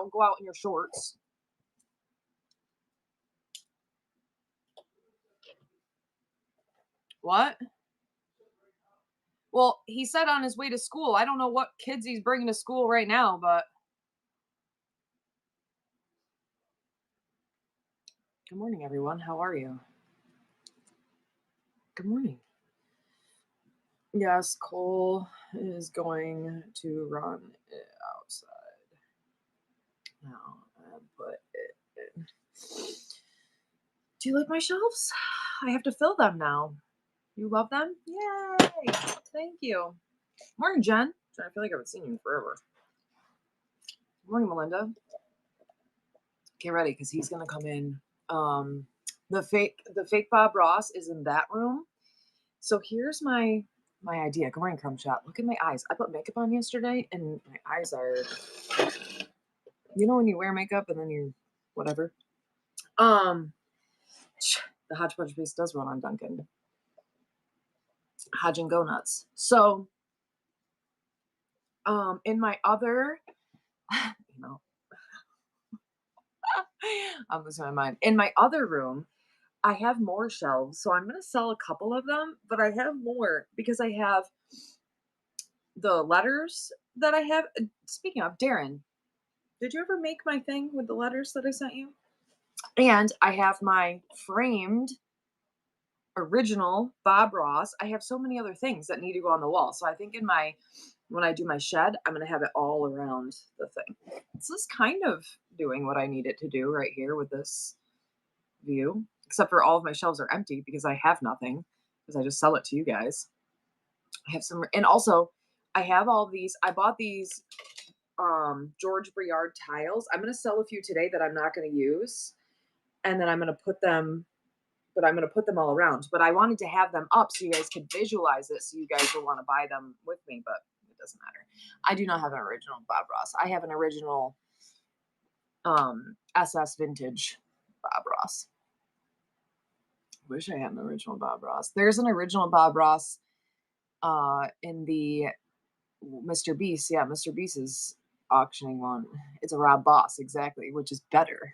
Don't go out in your shorts. What? Well, he said on his way to school. I don't know what kids he's bringing to school right now, but good morning, everyone. How are you? Good morning. Yes, Cole is going to run it outside now and put it in. Do you like my shelves? I have to fill them now. You love them? Yay! Thank you. Morning, Jen. I feel like I haven't seen you in forever. Morning, Melinda. Get ready because he's gonna come in. The fake Bob Ross is in that room. So here's my idea. Good morning, Crumb Shop. Look at my eyes. I put makeup on yesterday and my eyes are, you know, when you wear makeup and then you're whatever. The hodgepodge base does run on Duncan. Hodge and go nuts. So in my other you know, I'm losing my mind. In my other room, I have more shelves, so I'm going to sell a couple of them, but I have more because I have the letters that I have. Speaking of, Darren, did you ever make my thing with the letters that I sent you? And I have my framed original Bob Ross. I have so many other things that need to go on the wall. So I think when I do my shed, I'm going to have it all around the thing. This is kind of doing what I need it to do right here with this view, except for all of my shelves are empty because I have nothing because I just sell it to you guys. I have some, and also I have all these, I bought these George Briard tiles. I'm going to sell a few today that I'm not going to use. And then I'm going to put them all around, but I wanted to have them up so you guys could visualize it. So you guys will want to buy them with me, but it doesn't matter. I do not have an original Bob Ross. I have an original SS vintage Bob Ross. Wish I had an original Bob Ross. There's an original Bob Ross in the Mr. Beast. Yeah, Mr. Beast is auctioning one. It's a Rob Boss, exactly, which is better,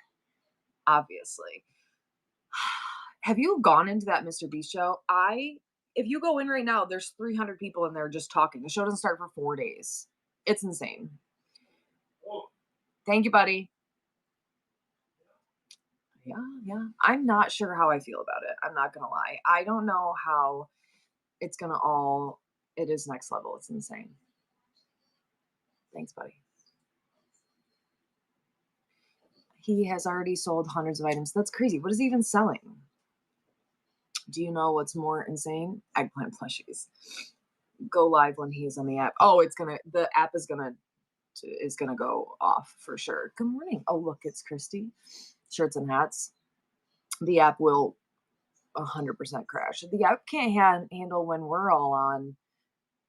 obviously. Have you gone into that Mr. Beast show? If you go in right now, there's 300 people in there just talking. The show doesn't start for 4 days. It's insane. Thank you, buddy. Yeah. I'm not sure how I feel about it. I'm not going to lie. I don't know how it's going to it is next level. It's insane. Thanks, buddy. He has already sold hundreds of items. That's crazy. What is he even selling? Do you know what's more insane? Eggplant plushies. Go live when he's on the app. Oh, the app is gonna go off for sure. Good morning. Oh, look, it's Christy. Shirts and hats. The app will 100% crash. The app can't handle when we're all on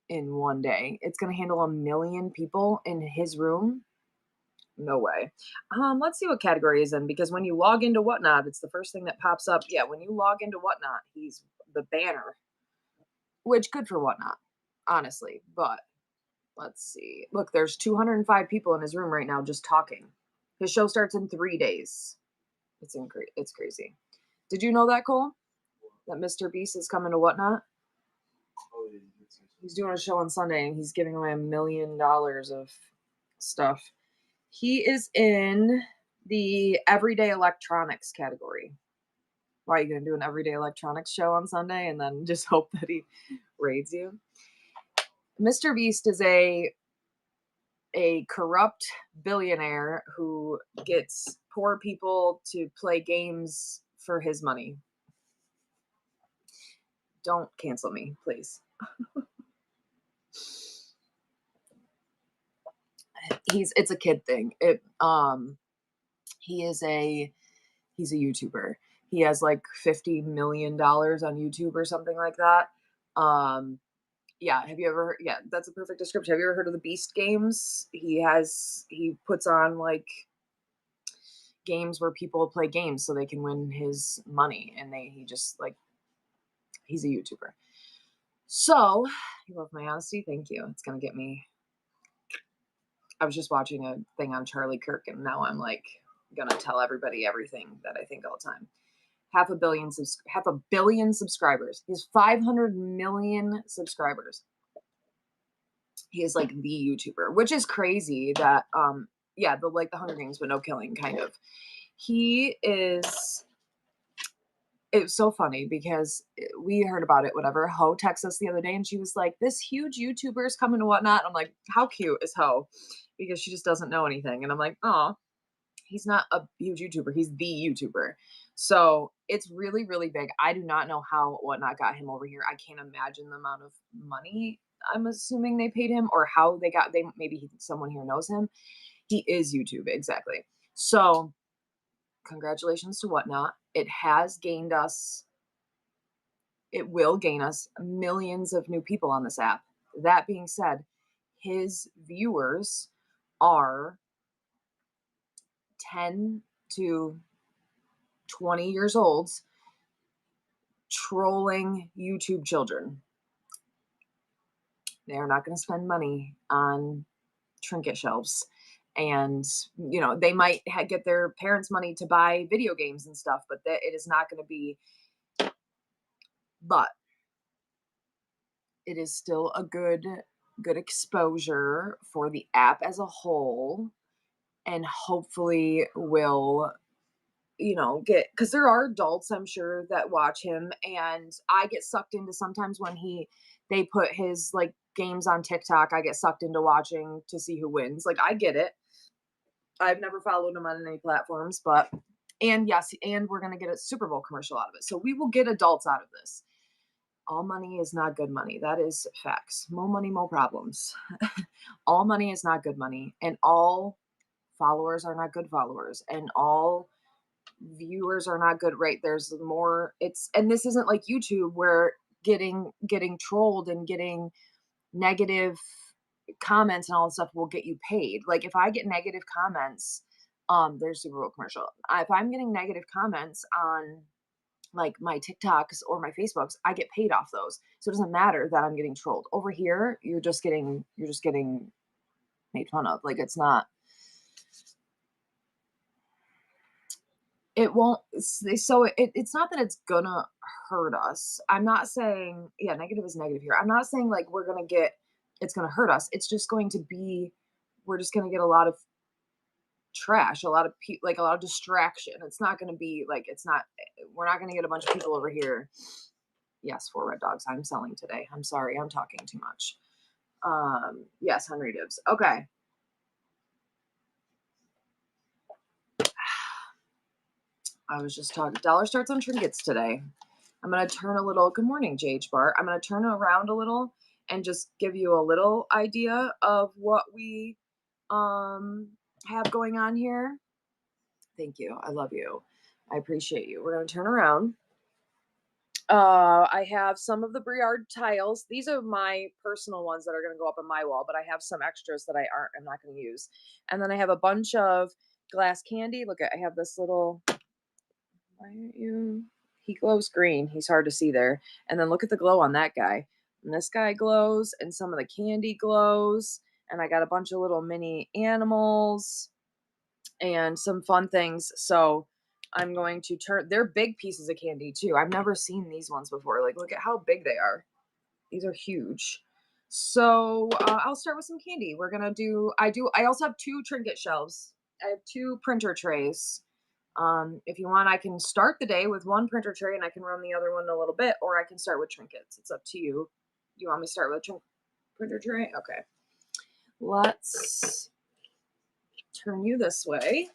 in one day. It's gonna handle 1 million people in his room. No way. Let's see what category he's in, because when you log into Whatnot, it's the first thing that pops up. Yeah, when you log into Whatnot, he's the banner, which good for Whatnot, honestly. But let's see. Look, there's 205 people in his room right now just talking. His show starts in 3 days. It's crazy. Did you know that, Cole? That Mr. Beast is coming to Whatnot? He's doing a show on Sunday, and he's giving away $1 million of stuff. He is in the everyday electronics category. Why are you going to do an everyday electronics show on Sunday and then just hope that he raids you? Mr. Beast is a corrupt billionaire who gets poor people to play games for his money. Don't cancel me, please. It's a kid thing. He's a YouTuber. He has like $50 million on YouTube or something like that. Yeah, have you ever heard? Yeah, that's a perfect description. Have you ever heard of the Beast Games? He puts on like games where people play games so they can win his money, and he's a YouTuber. So, you love my honesty. Thank you. It's gonna get me. I was just watching a thing on Charlie Kirk, and now I'm like gonna tell everybody everything that I think all the time. Half a billion subscribers. He has 500 million subscribers. He is like the YouTuber, which is crazy that yeah, the like the Hunger Games but no killing kind of. He is it was so funny because we heard about it, whatever. Ho texted us the other day and she was like, this huge YouTuber is coming and whatnot. I'm like, how cute is Ho? Because she just doesn't know anything. And I'm like, oh, he's not a huge YouTuber. He's the YouTuber. So it's really, really big. I do not know how whatnot got him over here. I can't imagine the amount of money I'm assuming they paid him or how they maybe someone here knows him. He is YouTube, exactly. So congratulations to whatnot. It will gain us millions of new people on this app. That being said, his viewers are 10 to 20 years old trolling YouTube children. They are not going to spend money on trinket shelves. And, they might get their parents' money to buy video games and stuff, but it is not going to be. But it is still a good exposure for the app as a whole, and hopefully will get, because there are adults I'm sure that watch him, and I get sucked into sometimes when they put his like games on TikTok. I get sucked into watching to see who wins. Like, I get it. I've never followed him on any platforms, but and yes, and we're gonna get a Super Bowl commercial out of it, so we will get adults out of this. All money is not good money. That is facts. More money, more problems. All money is not good money, and all followers are not good followers, and all viewers are not good. Right? There's more. And this isn't like YouTube where getting trolled and getting negative comments and all this stuff will get you paid. Like, if I get negative comments, there's Super Bowl commercial. If I'm getting negative comments on like my TikToks or my Facebooks, I get paid off those. So it doesn't matter that I'm getting trolled. Over here, you're just getting made fun of. Like, it's not. It won't. So it's not that it's gonna hurt us. I'm not saying, yeah, negative is negative here. I'm not saying like it's gonna hurt us. It's just going to be. We're just gonna get a lot of trash, a lot of like a lot of distraction. It's not going to be like, we're not going to get a bunch of people over here. Yes, 4 red dogs. I'm selling today. I'm sorry, I'm talking too much. Yes, Henry Dibs. Okay. I was just talking. Dollar starts on trinkets today. I'm going to turn a little. Good morning, JH Bar. I'm going to turn around a little and just give you a little idea of what we have going on here. Thank you. I love you. I appreciate you. We're going to turn around. I have some of the Briard tiles. These are my personal ones that are going to go up on my wall, but I have some extras that I'm not going to use. And then I have a bunch of glass candy. Look, I have this little, why aren't you? He glows green. He's hard to see there. And then look at the glow on that guy. And this guy glows, and some of the candy glows. And I got a bunch of little mini animals and some fun things. So I'm going to they're big pieces of candy too. I've never seen these ones before. Like, look at how big they are. These are huge. So I'll start with some candy. I also have 2 trinket shelves. I have 2 printer trays. If you want, I can start the day with 1 printer tray and I can run the other one a little bit, or I can start with trinkets. It's up to you. You want me to start with a printer tray? Okay. Let's turn you this way.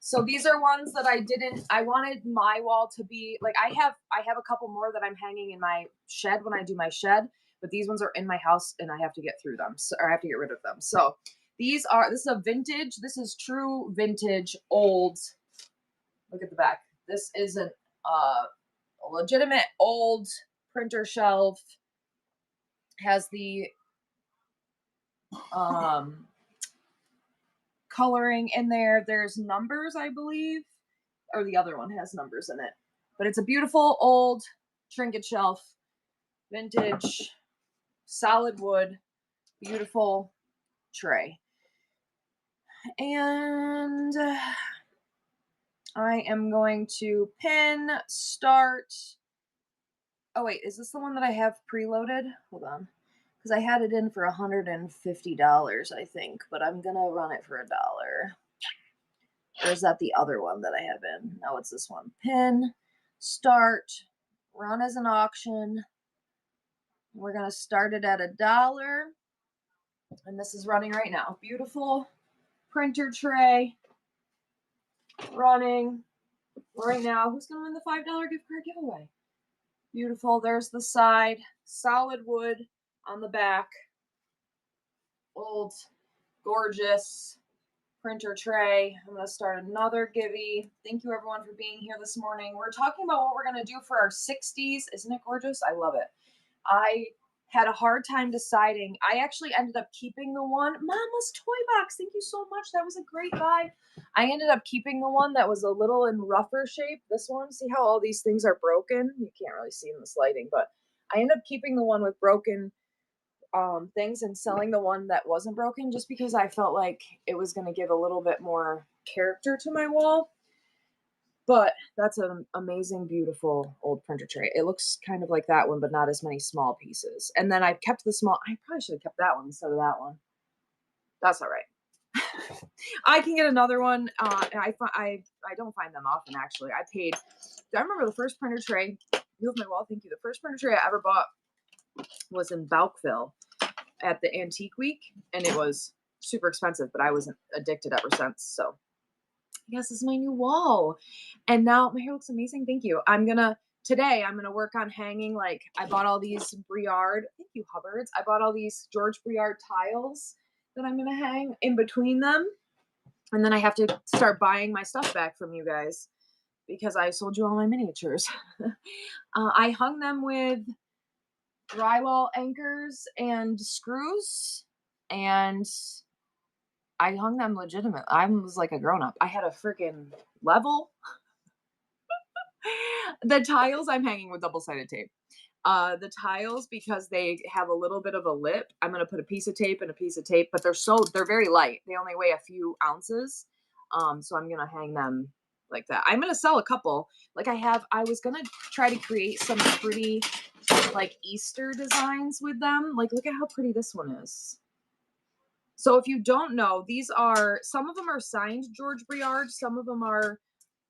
So these are ones that I wanted my wall to be like, I have a couple more that I'm hanging in my shed when I do my shed, but these ones are in my house and I have to get through them. Or I have to get rid of them. So this is a vintage, this is true vintage old. Look at the back. This isn't a legitimate old printer shelf. Has the coloring in there. There's numbers, I believe, or the other one has numbers in it. But it's a beautiful old trinket shelf, vintage. solid wood, beautiful tray. And I am going to pin, start. Oh wait, is this the one that I have preloaded? Hold on. Because I had it in for $150, I think, but I'm gonna run it for $1. Or is that the other one that I have in? No, it's this one. Pin, start, run as an auction. We're gonna start it at $1. And this is running right now. Beautiful printer tray running right now. Who's gonna win the $5 gift card giveaway? Beautiful. There's the side. Solid wood on the back. Old, gorgeous printer tray. I'm going to start another givey. Thank you everyone for being here this morning. We're talking about what we're going to do for our 60s. Isn't it gorgeous? I love it. I had a hard time deciding. I actually ended up keeping the one. Mama's Toy Box. Thank you so much. That was a great buy. I ended up keeping the one that was a little in rougher shape. This one. See how all these things are broken? You can't really see in this lighting, but I ended up keeping the one with broken things and selling the one that wasn't broken just because I felt like it was going to give a little bit more character to my wall. But that's an amazing, beautiful old printer tray. It looks kind of like that one, but not as many small pieces. And then I've kept the small. I probably should have kept that one instead of that one. That's all right. I can get another one. I don't find them often, actually. I remember the first printer tray. You have my wall. Thank you. The first printer tray I ever bought was in Balkville at the Antique Week, and it was super expensive, but I was addicted ever since. So I guess this is my new wall. And now my hair looks amazing. Thank you. Today I'm gonna work on hanging, like, I bought all these Briard, thank you, Hubbards. I bought all these George Briard tiles that I'm gonna hang in between them. And then I have to start buying my stuff back from you guys because I sold you all my miniatures. I hung them with drywall anchors and screws, and I hung them legitimate. I was like a grown up. I had a freaking level. The tiles I'm hanging with double-sided tape. The tiles, because they have a little bit of a lip, I'm gonna put a piece of tape and a piece of tape, but they're very light. They only weigh a few ounces. So I'm gonna hang them like that. I'm gonna sell a couple. Like I was gonna try to create some pretty like Easter designs with them. Like, look at how pretty this one is. So if you don't know, some of them are signed George Briard, some of them are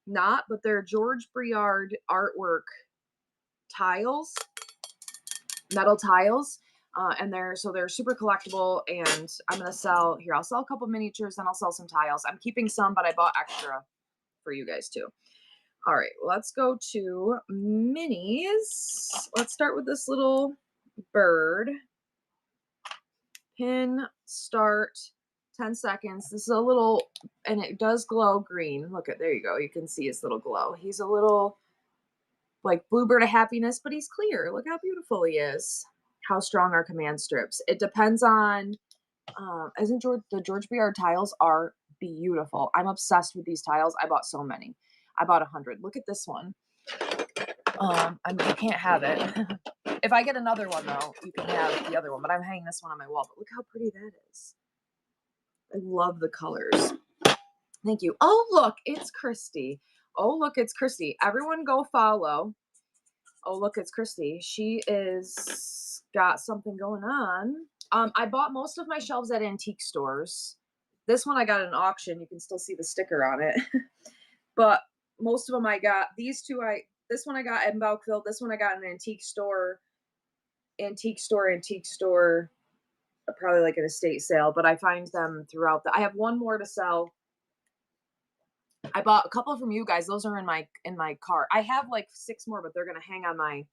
not, but they're George Briard artwork tiles, metal tiles. And they're super collectible, and I'll sell a couple miniatures, then I'll sell some tiles. I'm keeping some, but I bought extra for you guys too. All right, let's go to minis. Let's start with this little bird. Pin, start, 10 seconds. This is a little, and it does glow green. Look at, there you go. You can see his little glow. He's a little like Bluebird of Happiness, but he's clear. Look how beautiful he is. How strong are command strips? It depends on, the George Briard tiles are beautiful. I'm obsessed with these tiles. I bought so many. I bought 100. Look at this one. You can't have it. If I get another one, though, you can have the other one, but I'm hanging this one on my wall. But look how pretty that is. I love the colors. Thank you. Oh, look, it's Christy. Oh, look, it's Christy. Everyone go follow. Oh, look, it's Christy. She is got something going on. I bought most of my shelves at antique stores. This one I got at an auction. You can still see the sticker on it. But most of them I got. This one I got at Balkville. This one I got in an antique store, probably like an estate sale, but I find them throughout I have one more to sell. I bought a couple from you guys. Those are in my cart. I have like 6 more, but they're gonna hang on my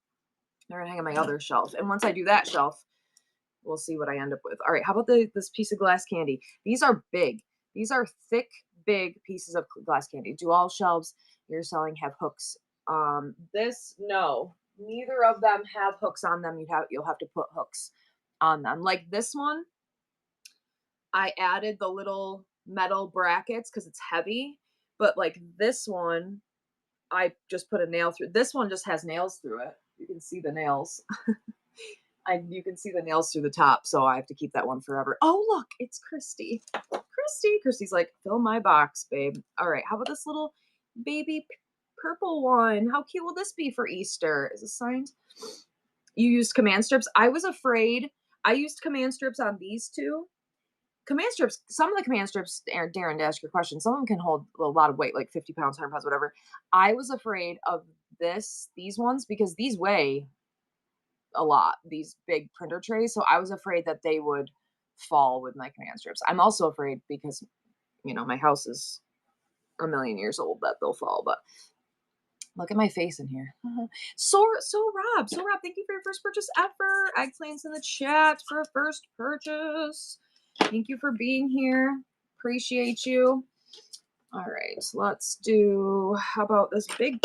other shelf. And once I do that shelf, we'll see what I end up with. All right, how about this piece of glass candy? These are big. These are thick, big pieces of glass candy. Do all shelves you're selling have hooks? No, neither of them have hooks on them. You'll have to put hooks on them. Like this one, I added the little metal brackets because it's heavy. But like this one, I just put a nail through. This one just has nails through it. You can see the nails. You can see the nails through the top, so I have to keep that one forever. Oh, look, it's Christy. Christy's like, fill my box, babe. All right, how about this little baby purple one? How cute will this be for Easter? Is this signed? You used command strips. I was afraid. I used command strips on these two. Command strips, some of the command strips, Darren, to ask your question, some of them can hold a lot of weight, like 50 pounds, 100 pounds, whatever. I was afraid of these ones, because these weigh a lot, these big printer trays. So I was afraid that they would fall with my command strips. I'm also afraid because, my house is a million years old, that they'll fall. But look at my face in here. So Rob, thank you for your first purchase ever. Eggplants in the chat for a first purchase. Thank you for being here. Appreciate you. All right, let's do, how about this bigger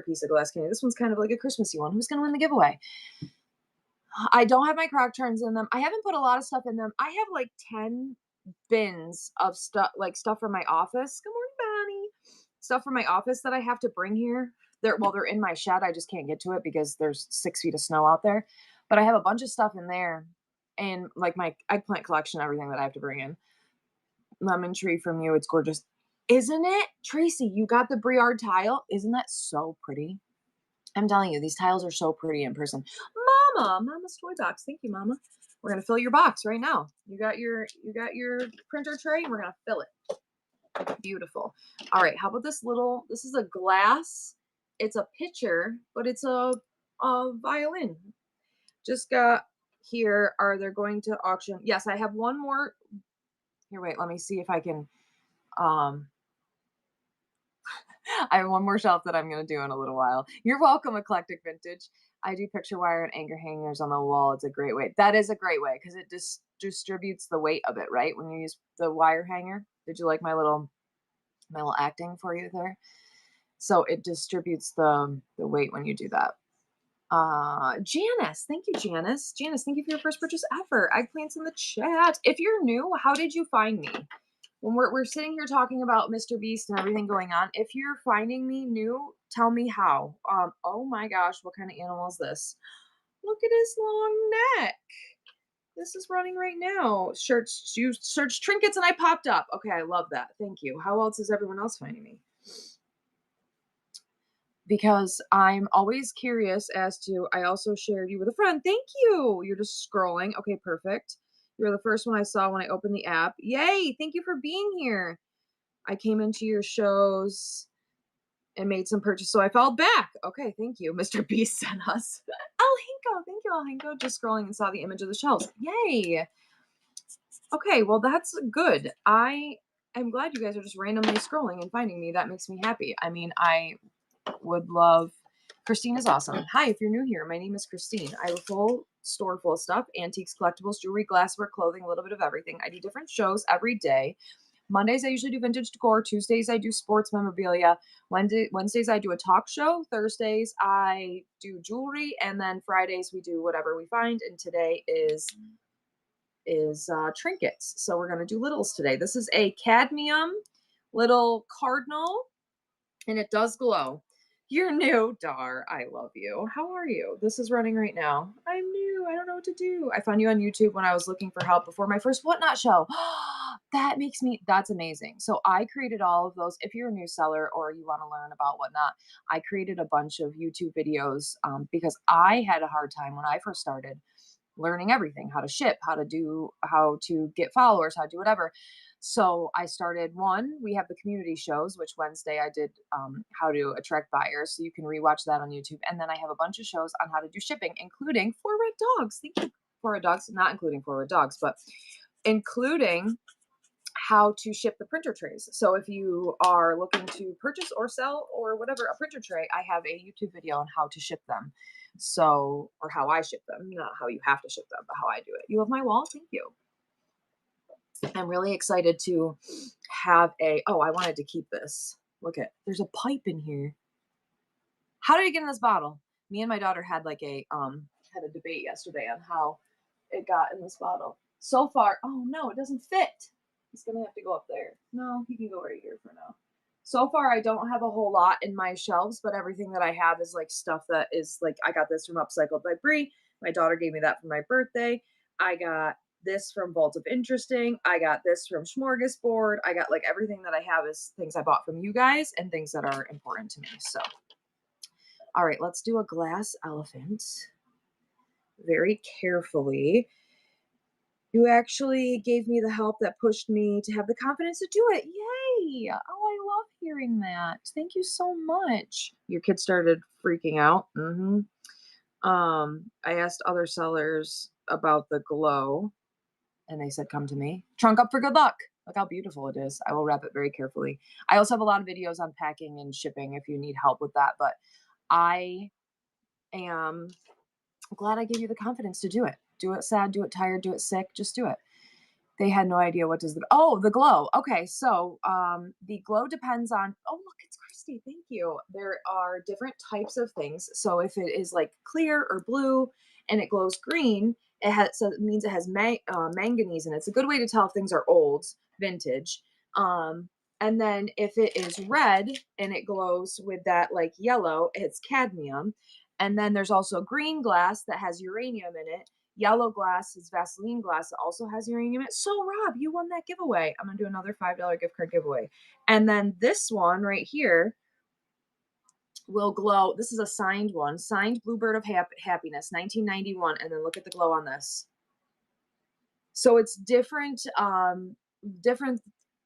piece of glass candy. This one's kind of like a Christmassy one. Who's gonna win the giveaway? I don't have my crock turns in them. I haven't put a lot of stuff in them. I have like 10 bins of stuff, like stuff from my office. Good morning, Bonnie. Stuff from my office that I have to bring here. They're in my shed. I just can't get to it because there's 6 feet of snow out there. But I have a bunch of stuff in there, and like my eggplant collection, everything that I have to bring in. Lemon tree from you. It's gorgeous. Isn't it? Tracy, you got the Briard tile. Isn't that so pretty? I'm telling you, these tiles are so pretty in person. Mama's toy box. Thank you, Mama. We're gonna fill your box right now. You got your printer tray, and we're gonna fill it. Beautiful. All right, how about this this is a glass. It's a pitcher, but it's a violin. Just got here. They're going to auction? Yes, I have one more. Here, wait, let me see if I can I have one more shelf that I'm going to do in a little while. You're welcome, Eclectic Vintage. I do picture wire and anchor hangers on the wall. It's a great way. That is a great way because it distributes the weight of it, right? When you use the wire hanger. Did you like my little acting for you there? So it distributes the weight when you do that. Janice, thank you, Janice. Janice, thank you for your first purchase ever. Eggplants in the chat. If you're new, how did you find me? When we're sitting here talking about Mr. Beast and everything going on, if you're finding me new, tell me how. Oh my gosh, what kind of animal is this? Look at his long neck. This is running right now. You search trinkets and I popped up. Okay, I love that. Thank you. How else is everyone else finding me? Because I'm always curious as to, I also shared you with a friend. Thank you. You're just scrolling. Okay, perfect. You're the first one I saw when I opened the app. Yay, thank you for being here. I came into your shows and made some purchase, so I fell back. Okay, thank you. Mr. Beast sent us. El Hinko, thank you, El Hinko. Just scrolling and saw the image of the shelves. Yay. Okay, well, that's good. I am glad you guys are just randomly scrolling and finding me. That makes me happy. I mean, I would love. Christine is awesome. Hi, if you're new here, my name is Christine. I have a full store full of stuff, antiques, collectibles, jewelry, glassware, clothing, a little bit of everything. I do different shows every day. Mondays, I usually do vintage decor. Tuesdays, I do sports memorabilia. Wednesdays, I do a talk show. Thursdays, I do jewelry. And then Fridays, we do whatever we find. And today is trinkets. So we're going to do littles today. This is a cadmium little cardinal, and it does glow. You're new, Dar. I love you. How are you? This is running right now. I'm new. I don't know what to do. I found you on YouTube when I was looking for help before my first Whatnot show. That's amazing. So I created all of those. If you're a new seller or you want to learn about Whatnot, I created a bunch of YouTube videos because I had a hard time when I first started learning everything, how to ship, how to get followers, how to do whatever. So I started we have the community shows, which Wednesday I did how to attract buyers. So you can rewatch that on YouTube. And then I have a bunch of shows on how to do shipping, including 4 Red Dogs. Thank you, 4 Red Dogs. Not including 4 Red Dogs, but including how to ship the printer trays. So if you are looking to purchase or sell or whatever a printer tray, I have a YouTube video on how to ship them. So, or how I ship them, not how you have to ship them, but how I do it. You have my wall? Thank you. I'm really excited to have I wanted to keep this. Look at, there's a pipe in here. How did it get in this bottle? Me and my daughter had had a debate yesterday on how it got in this bottle. So far, oh no, it doesn't fit. He's gonna have to go up there. No, he can go right here for now. So far, I don't have a whole lot in my shelves, but everything that I have is like stuff that is like I got this from Upcycled by Brie. My daughter gave me that for my birthday. I got this from Vault of Interesting. I got this from Smorgasbord. I got like everything that I have is things I bought from you guys and things that are important to me. So, all right, let's do a glass elephant very carefully. You actually gave me the help that pushed me to have the confidence to do it. Yay! Oh, I love hearing that. Thank you so much. Your kid started freaking out. I asked other sellers about the glow, and they said, "Come to me. Trunk up for good luck." Look how beautiful it is. I will wrap it very carefully. I also have a lot of videos on packing and shipping if you need help with that, but I am glad I gave you the confidence to do it. Do it sad, do it tired, do it sick, just do it. They had no idea what does the glow. Okay, so the glow depends on oh look, it's Christy. Thank you. There are different types of things. So if it is like clear or blue and it glows green, it means it has manganese in it. It's a good way to tell if things are old, vintage. Um, and then if it is red and it glows with that like yellow, it's cadmium. And then there's also green glass that has uranium in it. Yellow glass is Vaseline glass. It also has uranium in it. So, Rob, you won that giveaway. I'm going to do another $5 gift card giveaway. And then this one right here will glow. This is a signed one. Signed Bluebird of Happiness, 1991. And then look at the glow on this. So it's different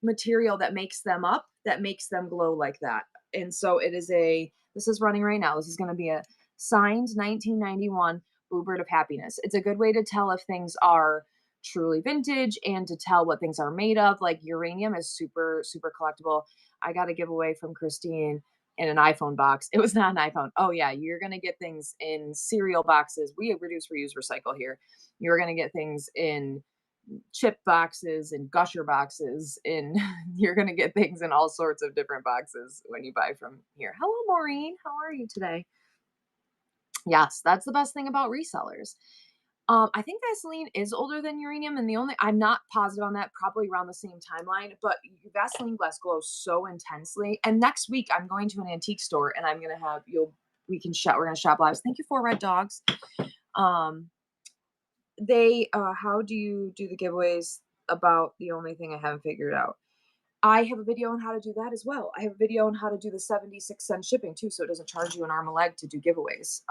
material that makes them up, that makes them glow like that. And so this is running right now. This is going to be a signed 1991 Bluebird of Happiness. It's a good way to tell if things are truly vintage and to tell what things are made of. Like uranium is super, super collectible. I got a giveaway from Christine in an iPhone box. It was not an iPhone. Oh, yeah. You're going to get things in cereal boxes. We reduce, reuse, recycle here. You're going to get things in chip boxes and gusher boxes and you're going to get things in all sorts of different boxes when you buy from here. Hello, Maureen. How are you today? Yes, that's the best thing about resellers. I think Vaseline is older than uranium, and I'm not positive on that, probably around the same timeline, but Vaseline glass glows so intensely. And next week I'm going to an antique store and I'm gonna have we're gonna shop lives. Thank you for Red Dogs. Um how do you do the giveaways about the only thing I haven't figured out? I have a video on how to do that as well. I have a video on how to do the 76 cent shipping too, so it doesn't charge you an arm and leg to do giveaways.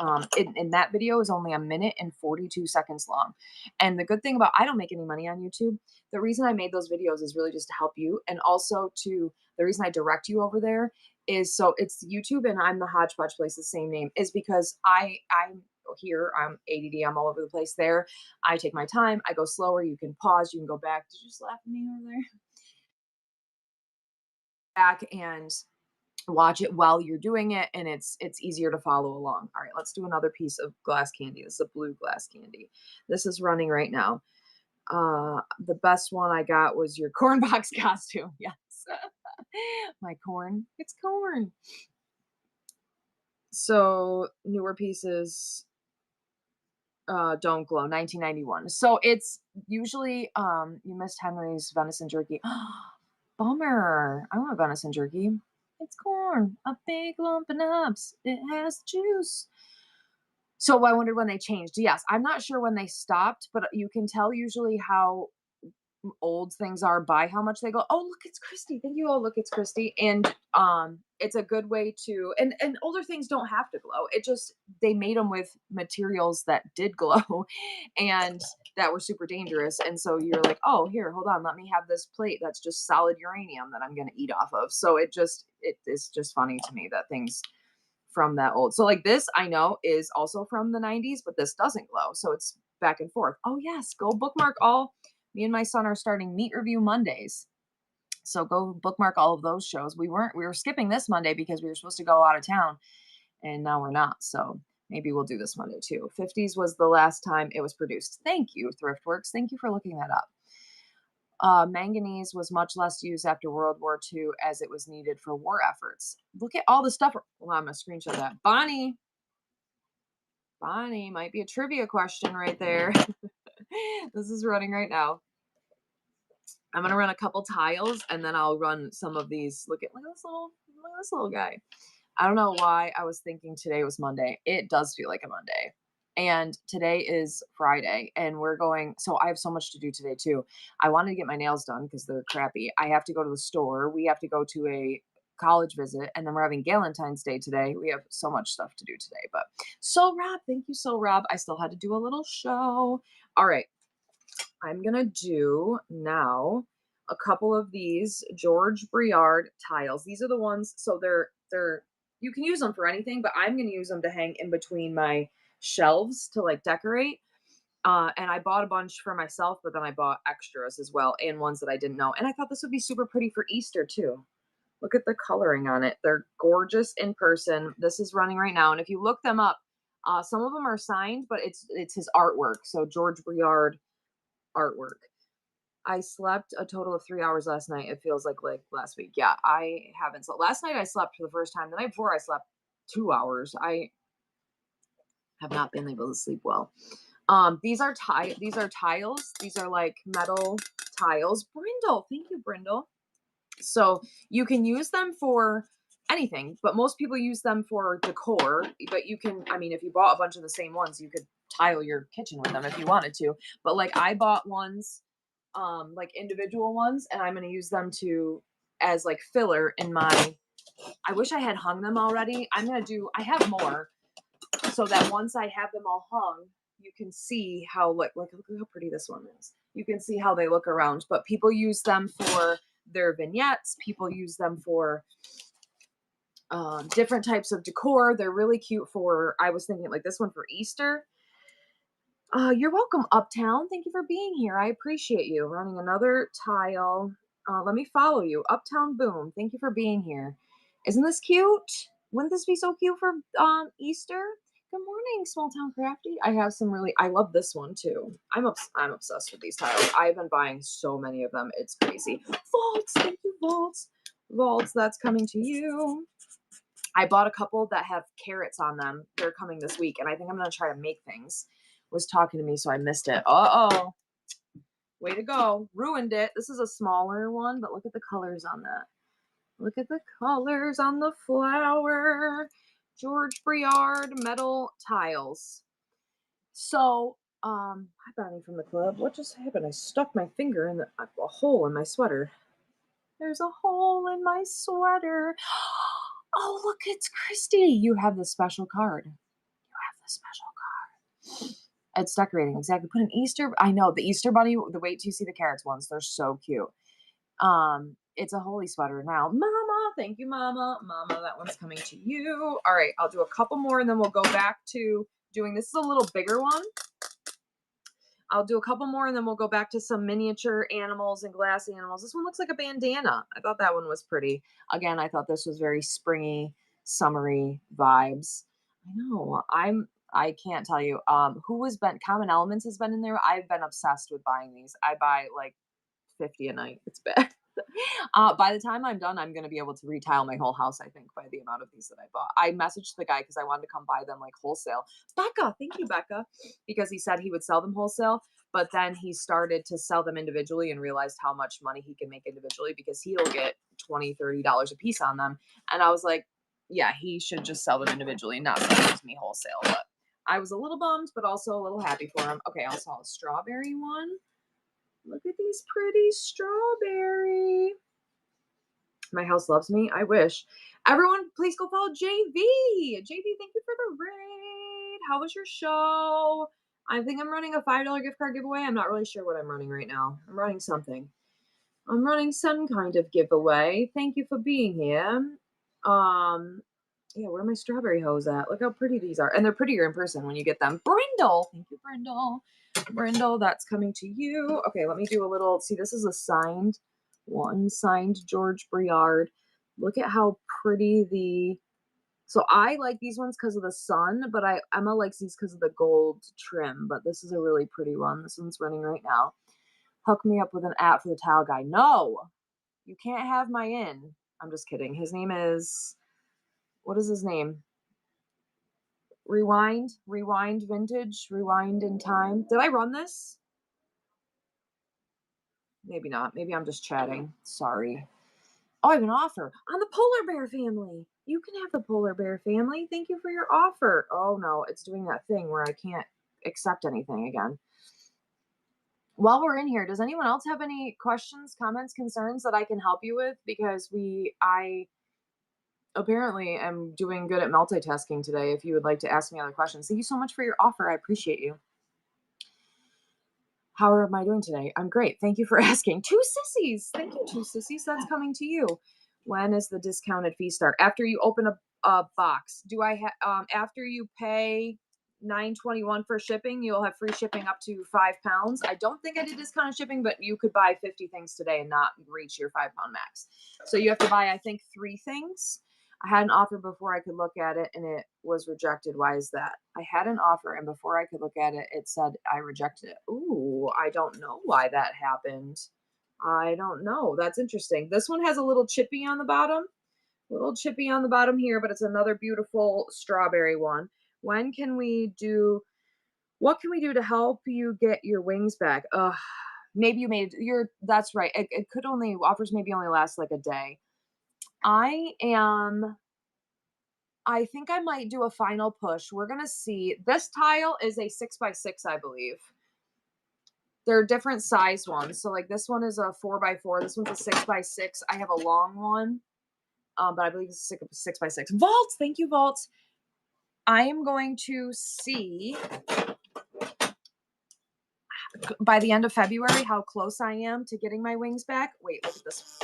And that video is only a minute and 42 seconds long. And the good thing about I don't make any money on YouTube. The reason I made those videos is really just to help you, and also the reason I direct you over there is so it's YouTube and I'm the Hodgepodge Place, the same name, is because I'm here, I'm ADD, I'm all over the place there. I take my time, I go slower, you can pause, you can go back. Did you just laugh at me over there? Back and watch it while you're doing it and it's easier to follow along. All right, let's do another piece of glass candy. This is a blue glass candy. This is running right now. The best one I got was your corn box costume. Yes. My corn. It's corn. So newer pieces don't glow 1991. So it's usually you missed Henry's venison jerky. Bummer. I want venison jerky. It's corn, a big lump of nubs. It has juice. So I wondered when they changed. Yes, I'm not sure when they stopped, but you can tell usually how old things are by how much they go. Oh, look, it's Christy. Thank you. Oh, look, it's Christy. And it's a good way to and older things don't have to glow. It just they made them with materials that did glow and that were super dangerous. And so you're like, oh, here, hold on, let me have this plate that's just solid uranium that I'm gonna eat off of. So it is just funny to me that things from that old. So like this, I know is also from the 90s, but this doesn't glow. So it's back and forth. Oh yes, go bookmark all. Me and my son are starting meat review Mondays. So go bookmark all of those shows. We were skipping this Monday because we were supposed to go out of town and now we're not. So maybe we'll do this Monday too. 50s was the last time it was produced. Thank you, Thriftworks. Thank you for looking that up. Manganese was much less used after World War II as it was needed for war efforts. Look at all the stuff. Well, I'm going to screenshot that. Bonnie might be a trivia question right there. This is running right now. I'm going to run a couple tiles and then I'll run some of these. Look at this Look at this little guy. I don't know why I was thinking today was Monday. It does feel like a Monday. And today is Friday, and we're going. So I have so much to do today, too. I wanted to get my nails done because they're crappy. I have to go to the store. We have to go to a college visit, and then we're having Galentine's Day today. We have so much stuff to do today. But so, Rob, thank you, so, Rob. I still had to do a little show. All right. I'm going to do now a couple of these George Briard tiles. These are the ones, so they're you can use them for anything, but I'm going to use them to hang in between my shelves to like decorate. And I bought a bunch for myself, but then I bought extras as well and ones that I didn't know. And I thought this would be super pretty for Easter too. Look at the coloring on it. They're gorgeous in person. This is running right now. And if you look them up, some of them are signed, but it's his artwork. So George Briard artwork. I slept a total of 3 hours last night. It feels like last week. Yeah, I haven't slept. Last night I slept for the first time. The night before I slept 2 hours. I have not been able to sleep well. These are tiles. These are like metal tiles. Brindle, thank you, Brindle. So you can use them for anything, but most people use them for decor. But you can, I mean, if you bought a bunch of the same ones, you could tile your kitchen with them if you wanted to. But like I bought ones, like individual ones, and I'm gonna use them to as like filler in my. I wish I had hung them already. I have more so that once I have them all hung, you can see how look how pretty this one is. You can see how they look around. But people use them for their vignettes. People use them for different types of decor. They're really cute for. I was thinking like this one for Easter. You're welcome, Uptown. Thank you for being here. I appreciate you. Running another tile. Let me follow you. Uptown Boom. Thank you for being here. Isn't this cute? Wouldn't this be so cute for Easter? Good morning, Small Town Crafty. I have some really. I love this one too. I'm obsessed with these tiles. I've been buying so many of them. It's crazy. Vaults. Thank you, Vaults. Vaults. That's coming to you. I bought a couple that have carrots on them. They're coming this week, and I think I'm gonna try to make things. Was talking to me, so I missed it. Uh-oh. Way to go. Ruined it. This is a smaller one, but look at the colors on that. Look at the colors on the flower. George Briard metal tiles. So, hi Bonnie from the club. What just happened? I stuck my finger in a hole in my sweater. There's a hole in my sweater. Oh, look, it's Christy. You have the special card. You have the special card. It's decorating, exactly. Put an Easter. I know the Easter bunny. The wait till you see the carrots ones. They're so cute. It's a holy sweater now. Mama, thank you, Mama. Mama, that one's coming to you. All right, I'll do a couple more, and then we'll go back to doing. This is a little bigger one. I'll do a couple more, and then we'll go back to some miniature animals and glass animals. This one looks like a bandana. I thought that one was pretty. Again, I thought this was very springy, summery vibes. I know. I can't tell you. Who has been Common Elements has been in there. I've been obsessed with buying these. I buy like 50 a night. It's bad. By the time I'm done, I'm gonna be able to retile my whole house, I think, by the amount of these that I bought. I messaged the guy because I wanted to come buy them like wholesale. Becca, thank you, Becca. Because he said he would sell them wholesale, but then he started to sell them individually and realized how much money he can make individually because he'll get $20, $30 a piece on them. And I was like, yeah, he should just sell them individually, not sell them to me wholesale. But I was a little bummed, but also a little happy for him. Okay, I saw a strawberry one. Look at these pretty strawberry. My house loves me. I wish. Everyone, please go follow JV. JV, thank you for the raid. How was your show? I think I'm running a $5 gift card giveaway. I'm not really sure what I'm running right now. I'm running something. I'm running some kind of giveaway. Thank you for being here. Yeah, where are my strawberry hose at? Look how pretty these are. And they're prettier in person when you get them. Brindle. Thank you, Brindle. Brindle, that's coming to you. Okay, let me do a little. See, this is a signed one, signed George Briard. Look at how pretty the. So I like these ones because of the sun, but Emma likes these because of the gold trim. But this is a really pretty one. This one's running right now. Hook me up with an app for the tile guy. No, you can't have my in. I'm just kidding. His name is. What is his name? Rewind Vintage, Rewind in Time. Did I run this? Maybe not. Maybe I'm just chatting. Sorry. Oh, I have an offer on the polar bear family. You can have the polar bear family. Thank you for your offer. Oh no, it's doing that thing where I can't accept anything again. While we're in here, does anyone else have any questions, comments, concerns that I can help you with? Because I apparently am doing good at multitasking today. If you would like to ask me other questions, thank you so much for your offer. I appreciate you. How am I doing today? I'm great. Thank you for asking. Two sissies. Thank you, two sissies. That's coming to you. When is the discounted fee start? After you open a box. Do I have after you pay $9.21 for shipping, you'll have free shipping up to 5 pounds. I don't think I did discounted shipping, but you could buy 50 things today and not reach your 5 pound max. So you have to buy, I think, 3 things. I had an offer before I could look at it and it was rejected. Why is that? I had an offer and before I could look at it, it said I rejected it. Ooh, I don't know why that happened. I don't know. That's interesting. This one has a little chippy on the bottom. Little chippy on the bottom here, but it's another beautiful strawberry one. When can we do what can we do to help you get your wings back? Maybe you made your that's right. It could only offers maybe only last like a day. I am I think I might do a final push. We're gonna see. This tile is a 6x6, I believe. There are different size ones. So like this one is a 4x4. This one's a 6x6. I have a long one, but I believe it's a 6x6. Vaults, thank you, Vaults. I am going to see by the end of February how close I am to getting my wings back. Wait, look at this.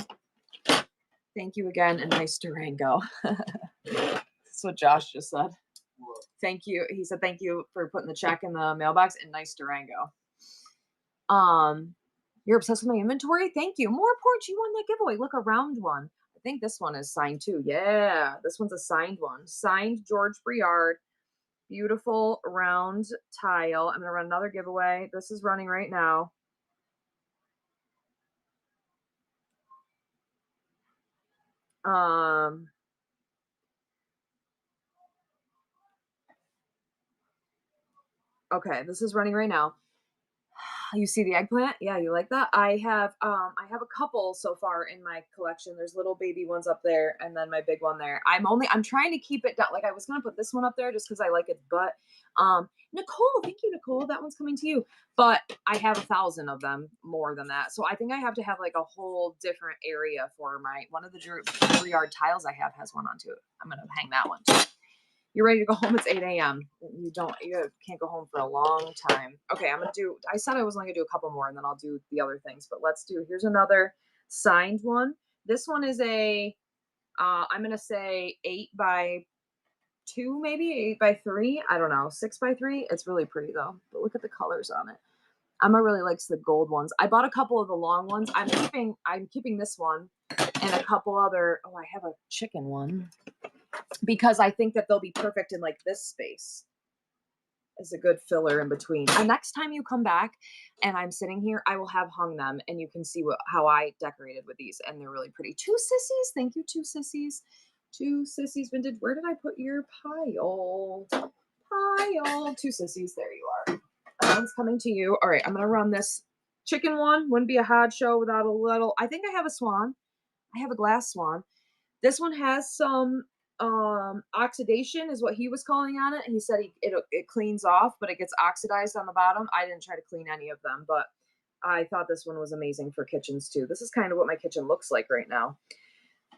Thank you again, and nice Durango. That's what Josh just said. Thank you. He said thank you for putting the check in the mailbox and nice Durango. You're obsessed with my inventory? Thank you. More porch. You won that giveaway. Look, a round one. I think this one is signed too. Yeah, this one's a signed one. Signed George Briard. Beautiful round tile. I'm gonna run another giveaway. This is running right now. Okay, this is running right now. You see the eggplant? Yeah, you like that? I have a couple so far in my collection. There's little baby ones up there and then my big one there. I'm trying to keep it down. Like I was gonna put this one up there just because I like its butt. Nicole, thank you, Nicole. That one's coming to you. But I have 1,000 of them, more than that. So I think I have to have like a whole different area for my one of the Briard tiles I have has one onto it. I'm gonna hang that one too. You're ready to go home. It's 8 a.m. You can't go home for a long time. Okay, I said I was only gonna do a couple more and then I'll do the other things, but here's another signed one. This one is I'm gonna say 8x2, maybe 8x3. I don't know, 6x3. It's really pretty though, but look at the colors on it. Emma really likes the gold ones. I bought a couple of the long ones. I'm keeping this one and a couple other. Oh, I have a chicken one because I think that they'll be perfect in like this space as a good filler in between. And next time you come back and I'm sitting here, I will have hung them and you can see how I decorated with these and they're really pretty. Two sissies. Thank you, two sissies. Two sissies vintage. Where did I put your pile? Two sissies. There you are. That one's coming to you. All right, I'm gonna run this chicken one. Wouldn't be a hard show without a little. I think I have a swan. I have a glass swan. This one has some oxidation is what he was calling on it. And he said it cleans off, but it gets oxidized on the bottom. I didn't try to clean any of them, but I thought this one was amazing for kitchens too. This is kind of what my kitchen looks like right now.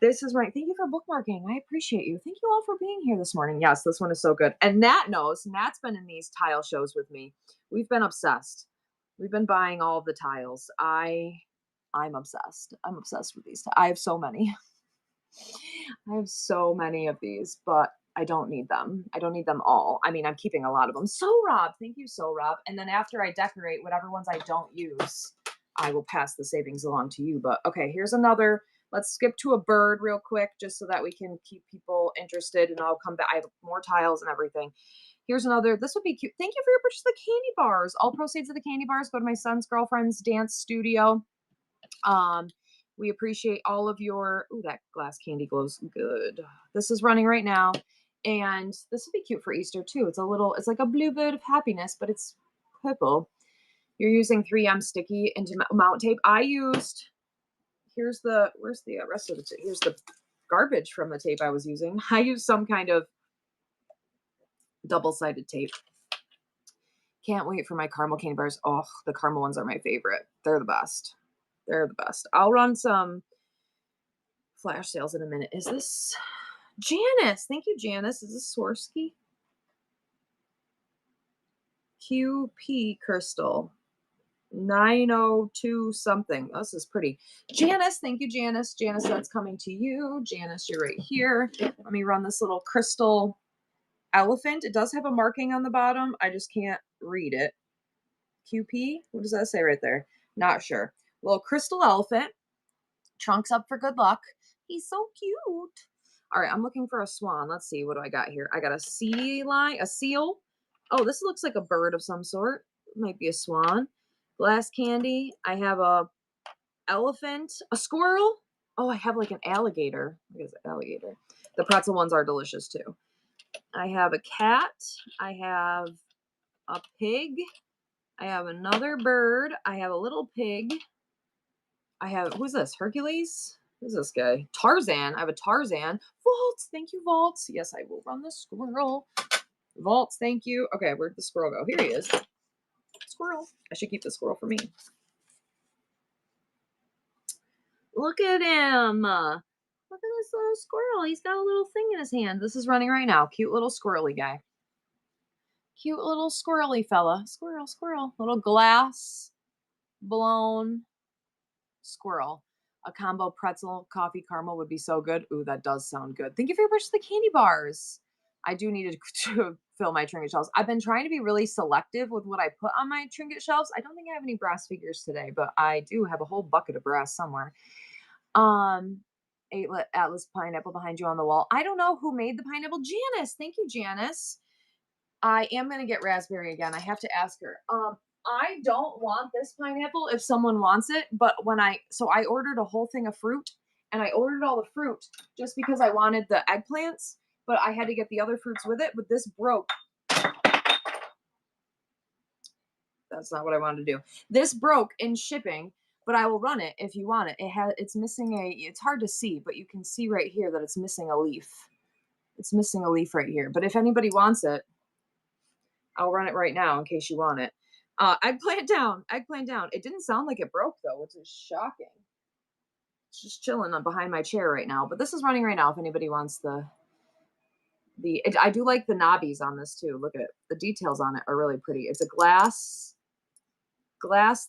This is right. Thank you for bookmarking. I appreciate you. Thank you all for being here this morning. Yes, this one is so good. And Nat knows. Nat's been in these tile shows with me. We've been obsessed. We've been buying all of the tiles. I'm obsessed. I'm obsessed with these. I have so many. I have so many of these, but I don't need them. I don't need them all. I mean, I'm keeping a lot of them. So Rob, thank you, So Rob. And then after I decorate, whatever ones I don't use, I will pass the savings along to you. But okay, here's another. Let's skip to a bird real quick, just so that we can keep people interested. And I'll come back. I have more tiles and everything. Here's another. This would be cute. Thank you for your purchase of the candy bars. All proceeds of the candy bars go to my son's girlfriend's dance studio. We appreciate all of your. Ooh, that glass candy glows good. This is running right now, and this would be cute for Easter too. It's like a blue bird of happiness, but it's purple. You're using 3M sticky into mount tape. Here's the where's the rest of the tape? Here's the garbage from the tape I was using. I used some kind of double-sided tape. Can't wait for my caramel candy bars. Oh, the caramel ones are my favorite. They're the best. They're the best. I'll run some flash sales in a minute. Is this Janice? Thank you, Janice. Is this Swarovski? QP crystal. 902 something. This is pretty. Janice, thank you, Janice. Janice, that's coming to you. Janice, you're right here. Let me run this little crystal elephant. It does have a marking on the bottom. I just can't read it. QP? What does that say right there? Not sure. Little crystal elephant. Trunks up for good luck. He's so cute. All right, I'm looking for a swan. Let's see. What do I got here? I got a sea lion, a seal. Oh, this looks like a bird of some sort. Might be a swan. Glass candy. I have a elephant, a squirrel. Oh, I have like an alligator. What is an alligator? The pretzel ones are delicious too. I have a cat. I have a pig. I have another bird. I have a little pig. I have, who's this? Hercules? Who's this guy? Tarzan. I have a Tarzan. Vaults. Thank you, Vaults. Yes, I will run the squirrel. Vaults. Thank you. Okay, where'd the squirrel go? Here he is. Squirrel. I should keep the squirrel for me. Look at him. Look at this little squirrel. He's got a little thing in his hand. This is running right now. Cute little squirrely guy. Cute little squirrely fella. Squirrel, squirrel. Little glass blown squirrel. A combo pretzel coffee caramel would be so good. Ooh, that does sound good. Thank you very much for the candy bars. I do need to fill my trinket shelves. I've been trying to be really selective with what I put on my trinket shelves. I don't think I have any brass figures today, but I do have a whole bucket of brass somewhere. Atlas pineapple behind you on the wall. I don't know who made the pineapple. Janice. Thank you, Janice. I am going to get raspberry again. I have to ask her. I don't want this pineapple if someone wants it, but so I ordered a whole thing of fruit, and I ordered all the fruit just because I wanted the eggplants, but I had to get the other fruits with it, but this broke. That's not what I wanted to do. This broke in shipping, but I will run it if you want it. It's missing it's hard to see, but you can see right here that it's missing a leaf. It's missing a leaf right here, but if anybody wants it, I'll run it right now in case you want it. Eggplant down, eggplant down. It didn't sound like it broke though, which is shocking. It's just chilling behind my chair right now, but this is running right now if anybody wants I do like the knobbies on this too. Look at the details on it are really pretty. It's a glass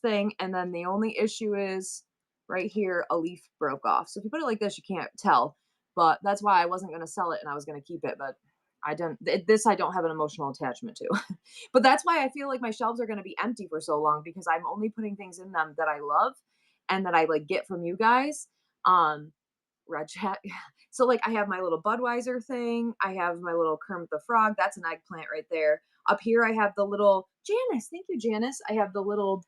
thing, and then the only issue is right here a leaf broke off. So if you put it like this, you can't tell, but that's why I wasn't going to sell it and I was going to keep it, but I don't have an emotional attachment to. But that's why I feel like my shelves are going to be empty for so long, because I'm only putting things in them that I love and that I like get from you guys. Red chat. So like I have my little Budweiser thing. I have my little Kermit the Frog. That's an eggplant right there. Up here I have the little Janice. Thank you, Janice. I have the little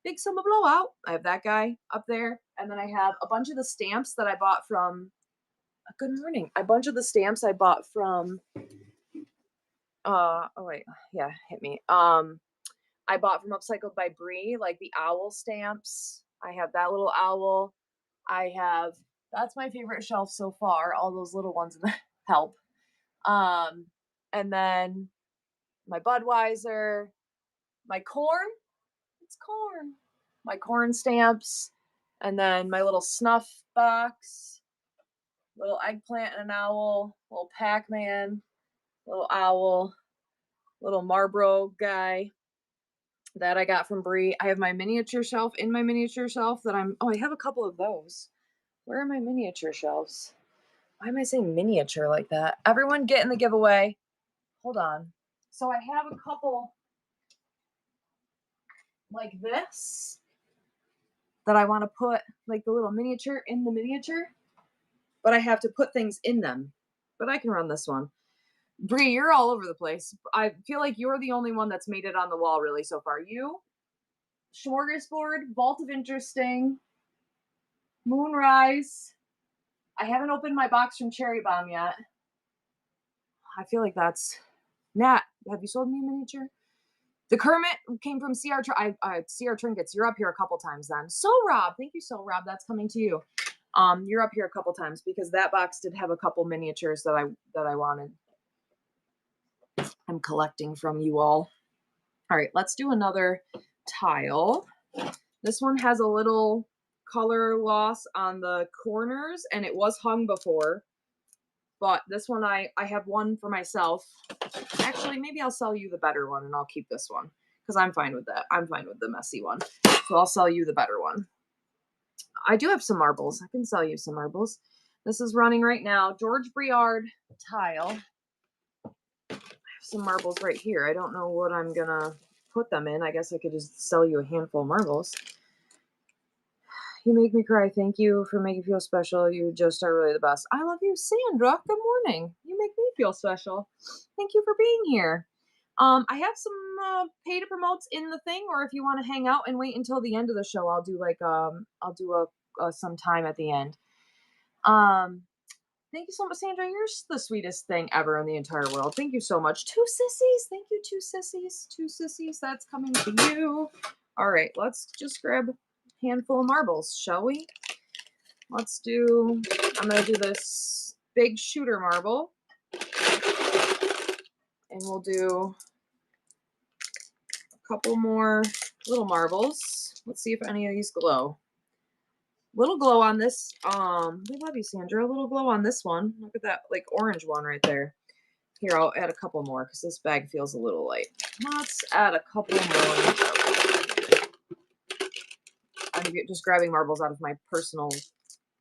Big Summer Blowout. I have that guy up there. And then I have a bunch of the stamps that I bought from good morning. A bunch of the stamps I bought from oh wait, yeah, hit me. I bought from Upcycled by Bree, like the owl stamps. I have that little owl. That's my favorite shelf so far, all those little ones in the help. And then my Budweiser, my corn, it's corn. My corn stamps, and then my little snuff box, little eggplant and an owl, little Pac-Man, little owl, little Marlboro guy that I got from Bree. I have my miniature shelf in my miniature shelf that I have a couple of those. Where are my miniature shelves? Why am I saying miniature like that? Everyone get in the giveaway. Hold on. So I have a couple like this that I want to put like the little miniature in the miniature, but I have to put things in them. But I can run this one. Bree, you're all over the place. I feel like you're the only one that's made it on the wall really so far. You, Smorgasbord, Vault of Interesting, Moonrise. I haven't opened my box from Cherry Bomb yet. I feel like that's Nat. Have you sold me a miniature? The Kermit came from CR Trinkets. You're up here a couple times then. So Rob, thank you, So Rob. That's coming to you. You're up here a couple times because that box did have a couple miniatures that I wanted. I'm collecting from you all. All right, let's do another tile. This one has a little color loss on the corners, and it was hung before. But this one, I have one for myself. Actually, maybe I'll sell you the better one, and I'll keep this one because I'm fine with that. I'm fine with the messy one. So I'll sell you the better one. I do have some marbles. I can sell you some marbles. This is running right now. George Briard tile. I have some marbles right here. I don't know what I'm going to put them in. I guess I could just sell you a handful of marbles. You make me cry. Thank you for making me feel special. You just are really the best. I love you, Sandra. Good morning. You make me feel special. Thank you for being here. I have some pay to promotes in the thing, or if you want to hang out and wait until the end of the show, I'll do like some time at the end. Thank you so much, Sandra. You're the sweetest thing ever in the entire world. Thank you so much. 2 sissies. Thank you, 2 sissies. 2 sissies. That's coming to you. All right, let's just grab handful of marbles, shall we? I'm gonna do this big shooter marble, and we'll do a couple more little marbles. Let's see if any of these glow. Little glow on this. We love you, Sandra. A little glow on this one. Look at that, like orange one right there. Here, I'll add a couple more because this bag feels a little light. Let's add a couple more. I'm just grabbing marbles out of my personal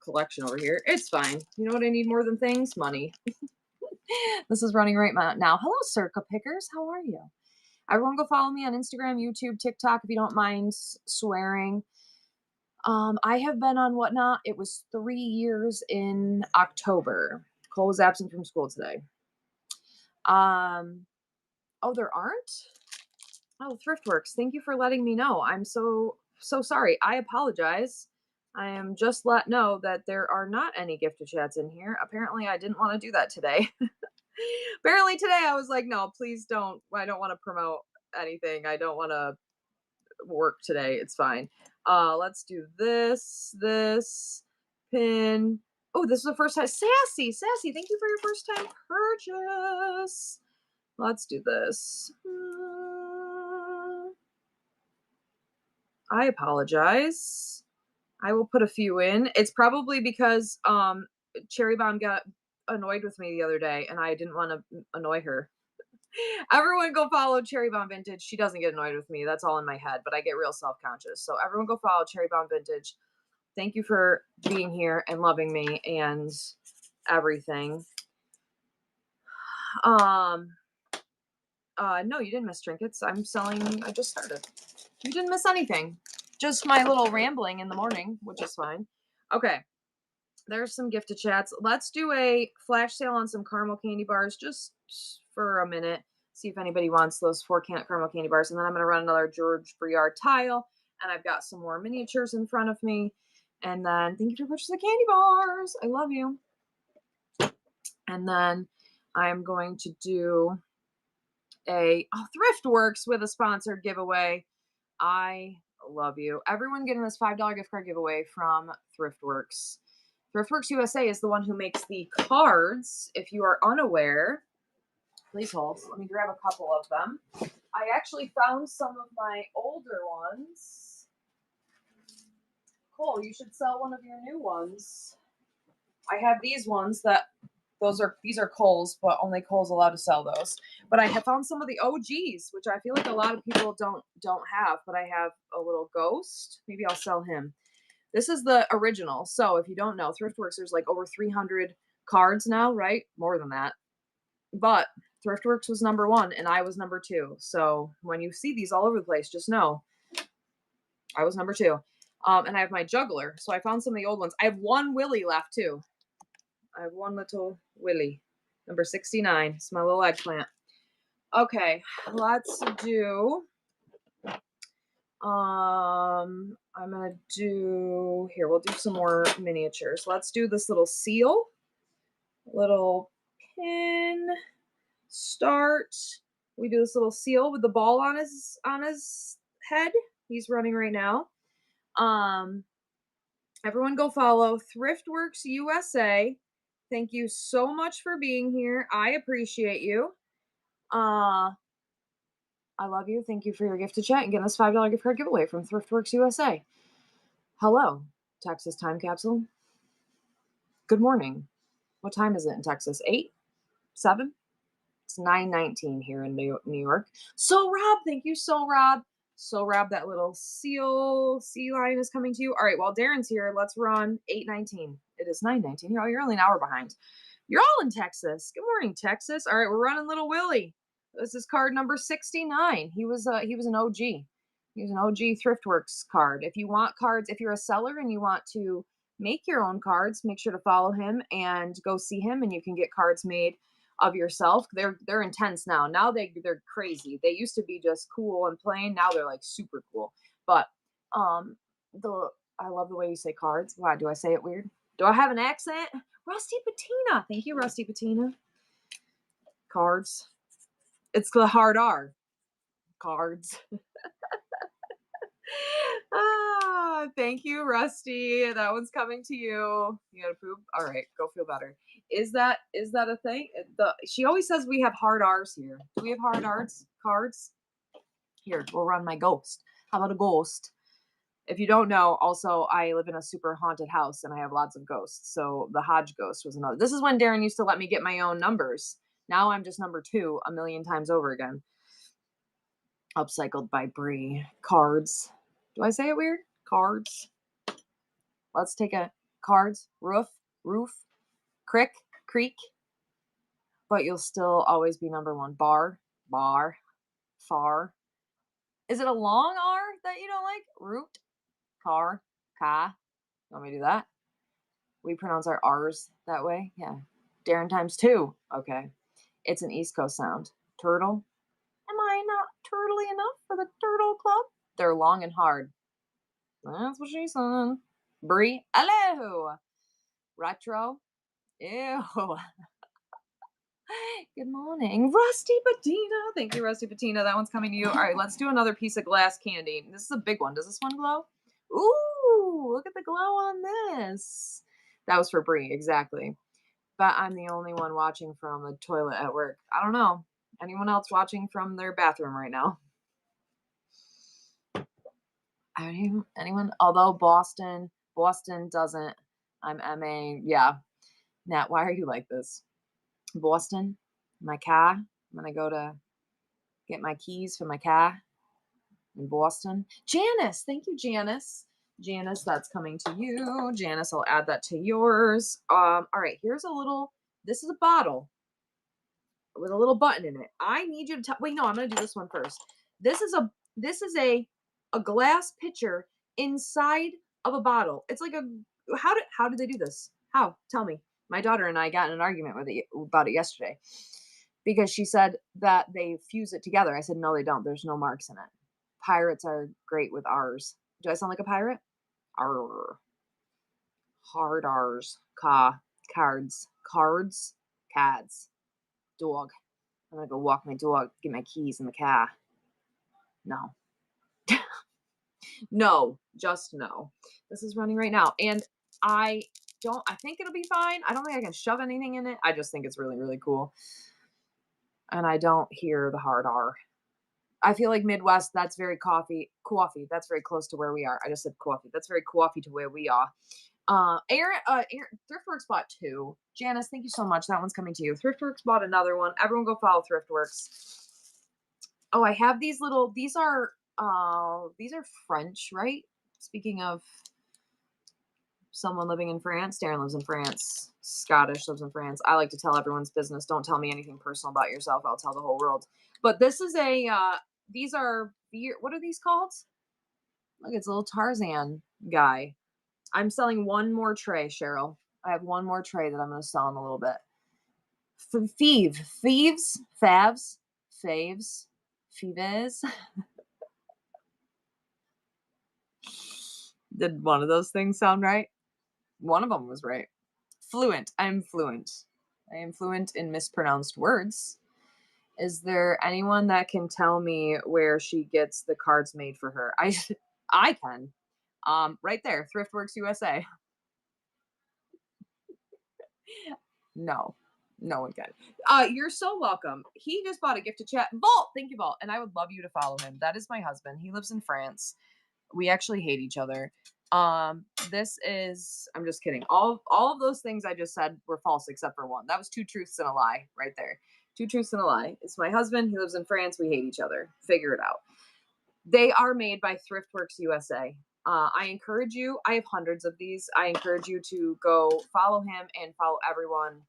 collection over here. It's fine. You know what I need more than things? Money. This is running right now. Hello, Circa Pickers. How are you? Everyone go follow me on Instagram, YouTube, TikTok if you don't mind swearing. I have been on Whatnot. It was 3 years in October. Cole was absent from school today. Oh, there aren't? Oh, Thriftworks. Thank you for letting me know. I'm so sorry. I apologize. I am just let know that there are not any gifted chats in here. Apparently, I didn't want to do that today. Apparently today I was like, no, please don't. I don't want to promote anything. I don't want to work today. It's fine. Let's do this pin. Oh, this is the first time. Sassy, thank you for your first time purchase. Let's do this. I apologize. I will put a few in. It's probably because Cherry Bomb got annoyed with me the other day and I didn't want to annoy her. Everyone go follow Cherry Bomb Vintage. She doesn't get annoyed with me. That's all in my head, but I get real self-conscious. So everyone go follow Cherry Bomb Vintage. Thank you for being here and loving me and everything. No, you didn't miss trinkets. I just started. You didn't miss anything. Just my little rambling in the morning, which is fine. Okay. There's some gifted chats. Let's do a flash sale on some caramel candy bars just for a minute. See if anybody wants those 4 caramel candy bars. And then I'm going to run another George Briard tile. And I've got some more miniatures in front of me. And then thank you for purchasing the candy bars. I love you. And then I'm going to do a Thriftworks with a sponsored giveaway. I love you. Everyone getting this $5 gift card giveaway from Thriftworks. Thriftworks USA is the one who makes the cards. If you are unaware, please hold. Let me grab a couple of them. I actually found some of my older ones. Cole, you should sell one of your new ones. I have these ones that these are Kohl's, but only Kohl's allowed to sell those. But I have found some of the OGs, which I feel like a lot of people don't have. But I have a little ghost. Maybe I'll sell him. This is the original. So if you don't know, Thriftworks, there's like over 300 cards now, right? More than that. But Thriftworks was number 1 and I was number 2. So when you see these all over the place, just know I was number 2. And I have my juggler. So I found some of the old ones. I have one Willy left too. I have one little Willy, number 69. It's my little eggplant. Okay, let's do. I'm gonna do here. We'll do some more miniatures. Let's do this little seal, little pin, start, We do this little seal with the ball on his head. He's running right now. Um, Everyone go follow Thriftworks USA. Thank you so much for being here. I appreciate you. Uh, I love you. Thank you for your gift to chat and getting this $5 gift card giveaway from Thriftworks USA. Hello, Texas time capsule. Good morning. What time is it in Texas? 8? 7? It's 9:19 here in New York. So Rob, thank you, So Rob. So Rob, that little sea lion is coming to you. All right, while Darren's here, let's run 8:19. It is 9:19. You're only an hour behind. You're all in Texas. Good morning, Texas. All right, we're running Little Willie. This is card number 69. He was an OG. He was an OG Thriftworks card. If you want cards, if you're a seller and you want to make your own cards, make sure to follow him and go see him, and you can get cards made of yourself. They're intense now. Now they're crazy. They used to be just cool and plain. Now they're like super cool. But the I love the way you say cards. Why do I say it weird? Do I have an accent? Rusty Patina. Thank you, Rusty Patina. Cards. It's the hard R. Cards. Thank you, Rusty. That one's coming to you. You gotta poop. All right, go feel better. Is that a thing? She always says we have hard R's here. Do we have hard R's? Cards? Here, we'll run my ghost. How about a ghost? If you don't know, also I live in a super haunted house and I have lots of ghosts. So the Hodge ghost was another. This is when Darren used to let me get my own numbers. Now I'm just number 2 a million times over again. Upcycled by Brie. Cards. Do I say it weird? Cards. Let's take a cards. Roof. Creek. But you'll still always be number 1. Bar. Far. Is it a long R that you don't like? Root. Car. Ka. You want me to do that? We pronounce our R's that way. Yeah. Darren times 2. Okay. It's an East Coast sound. Turtle. Am I not turtly enough for the turtle club? They're long and hard. That's what she said. Brie. Hello. Retro. Ew. Good morning. Rusty Patina. Thank you, Rusty Patina. That one's coming to you. All right, let's do another piece of glass candy. This is a big one. Does this one glow? Ooh, look at the glow on this. That was for Brie, exactly. But I'm the only one watching from the toilet at work. I don't know. Anyone else watching from their bathroom right now? Anyone? Although Boston doesn't. I'm MA. Yeah. Nat, why are you like this? Boston, my car. I'm gonna go to get my keys for my car in Boston. Janice, thank you, Janice. Janice, that's coming to you. Janice, I'll add that to yours. All right, here's a little. This is a bottle with a little button in it. I need you to tell. Wait, no, I'm gonna do this one first. This is a glass pitcher inside of a bottle. It's like a. How did they do this? How? Tell me. My daughter and I got in an argument about it yesterday because she said that they fuse it together. I said, no, they don't. There's no marks in it. Pirates are great with R's. Do I sound like a pirate? R. Hard R's. Cards. Cads. Dog. I'm going to go walk my dog, get my keys in the car. No. No. Just no. This is running right now. And I think it'll be fine. I don't think I can shove anything in it. I just think it's really, really cool. And I don't hear the hard R. I feel like Midwest, that's very coffee. That's very close to where we are. I just said coffee. That's very coffee to where we are. Aaron, Thriftworks bought 2. Janice, thank you so much. That one's coming to you. Thriftworks bought another one. Everyone go follow Thriftworks. Oh, I have these are French, right? Speaking of someone living in France, Darren lives in France. Scottish lives in France. I like to tell everyone's business. Don't tell me anything personal about yourself. I'll tell the whole world. But this is these are beer. What are these called? Look, it's a little Tarzan guy. I'm selling one more tray, Cheryl. I have one more tray that I'm going to sell in a little bit. Faves. Did one of those things sound right? One of them was right. Fluent. I am fluent in mispronounced words. Is there anyone that can tell me where she gets the cards made for her? I can. Right there, Thriftworks USA. No, no one can. You're so welcome. He just bought a gift to chat. Vault, thank you, Vault. And I would love you to follow him. That is my husband. He lives in France. We actually hate each other. This is I'm just kidding. All of those things I just said were false except for one. That was two truths and a lie right there. Two truths and a lie. It's my husband. He lives in France. We hate each other. Figure it out. They are made by Thriftworks USA. I encourage you. I have hundreds of these. I encourage you to go follow him and follow everyone.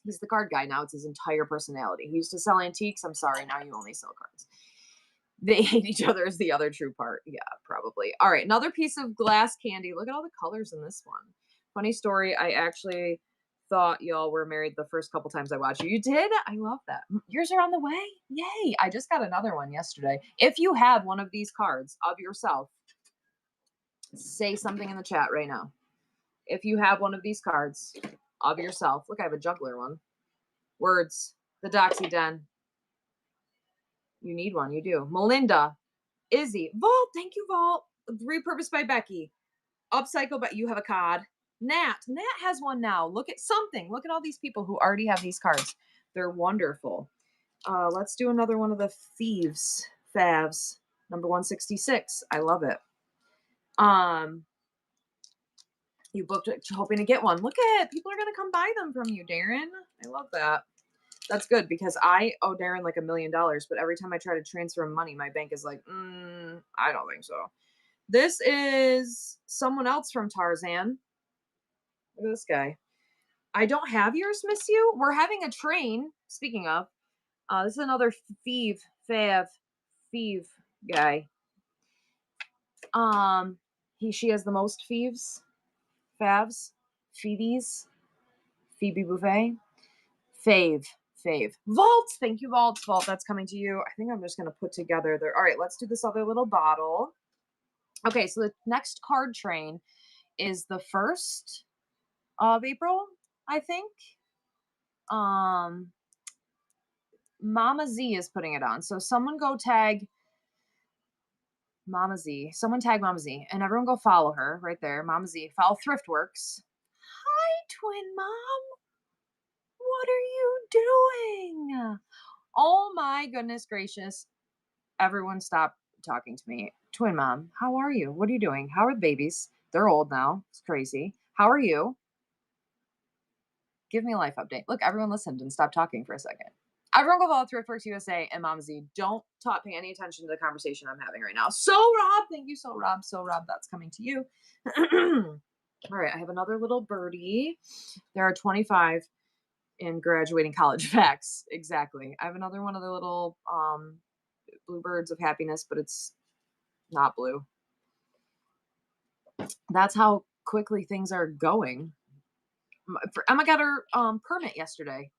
He's the card guy now. It's his entire personality. He used to sell antiques. I'm sorry. Now you only sell cards. They hate each other is the other true part. Yeah, probably. All right, another piece of glass candy. Look at all the colors in this one. Funny story. I actually thought y'all were married the first couple times I watched you. You did? I love that. Yours are on the way. Yay. I just got another one yesterday. If you have one of these cards of yourself, say something in the chat right now. If you have one of these cards of yourself, look, I have a juggler one. Words, the Doxy Den. You need one. You do. Melinda, Izzy, Vault. Thank you, Vault. Repurposed by Becky. Upcycle, but you have a card. Nat has one now. Look at something. Look at all these people who already have these cards. They're wonderful. Let's do another one of the Thieves Favs, number 166. I love it. You booked it hoping to get one. Look at people are gonna come buy them from you, Darren. I love that. That's good because I owe Darren like $1 million, but every time I try to transfer him money, my bank is like, I don't think so. This is someone else from Tarzan. Look at this guy. I don't have yours, miss you. We're having a train. Speaking of, this is another Fav guy. She has the most Favs, Phoebe Buffet, Fave. Vault, thank you, Vault. That's coming to you. I think I'm just gonna put together there. All right, let's do this other little bottle. Okay, so the next card train is the 1st of April, I think. Mama Z is putting it on. So someone go tag Mama Z. Someone tag Mama Z, and everyone go follow her right there. Mama Z. Follow Thriftworks. Hi, twin mom. What are you doing? Oh my goodness gracious. Everyone stop talking to me. Twin mom, how are you? What are you doing? How are the babies? They're old now. It's crazy. How are you? Give me a life update. Look, everyone listened and stopped talking for a second. Everyone go follow Thriftworks USA and Mama Z. Don't pay any attention to the conversation I'm having right now. So Rob, thank you. So Rob, that's coming to you. All right, I have another little birdie. There are 25 in graduating college facts. Exactly. I have another one of the little bluebirds of happiness, but it's not blue. That's how quickly things are going. Emma got her permit yesterday.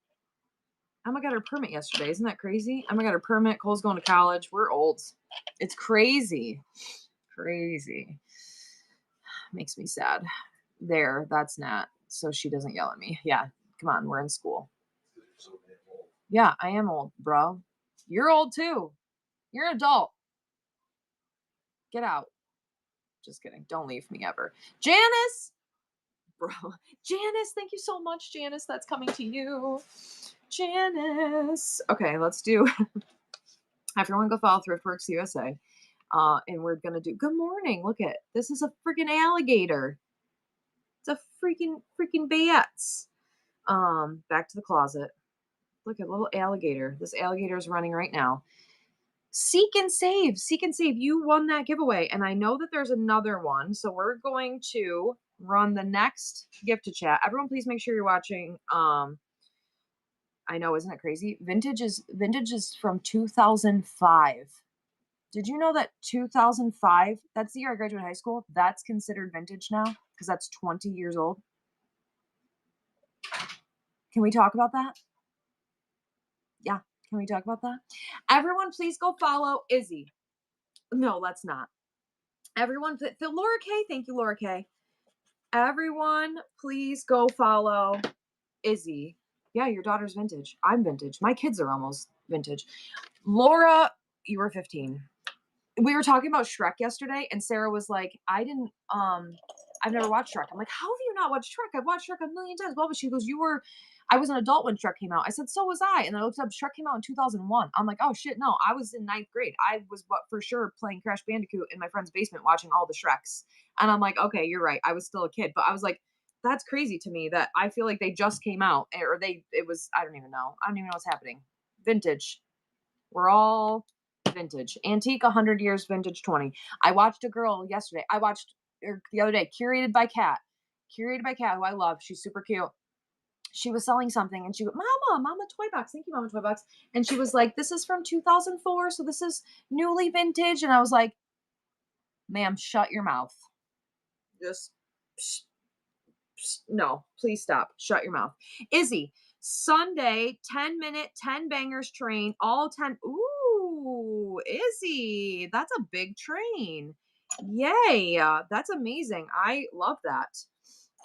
Isn't that crazy? Emma got her permit. Cole's going to college. We're old. It's crazy. Makes me sad. There, that's Nat. So she doesn't yell at me. Yeah, come on. We're in school. Yeah, I am old, bro. You're old too. You're an adult. Get out. Just kidding. Don't leave me ever. Janice! Bro. Janice, thank you so much, Janice. That's coming to you. Janice. Okay, let's do. Everyone go follow Thriftworks USA. And we're going to do. Good morning. Look at this. Is a freaking alligator. It's a freaking bats. Back to the closet. Look at little alligator. This alligator is running right now. Seek and save. You won that giveaway. And I know that there's another one. So we're going to run the next gift to chat. Everyone, please make sure you're watching. I know, isn't it crazy? Vintage is from 2005. Did you know that 2005, that's the year I graduated high school, that's considered vintage now? Because that's 20 years old. Can we talk about that? Yeah, can we talk about that? Everyone, please go follow Izzy. No, let's not. Everyone, Laura K, thank you, Laura K. Everyone, please go follow Izzy Yeah, your daughter's vintage. I'm vintage. My kids are almost vintage. Laura, you were 15. We were talking about Shrek yesterday, and Sarah was like, I've never watched Shrek. I'm like, how have you not watched Shrek? I've watched Shrek a million times. Blah, blah. She goes, I was an adult when Shrek came out. I said, so was I. And I looked up, Shrek came out in 2001. I'm like, oh shit, no, I was in ninth grade. I was for sure playing Crash Bandicoot in my friend's basement watching all the Shreks. And I'm like, okay, you're right. I was still a kid. But I was like, that's crazy to me that I feel like they just came out or it was, I don't even know. I don't even know what's happening. Vintage. We're all vintage. Antique 100 years, vintage 20. I watched a girl yesterday. I watched the other day, curated by Kat. Curated by Kat, who I love. She's super cute. She was selling something and she went, Mama Toy Box. Thank you, Mama Toy Box. And she was like, this is from 2004. So this is newly vintage. And I was like, ma'am, shut your mouth. Just, psh, no, please stop. Shut your mouth. Izzy, Sunday, 10-minute, 10 bangers train, all 10. Ooh, Izzy, that's a big train. Yay. That's amazing. I love that.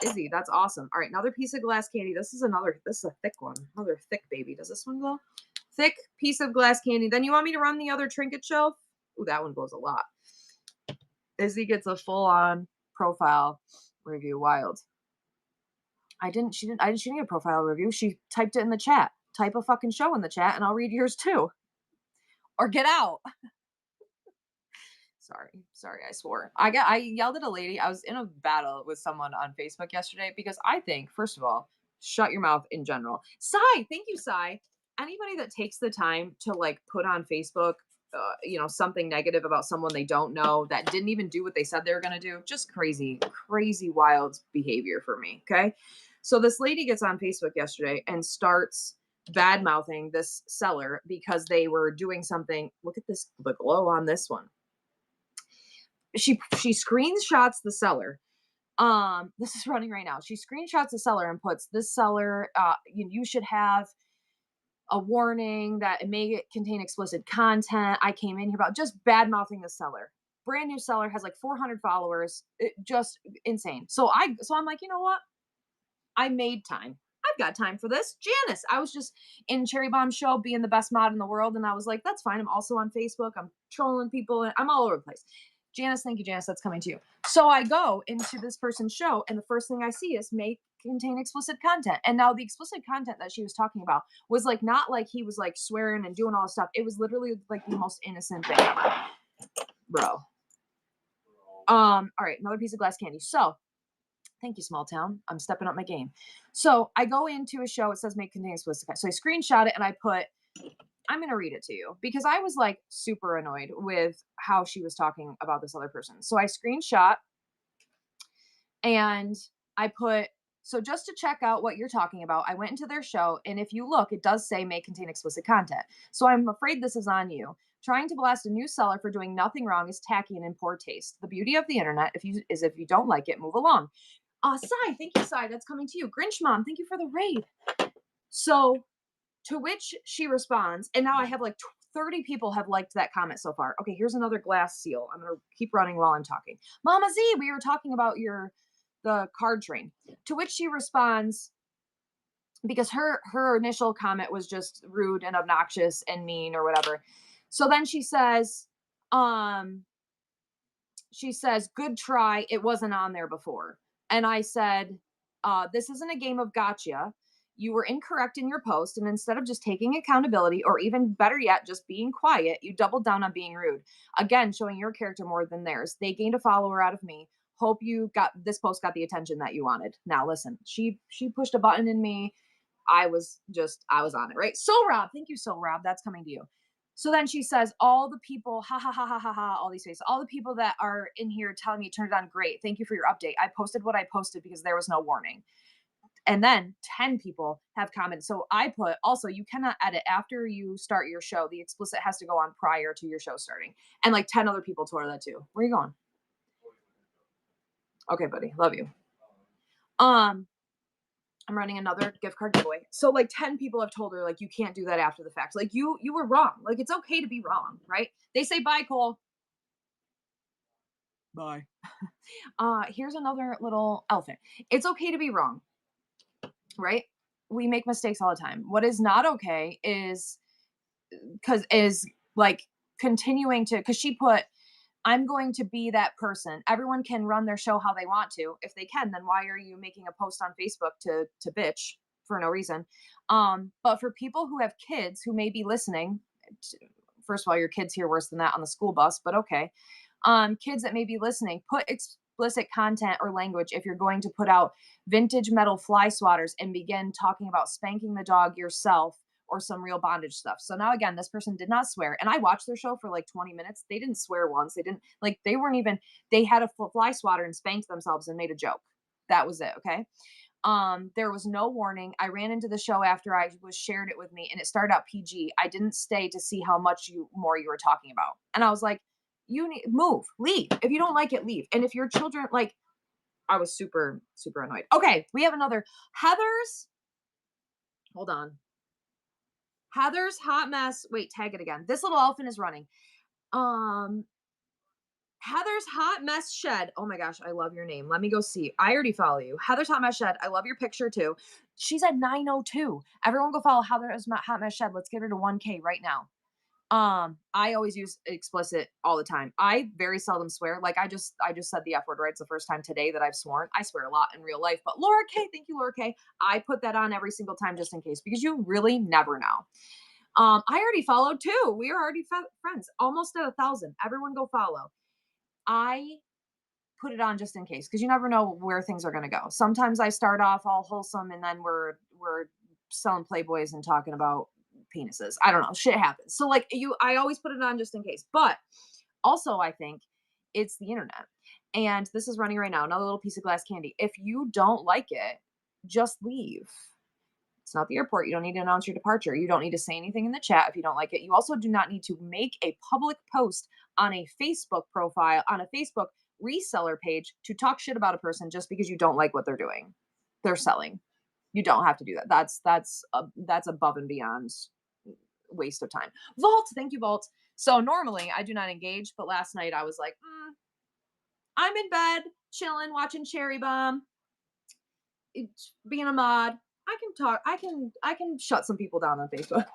Izzy, that's awesome. All right, another piece of glass candy. This is a thick one. Another thick baby. Does this one go? Thick piece of glass candy. Then you want me to run the other trinket shelf? Ooh, that one goes a lot. Izzy gets a full-on profile review. Wild. She didn't need a profile review. She typed it in the chat. Type a fucking show in the chat and I'll read yours too. Or get out. Sorry, I swore. I yelled at a lady. I was in a battle with someone on Facebook yesterday because I think, first of all, shut your mouth in general. Sai, thank you, Sai. Anybody that takes the time to like put on Facebook, something negative about someone they don't know that didn't even do what they said they were going to do, just crazy, crazy, wild behavior for me. Okay. So this lady gets on Facebook yesterday and starts bad mouthing this seller because they were doing something. Look at the glow on this one. She screenshots the seller. This is running right now. She screenshots the seller and puts this seller, you should have a warning that it may contain explicit content. I came in here about just bad mouthing the seller. Brand new seller, has like 400 followers. Just insane. So I'm like, you know what? I made time. I've got time for this. Janice, I was just in Cherry Bomb Show being the best mod in the world. And I was like, that's fine. I'm also on Facebook. I'm trolling people. And I'm all over the place. Janice, thank you, Janice. That's coming to you. So I go into this person's show, and the first thing I see is may contain explicit content. And now the explicit content that she was talking about was like not like he was like swearing and doing all this stuff. It was literally like the most innocent thing ever. Bro. All right, another piece of glass candy. So thank you, small town. I'm stepping up my game. So I go into a show. It says may contain explicit content. So I screenshot it and I put, I'm going to read it to you because I was like super annoyed with how she was talking about this other person. So I screenshot and I put, so just to check out what you're talking about, I went into their show, and if you look, it does say may contain explicit content. So I'm afraid this is on you. Trying to blast a new seller for doing nothing wrong is tacky and in poor taste. The beauty of the internet is if you don't like it, move along. Sai, thank you, Sai. That's coming to you. Grinch Mom, thank you for the raid. So to which she responds, and now I have like 30 people have liked that comment so far. Okay, here's another glass seal. I'm going to keep running while I'm talking. Mama Z, we were talking about the card train. To which she responds, because her initial comment was just rude and obnoxious and mean or whatever. So then she says, good try. It wasn't on there before. And I said, this isn't a game of gotcha. You were incorrect in your post, and instead of just taking accountability, or even better yet, just being quiet, you doubled down on being rude. Again, showing your character more than theirs. They gained a follower out of me. Hope this post got the attention that you wanted. Now listen, she pushed a button in me. I was on it, right? So Rob, thank you, So Rob. That's coming to you. So then she says, all the people, ha ha ha ha ha ha, all these faces, all the people that are in here telling me you turned it on, great. Thank you for your update. I posted what I posted because there was no warning. And then 10 people have commented. So I put, also, you cannot edit after you start your show. The explicit has to go on prior to your show starting. And like 10 other people told her that too. Where are you going? Okay, buddy. Love you. I'm running another gift card giveaway. So like 10 people have told her, like, you can't do that after the fact. Like you were wrong. Like it's okay to be wrong, right? They say, bye, Cole. Bye. Here's another little elephant. It's okay to be wrong, right? we make mistakes all the time. What is not okay is because is like continuing to because she put I'm going to be that person. Everyone can run their show how they want to. If they can, then why are you making a post on Facebook to bitch for no reason? But for people who have kids who may be listening, first of all, your kids hear worse than that on the school bus, but okay. Kids that may be listening, put explicit content or language if you're going to put out vintage metal fly swatters and begin talking about spanking the dog yourself or some real bondage stuff. So now again, this person did not swear. And I watched their show for like 20 minutes. They didn't swear once. They didn't like they weren't even they had a fly swatter and spanked themselves and made a joke. That was it, okay? There was no warning. I ran into the show after I was shared it with me and it started out PG. I didn't stay to see how much more you were talking about. And I was like, you need move, leave. If you don't like it, leave. And if your children like I was super, super annoyed. Okay, we have another Heather's. Hold on. Heather's hot mess. Wait, tag it again. This little elephant is running. Um, Heather's Hot Mess Shed. Oh my gosh, I love your name. Let me go see. I already follow you. Heather's Hot Mess Shed. I love your picture too. She's at 902. Everyone go follow Heather's Hot Mess Shed. Let's get her to 1K right now. I always use explicit all the time. I very seldom swear. Like I just said the F word, right? It's the first time today that I've sworn. I swear a lot in real life, but Laura K, thank you, Laura K. I put that on every single time just in case because you really never know. I already followed too. We are already friends, almost at 1,000. Everyone go follow. I put it on just in case because you never know where things are going to go. Sometimes I start off all wholesome and then we're selling Playboys and talking about penises. I don't know. Shit happens. So like I always put it on just in case. But also I think it's the internet. And this is running right now. Another little piece of glass candy. If you don't like it, just leave. It's not the airport. You don't need to announce your departure. You don't need to say anything in the chat if you don't like it. You also do not need to make a public post on a Facebook profile, on a Facebook reseller page to talk shit about a person just because you don't like what they're doing. They're selling. You don't have to do that. That's above and beyond waste of time. Vault, thank you, Vault. So normally I do not engage, but last night I was like, I'm in bed, chilling, watching Cherry Bomb, being a mod. I can talk. I can shut some people down on Facebook.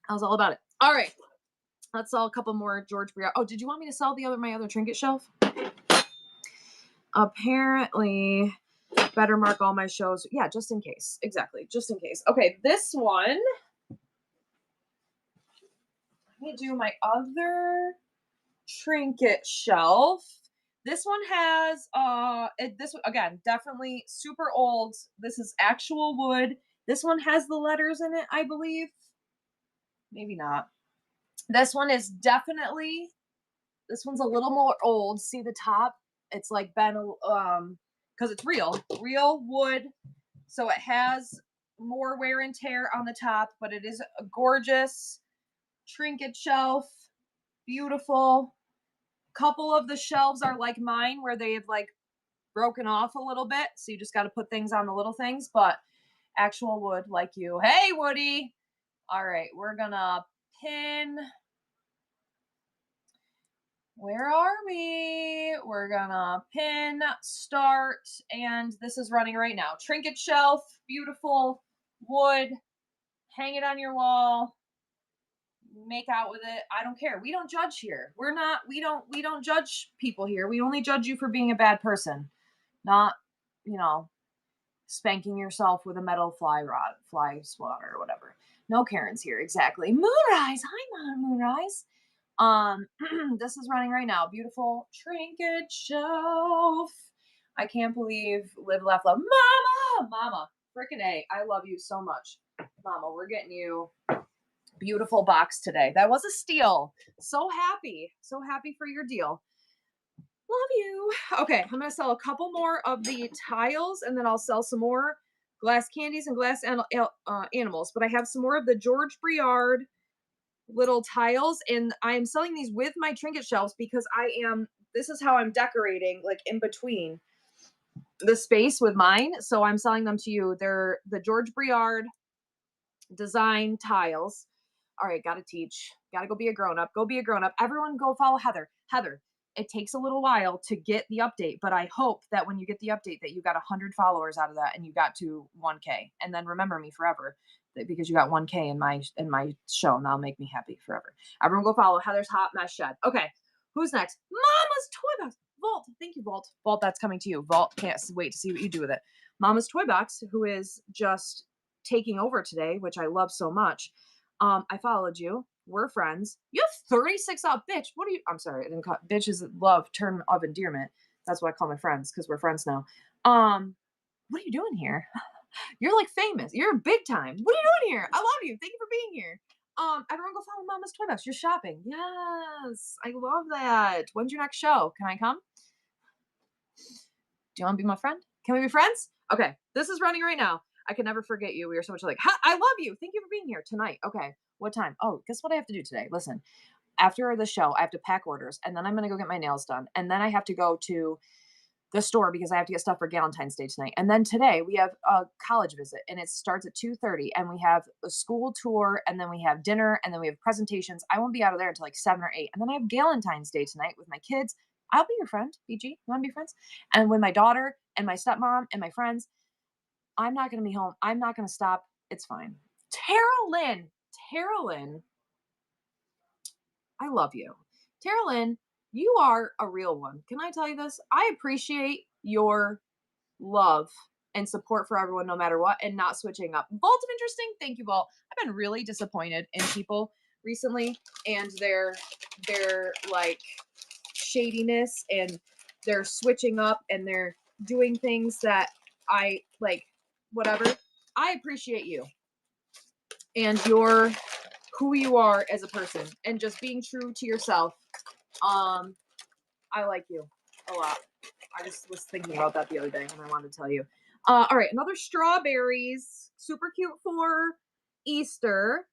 I was all about it. All right. Let's sell a couple more George Briere. Oh, did you want me to sell my other trinket shelf? Apparently, better mark all my shows. Yeah, just in case. Exactly. Just in case. Okay, this one. Let me do my other trinket shelf. This one has this again, definitely super old. This is actual wood. This one has the letters in it, I believe. Maybe not. This one is definitely this one's a little more old. See the top? It's like been because it's real wood. So it has more wear and tear on the top, but it is a gorgeous trinket shelf. Beautiful. Couple of the shelves are like mine where they have like broken off a little bit. So you just got to put things on the little things, but actual wood like you. Hey, Woody. All right. We're going to pin. Where are we? We're going to pin, start, and this is running right now. Trinket shelf, beautiful wood. Hang it on your wall. Make out with it. I don't care. We don't judge here. We don't judge people here. We only judge you for being a bad person, not, spanking yourself with a metal fly swatter or whatever. No Karens here. Exactly. Moonrise. Hi, Moonrise. This is running right now. Beautiful trinket shelf. I can't believe Live, Laugh, Love. Mama, frickin' A. I love you so much. Mama, we're getting you beautiful box today. That was a steal. So happy for your deal. Love you. Okay, I'm gonna sell a couple more of the tiles and then I'll sell some more glass candies and glass animals, but I have some more of the George Briard little tiles and I am selling these with my trinket shelves because this is how I'm decorating like in between the space with mine. So I'm selling them to you. They're the George Briard design tiles. All right, gotta teach. Gotta go be a grown-up. Go be a grown-up. Everyone go follow Heather. Heather, It takes a little while to get the update, but I hope that when you get the update that you got 100 followers out of that and you got to 1K, and then remember me forever because you got 1K in my show, and that'll make me happy forever. Everyone go follow Heather's Hot Mess Shed. Okay, who's next? Mama's Toy Box. Vault. Thank you, Vault. Vault, that's coming to you. Vault, can't wait to see what you do with it. Mama's Toy Box, who is just taking over today, which I love so much. I followed you. We're friends. You have 36 out, bitch. What are you? I'm sorry, I didn't call bitch is love, term of endearment. That's what I call my friends because we're friends now. What are you doing here? You're like famous. You're big time. What are you doing here? I love you. Thank you for being here. Everyone go follow Mama's Toy Box. You're shopping. Yes. I love that. When's your next show? Can I come? Do you want to be my friend? Can we be friends? Okay. This is running right now. I can never forget you. We are so much like, I love you. Thank you for being here tonight. Okay. What time? Oh, guess what I have to do today? Listen, after the show, I have to pack orders and then I'm going to go get my nails done. And then I have to go to the store because I have to get stuff for Valentine's Day tonight. And then today we have a college visit and it starts at 2:30 and we have a school tour and then we have dinner and then we have presentations. I won't be out of there until like 7 or 8. And then I have Valentine's Day tonight with my kids. I'll be your friend, BG. You want to be friends? And with my daughter and my stepmom and my friends. I'm not going to be home. I'm not going to stop. It's fine. Tara Lynn, I love you. Tara Lynn, you are a real one. Can I tell you this? I appreciate your love and support for everyone no matter what and not switching up. Vault of Interesting, thank you, Vault. I've been really disappointed in people recently and their like shadiness and they're switching up and they're doing things that I like whatever. I appreciate you and your who you are as a person and just being true to yourself. I like you a lot. I just was thinking about that the other day and I wanted to tell you. All right, another strawberries. Super cute for Easter.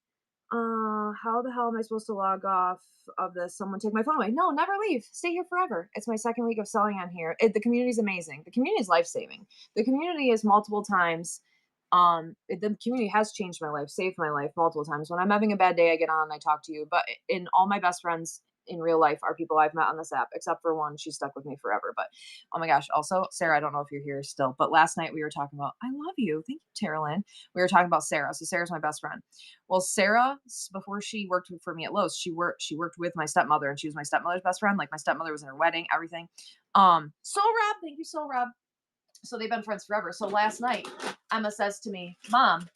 How the hell am I supposed to log off of this? Someone take my phone away. No, never leave. Stay here forever. It's my second week of selling on here. The community is amazing. The community is life-saving. The community is multiple times. The community has changed my life, saved my life multiple times. When I'm having a bad day, I get on and I talk to you. But in all my best friends in real life are people I've met on this app, except for one. She's stuck with me forever. But oh my gosh. Also, Sarah, I don't know if you're here still, but last night we were talking about, I love you. Thank you, Tara Lynn. We were talking about Sarah. So Sarah's my best friend. Well, Sarah, before she worked for me at Lowe's, she worked with my stepmother and she was my stepmother's best friend. Like my stepmother was in her wedding, everything. Soul Rob, thank you, Soul Rob. So they've been friends forever. So last night, Emma says to me, Mom,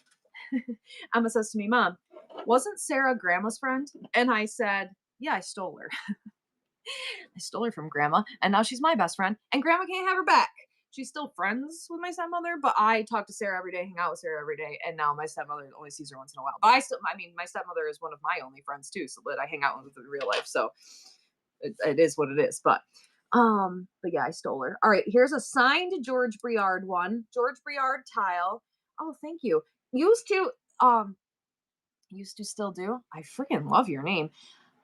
wasn't Sarah grandma's friend? And I said, yeah, I stole her. I stole her from grandma and now she's my best friend and grandma can't have her back. She's still friends with my stepmother, but I talk to Sarah every day, hang out with Sarah every day. And now my stepmother only sees her once in a while. But my stepmother is one of my only friends too. So that I hang out with in real life. So it is what it is. But yeah, I stole her. All right. Here's a signed George Briard one. George Briard tile. Oh, thank you. Used to still do. I freaking love your name.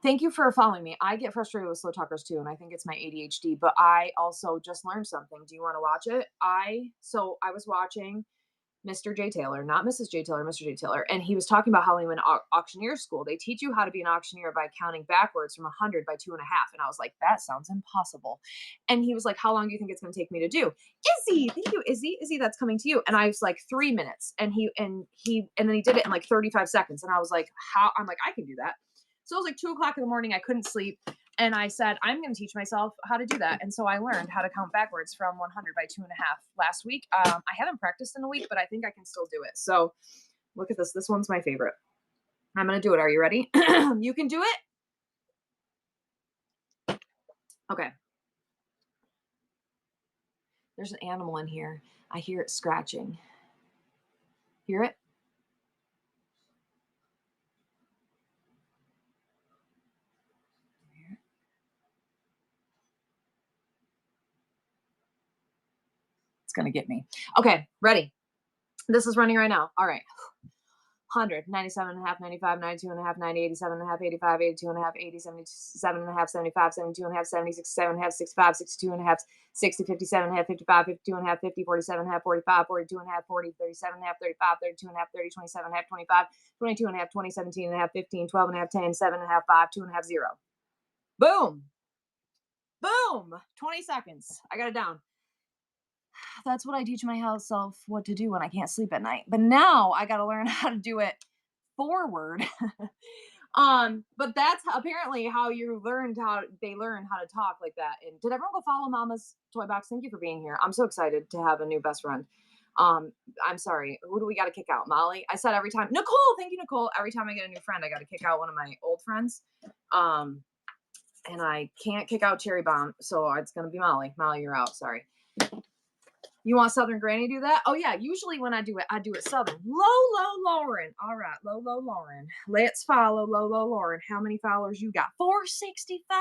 Thank you for following me. I get frustrated with slow talkers too, and I think it's my ADHD, but I also just learned something. Do you want to watch it? I was watching Mr. J. Taylor, not Mrs. J. Taylor, Mr. J. Taylor, and he was talking about how he went to auctioneer school. They teach you how to be an auctioneer by counting backwards from 100 by 2.5. And I was like, that sounds impossible. And he was like, how long do you think it's going to take me to do? Izzy, thank you, Izzy. Izzy, that's coming to you. And I was like, 3 minutes. And then he did it in like 35 seconds. And I was like, how? I'm like, I can do that. So it was like 2 o'clock in the morning. I couldn't sleep. And I said, I'm going to teach myself how to do that. And so I learned how to count backwards from 100 by 2.5 last week. I haven't practiced in a week, but I think I can still do it. So look at this. This one's my favorite. I'm going to do it. Are you ready? You can do it. Okay. There's an animal in here. I hear it scratching. Hear it? It's going to get me. Okay, ready. This is running right now. All right. 100, 97 and a half, 95, 92 and a half, 90, 87 and a half, 85, 82 and a half, 80, 77 and a half, 75, 72 and a half, 70, 67 and a half, 65, 62 and a half, 60, 57 and a half, 55, 52 and a half, 50, 47 and a half, 45, 42 and a half, 40, 37 and a half, 35, 32 and a half, 30, 27 and a half, 25, 22 and a half, 20, 17 and a half, 15, 12 and a half, 10, 7 and a half, 5, 2 and a half, 0. Boom. Boom! 20 seconds. I got it down. That's what I teach my house self what to do when I can't sleep at night. But now I got to learn how to do it forward. But that's apparently how they learn how to talk like that. And did everyone go follow Mama's Toy Box? Thank you for being here. I'm so excited to have a new best friend. I'm sorry. Who do we got to kick out? Molly. I said every time. Nicole. Thank you, Nicole. Every time I get a new friend, I got to kick out one of my old friends. And I can't kick out Cherry Bomb, so it's gonna be Molly. Molly, you're out. Sorry. You want Southern Granny to do that? Oh yeah, usually when I do it Southern. Lolo Lauren. All right, Lolo Lauren. Let's follow Lolo Lauren. How many followers you got? 465.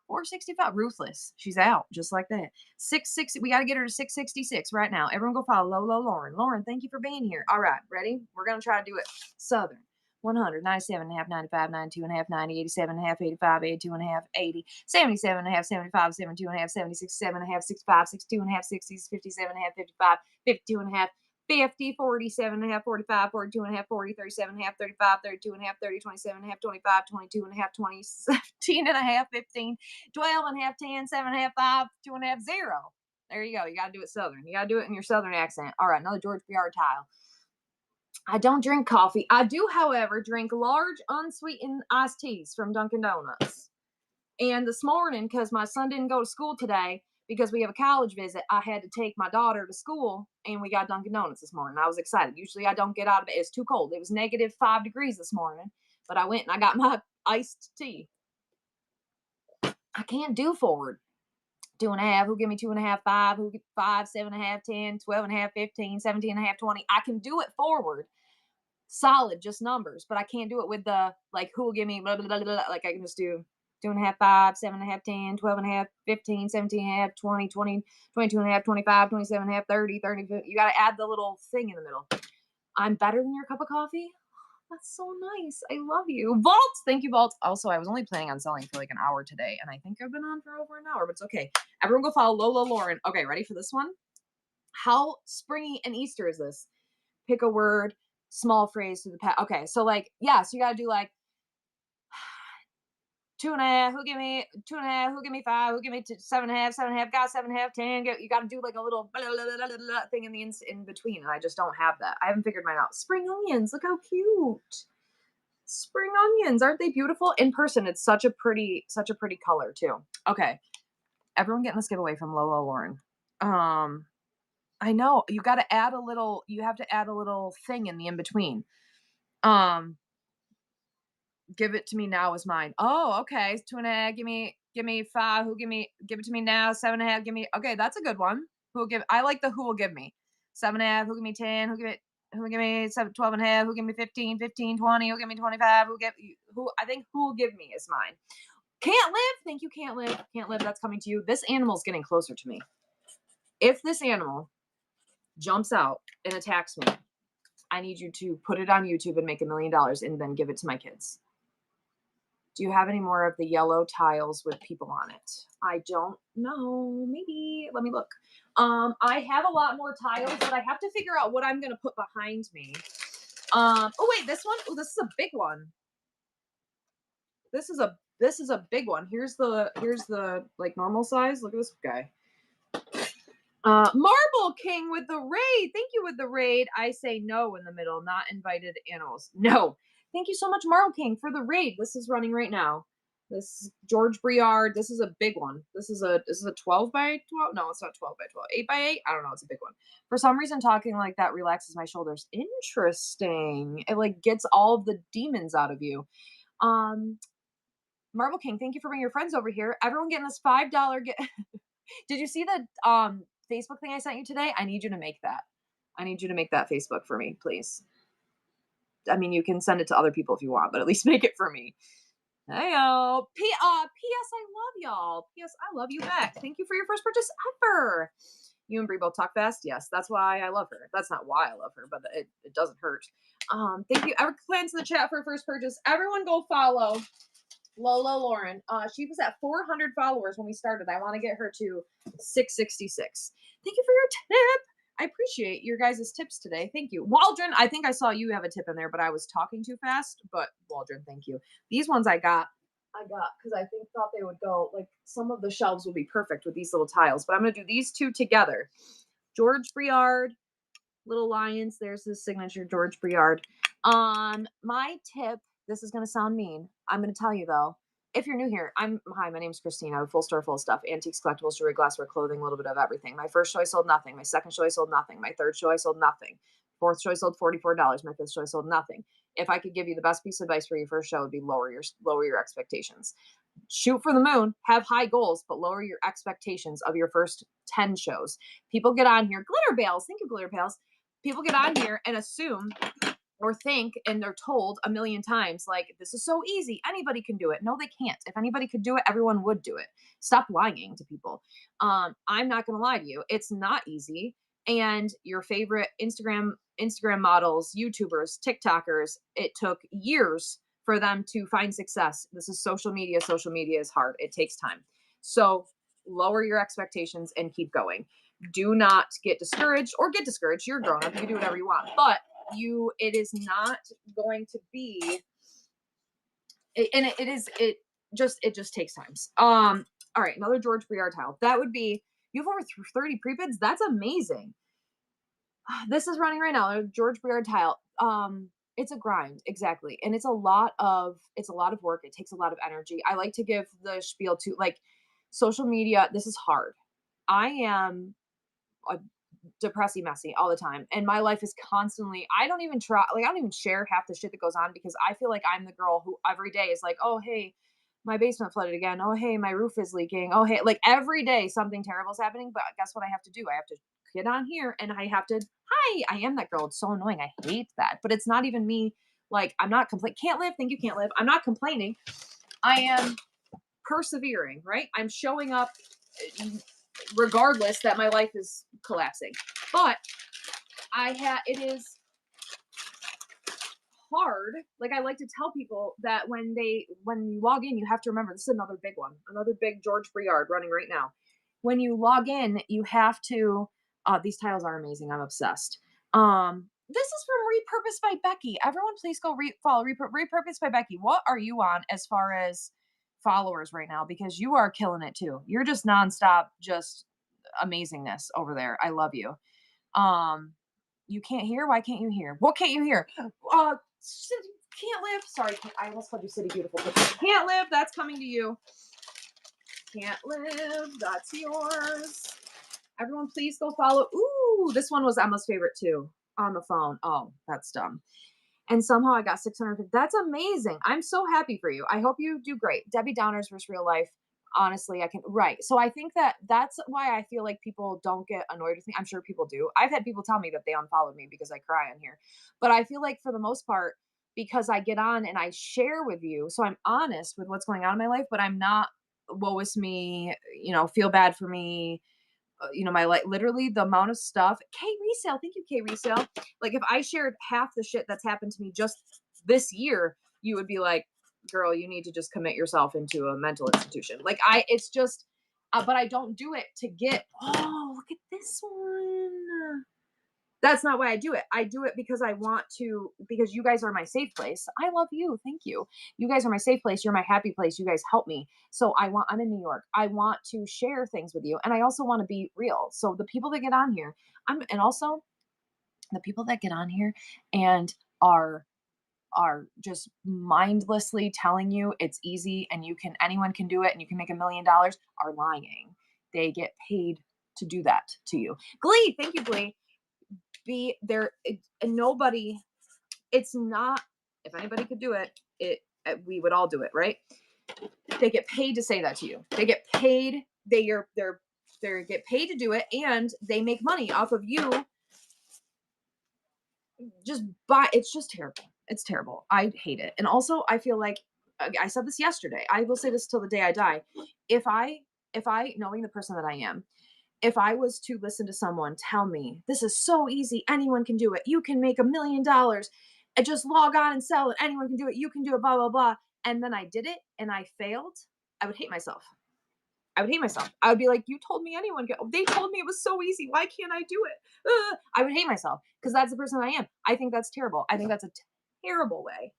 465. Ruthless. She's out just like that. 660. We got to get her to 666 right now. Everyone go follow Lolo Lauren. Lauren, thank you for being here. All right, ready? We're gonna try to do it Southern. 100, 97 and a half, 95, 92 and a half, 90, 87 and a half, 85, 82 and a half, 80, 77 and a half, 75, 72 and a half, 76, 7 and a half, 65, 62 and a half, 60s, 57 and a half, 55, 52 and a half, 50, 47 and a half, 45, 42 and a half, 40, 37 and a half, 35, 32 and a half, 30, 27 and a half, 25, 22 and a half, 20, 17 and a half, 15, 12 and a half, 10, 7 and a half, 5, 2 and a half, 0. There you go. You got to do it Southern. You got to do it in your Southern accent. All right, another George PR tile. I don't drink coffee. I do, however, drink large unsweetened iced teas from Dunkin' Donuts. And this morning, because my son didn't go to school today because we have a college visit, I had to take my daughter to school, and we got Dunkin' Donuts this morning. I was excited. Usually I don't get out of bed. It's too cold. It was -5 degrees this morning, but I went and I got my iced tea. I can't do forward. 2.5, who give me 2.5, 5, who get 5, 7.5, 10, 12.5, 15, 17.5, 20. I can do it forward. Solid, just numbers, but I can't do it with the, like, who will give me blah, blah, blah, blah. Like, I can just do 2.5, 5, 7.5, 10, 12.5, 15, 17.5, 20, 20, 22.5, 25, 27.5, 30, 30. You got to add the little thing in the middle. I'm better than your cup of coffee. That's so nice. I love you. Vault. Thank you, Vault. Also, I was only planning on selling for like an hour today, and I think I've been on for over an hour, but it's okay. Everyone go follow Lola Lauren. Okay, ready for this one? How springy and Easter is this? Pick a word, small phrase to the past. Okay, so like, yeah, so you got to do like 2.5, who give me 2.5, who give me 5, who give me 7.5, 7.5, got 7.5, 10. You got to do like a little blah, blah, blah, blah, blah, thing in the in between, and I just don't have that. I haven't figured mine out. Spring onions, look how cute. Spring onions, aren't they beautiful? In person, it's such a pretty color too. Okay, everyone getting this giveaway from Lola Lauren. I know you got to add a little. You have to add a little thing in the in between. Give it to me now is mine. Oh, okay. 2.5. Give me 5. Give it to me now. 7.5. Give me. Okay, that's a good one. Who will give? I like the who will give me. 7.5. Who give me 10? Who give me 7, 12.5? Who give me 15, 15, 20? Who give me 25? I think who will give me is mine. Can't live. Thank you, can't live. Can't live. That's coming to you. This animal's getting closer to me. If this animal jumps out and attacks me, I need you to put it on YouTube and make $1 million and then give it to my kids. Do you have any more of the yellow tiles with people on it? I don't know. Maybe. Let me look. I have a lot more tiles, but I have to figure out what I'm going to put behind me. Oh, wait, this one? Oh, this is a big one. This is a big one. Here's the like normal size. Look at this guy. Marble King with the raid. Thank you with the raid. I say no in the middle, not invited animals. No. Thank you so much, Marble King, for the raid. This is running right now. This is George Briard. This is a big one. This is a 12 by 12. No, it's not 12 by 12. 8 by 8. I don't know. It's a big one. For some reason, talking like that relaxes my shoulders. Interesting. It like gets all of the demons out of you. Marble King, thank you for bringing your friends over here. Everyone getting this $5 Did you see the Facebook thing I sent you today? I need you to make that. I need you to make that Facebook for me, please. I mean, you can send it to other people if you want, but at least make it for me. Hey-o. P.S. I love y'all. P.S. I love you back. Thank you for your first purchase ever. You and Brie both talk fast? Yes, that's why I love her. That's not why I love her, but it doesn't hurt. Thank you. Everyone plans in the chat for first purchase. Everyone go follow Lola Lauren. She was at 400 followers when we started. I want to get her to 666. Thank you for your tip. I appreciate your guys' tips today. Thank you. Waldron, I think I saw you have a tip in there, but I was talking too fast. But Waldron, thank you. These ones I got I got because I think thought they would go like some of the shelves would be perfect with these little tiles, but I'm gonna do these two together. George Briard, Little Lions. There's his signature, George Briard. My tip. This is gonna sound mean. I'm gonna tell you though. If you're new here, my name's Christine. I have a full store full of stuff: antiques, collectibles, jewelry, glassware, clothing, a little bit of everything. My first show I sold nothing. My second show I sold nothing. My third show I sold nothing. Fourth show I sold $44. My fifth show I sold nothing. If I could give you the best piece of advice for your first show, it would be lower your expectations. Shoot for the moon, have high goals, but lower your expectations of your first 10 shows. People get on here, glitter bales, think of glitter bales. People get on here and assume or think, and they're told a million times, like, this is so easy. Anybody can do it. No, they can't. If anybody could do it, everyone would do it. Stop lying to people. I'm not going to lie to you. It's not easy. And your favorite Instagram models, YouTubers, TikTokers, it took years for them to find success. This is social media. Social media is hard. It takes time. So lower your expectations and keep going. Do not get discouraged or get discouraged. You're grown up. You can do whatever you want. But it is not going to be and it just takes times. All right, another George Briard tile. That would be you have over 30 pre-bids. That's amazing. This is running right now. George Briard tile. It's a grind, exactly. And it's a lot of work. It takes a lot of energy. I like to give the spiel to like social media. This is hard. I am a depressy messy all the time, and my life is constantly I don't even try like I don't even share half the shit that goes on because I feel like I'm the girl who every day is like, oh hey, my basement flooded again, oh hey, my roof is leaking, oh hey, like every day something terrible is happening. But guess what I have to do? I have to get on here and I have to hi, I am that girl. It's so annoying. I hate that, but it's not even me. Like I'm not complaining. Can't live, think you can't live. I'm not complaining. I am persevering, right? I'm showing up regardless that my life is collapsing. But it is hard. Like I like to tell people that when you log in, you have to remember this is another big one, another big George Briard running right now. When you log in, you have to these titles are amazing. I'm obsessed. This is from Repurposed by Becky. Everyone please go follow Repurposed by Becky. What are you on as far as followers right now? Because you are killing it too. You're just nonstop, just amazingness over there. I love you. Um, you can't hear? Why can't you hear? What can't you hear? Can't live. Sorry, I almost called you City Beautiful. Can't live. That's coming to you. Can't live. That's yours. Everyone, please go follow. Ooh, this one was Emma's favorite too. On the phone. Oh, that's dumb. And somehow I got 650. That's amazing. I'm so happy for you. I hope you do great. Debbie Downers versus real life. Honestly, I can right. So I think that's why I feel like people don't get annoyed with me. I'm sure people do. I've had people tell me that they unfollowed me because I cry on here. But I feel like for the most part, because I get on and I share with you, so I'm honest with what's going on in my life, but I'm not woe is me, feel bad for me, my like literally the amount of stuff. K resale, thank you, K resale. Like if I shared half the shit that's happened to me just this year, you would be like, girl, you need to just commit yourself into a mental institution. Like it's just, but I don't do it to get. Oh, look at this one. That's not why I do it. I do it because I want to, because you guys are my safe place. I love you. Thank you. You guys are my safe place. You're my happy place. You guys help me. So I'm in New York. I want to share things with you. And I also want to be real. So the people that get on here, and also the people that get on here and are just mindlessly telling you it's easy and anyone can do it and you can make $1 million are lying. They get paid to do that to you. Glee, thank you, Glee. Be there and nobody it's not if anybody could do it we would all do it, right? They get paid to say that to you. They get paid. They get paid to do it, and they make money off of you. It's just terrible. It's terrible. I hate it. And also I feel like I said this yesterday, I will say this till the day I die. If I knowing the person that I am, if I was to listen to someone tell me, this is so easy, anyone can do it, you can make $1 million, and just log on and sell it, anyone can do it, you can do it, blah, blah, blah. And then I did it and I failed, I would hate myself. I would hate myself. I would be like, you told me anyone could. They told me it was so easy. Why can't I do it? I would hate myself because that's the person I am. I think that's terrible. I think that's a terrible way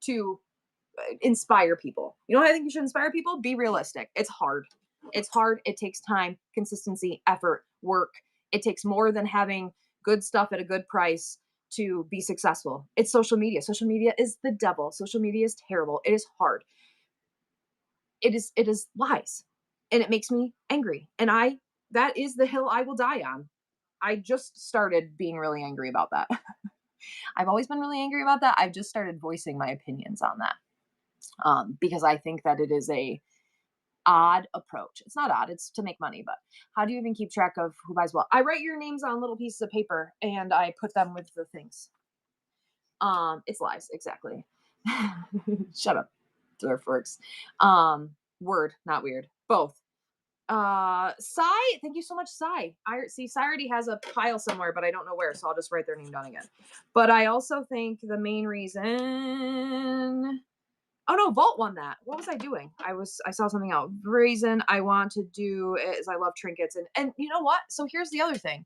to inspire people. You know how I think you should inspire people? Be realistic. It's hard. It's hard. It takes time, consistency, effort, work. It takes more than having good stuff at a good price to be successful. It's social media. Social media is the devil. Social media is terrible. It is hard. It is lies. And it makes me angry. And I that is the hill I will die on. I just started being really angry about that. I've always been really angry about that. I've just started voicing my opinions on that. Because I think that it is a odd approach. It's not odd, it's to make money, but how do you even keep track of who buys what? I write your names on little pieces of paper and I put them with the things. It's lies, exactly. Shut up, dwarf works. Word, not weird. Both. Sai, thank you so much, Sai. I see Sai already has a pile somewhere, but I don't know where, so I'll just write their name down again. But I also think the main reason. Oh no, Vault won that. What was I doing? I saw something else. The reason I want to do is I love trinkets and you know what? So here's the other thing.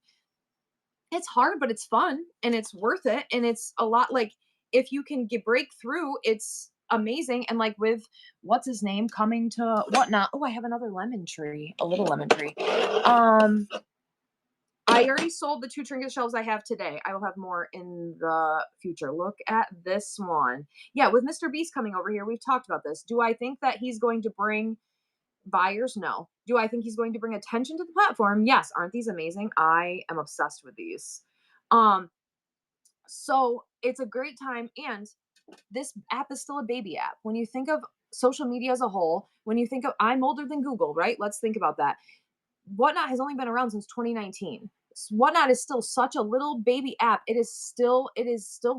It's hard, but it's fun and it's worth it. And it's a lot like if you can get break through, it's amazing. And like with what's his name coming to whatnot. Oh, I have another lemon tree, a little lemon tree. I already sold the 2 trinket shelves I have today. I will have more in the future. Look at this one. Yeah, with Mr. Beast coming over here, we've talked about this. Do I think that he's going to bring buyers? No. Do I think he's going to bring attention to the platform? Yes. Aren't these amazing? I am obsessed with these. Um, so it's a great time, and this app is still a baby app. When you think of social media as a whole, when you think of I'm older than Google, right? Let's think about that. Whatnot has only been around since 2019. Whatnot is still such a little baby app. It is still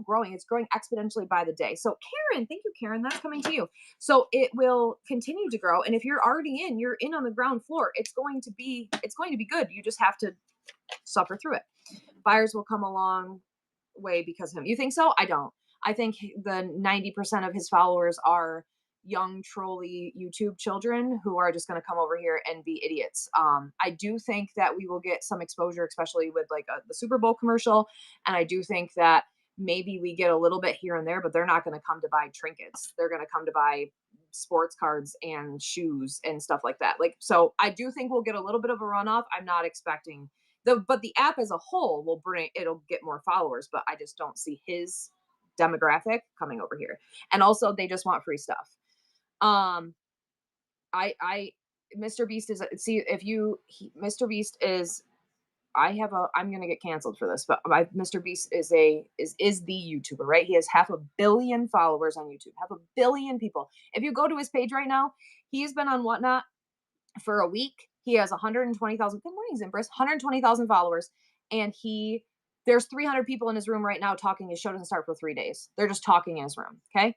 growing. It's growing exponentially by the day. So Karen, thank you, Karen. That's coming to you. So it will continue to grow. And if you're already in, you're in on the ground floor. It's going to be good. You just have to suffer through it. Buyers will come a long way because of him. You think so? I don't. I think the 90% of his followers are young trolly YouTube children who are just going to come over here and be idiots. I do think that we will get some exposure, especially with like the Super Bowl commercial, and I do think that maybe we get a little bit here and there, but they're not going to come to buy trinkets. They're going to come to buy sports cards and shoes and stuff like that. Like, so I do think we'll get a little bit of a runoff. I'm not expecting but the app as a whole it'll get more followers, but I just don't see his demographic coming over here. And also they just want free stuff. Um, I Mr. Beast is see if you Mr. Beast is I'm gonna get canceled for this, but Mr. Beast is the YouTuber, right? He has 500 million followers on YouTube, 500 million people. If you go to his page right now, he's been on Whatnot for a week. He has 120,000. Good morning, Zimbrus. 120,000 followers, and there's 300 people in his room right now talking. His show doesn't start for 3 days. They're just talking in his room. Okay,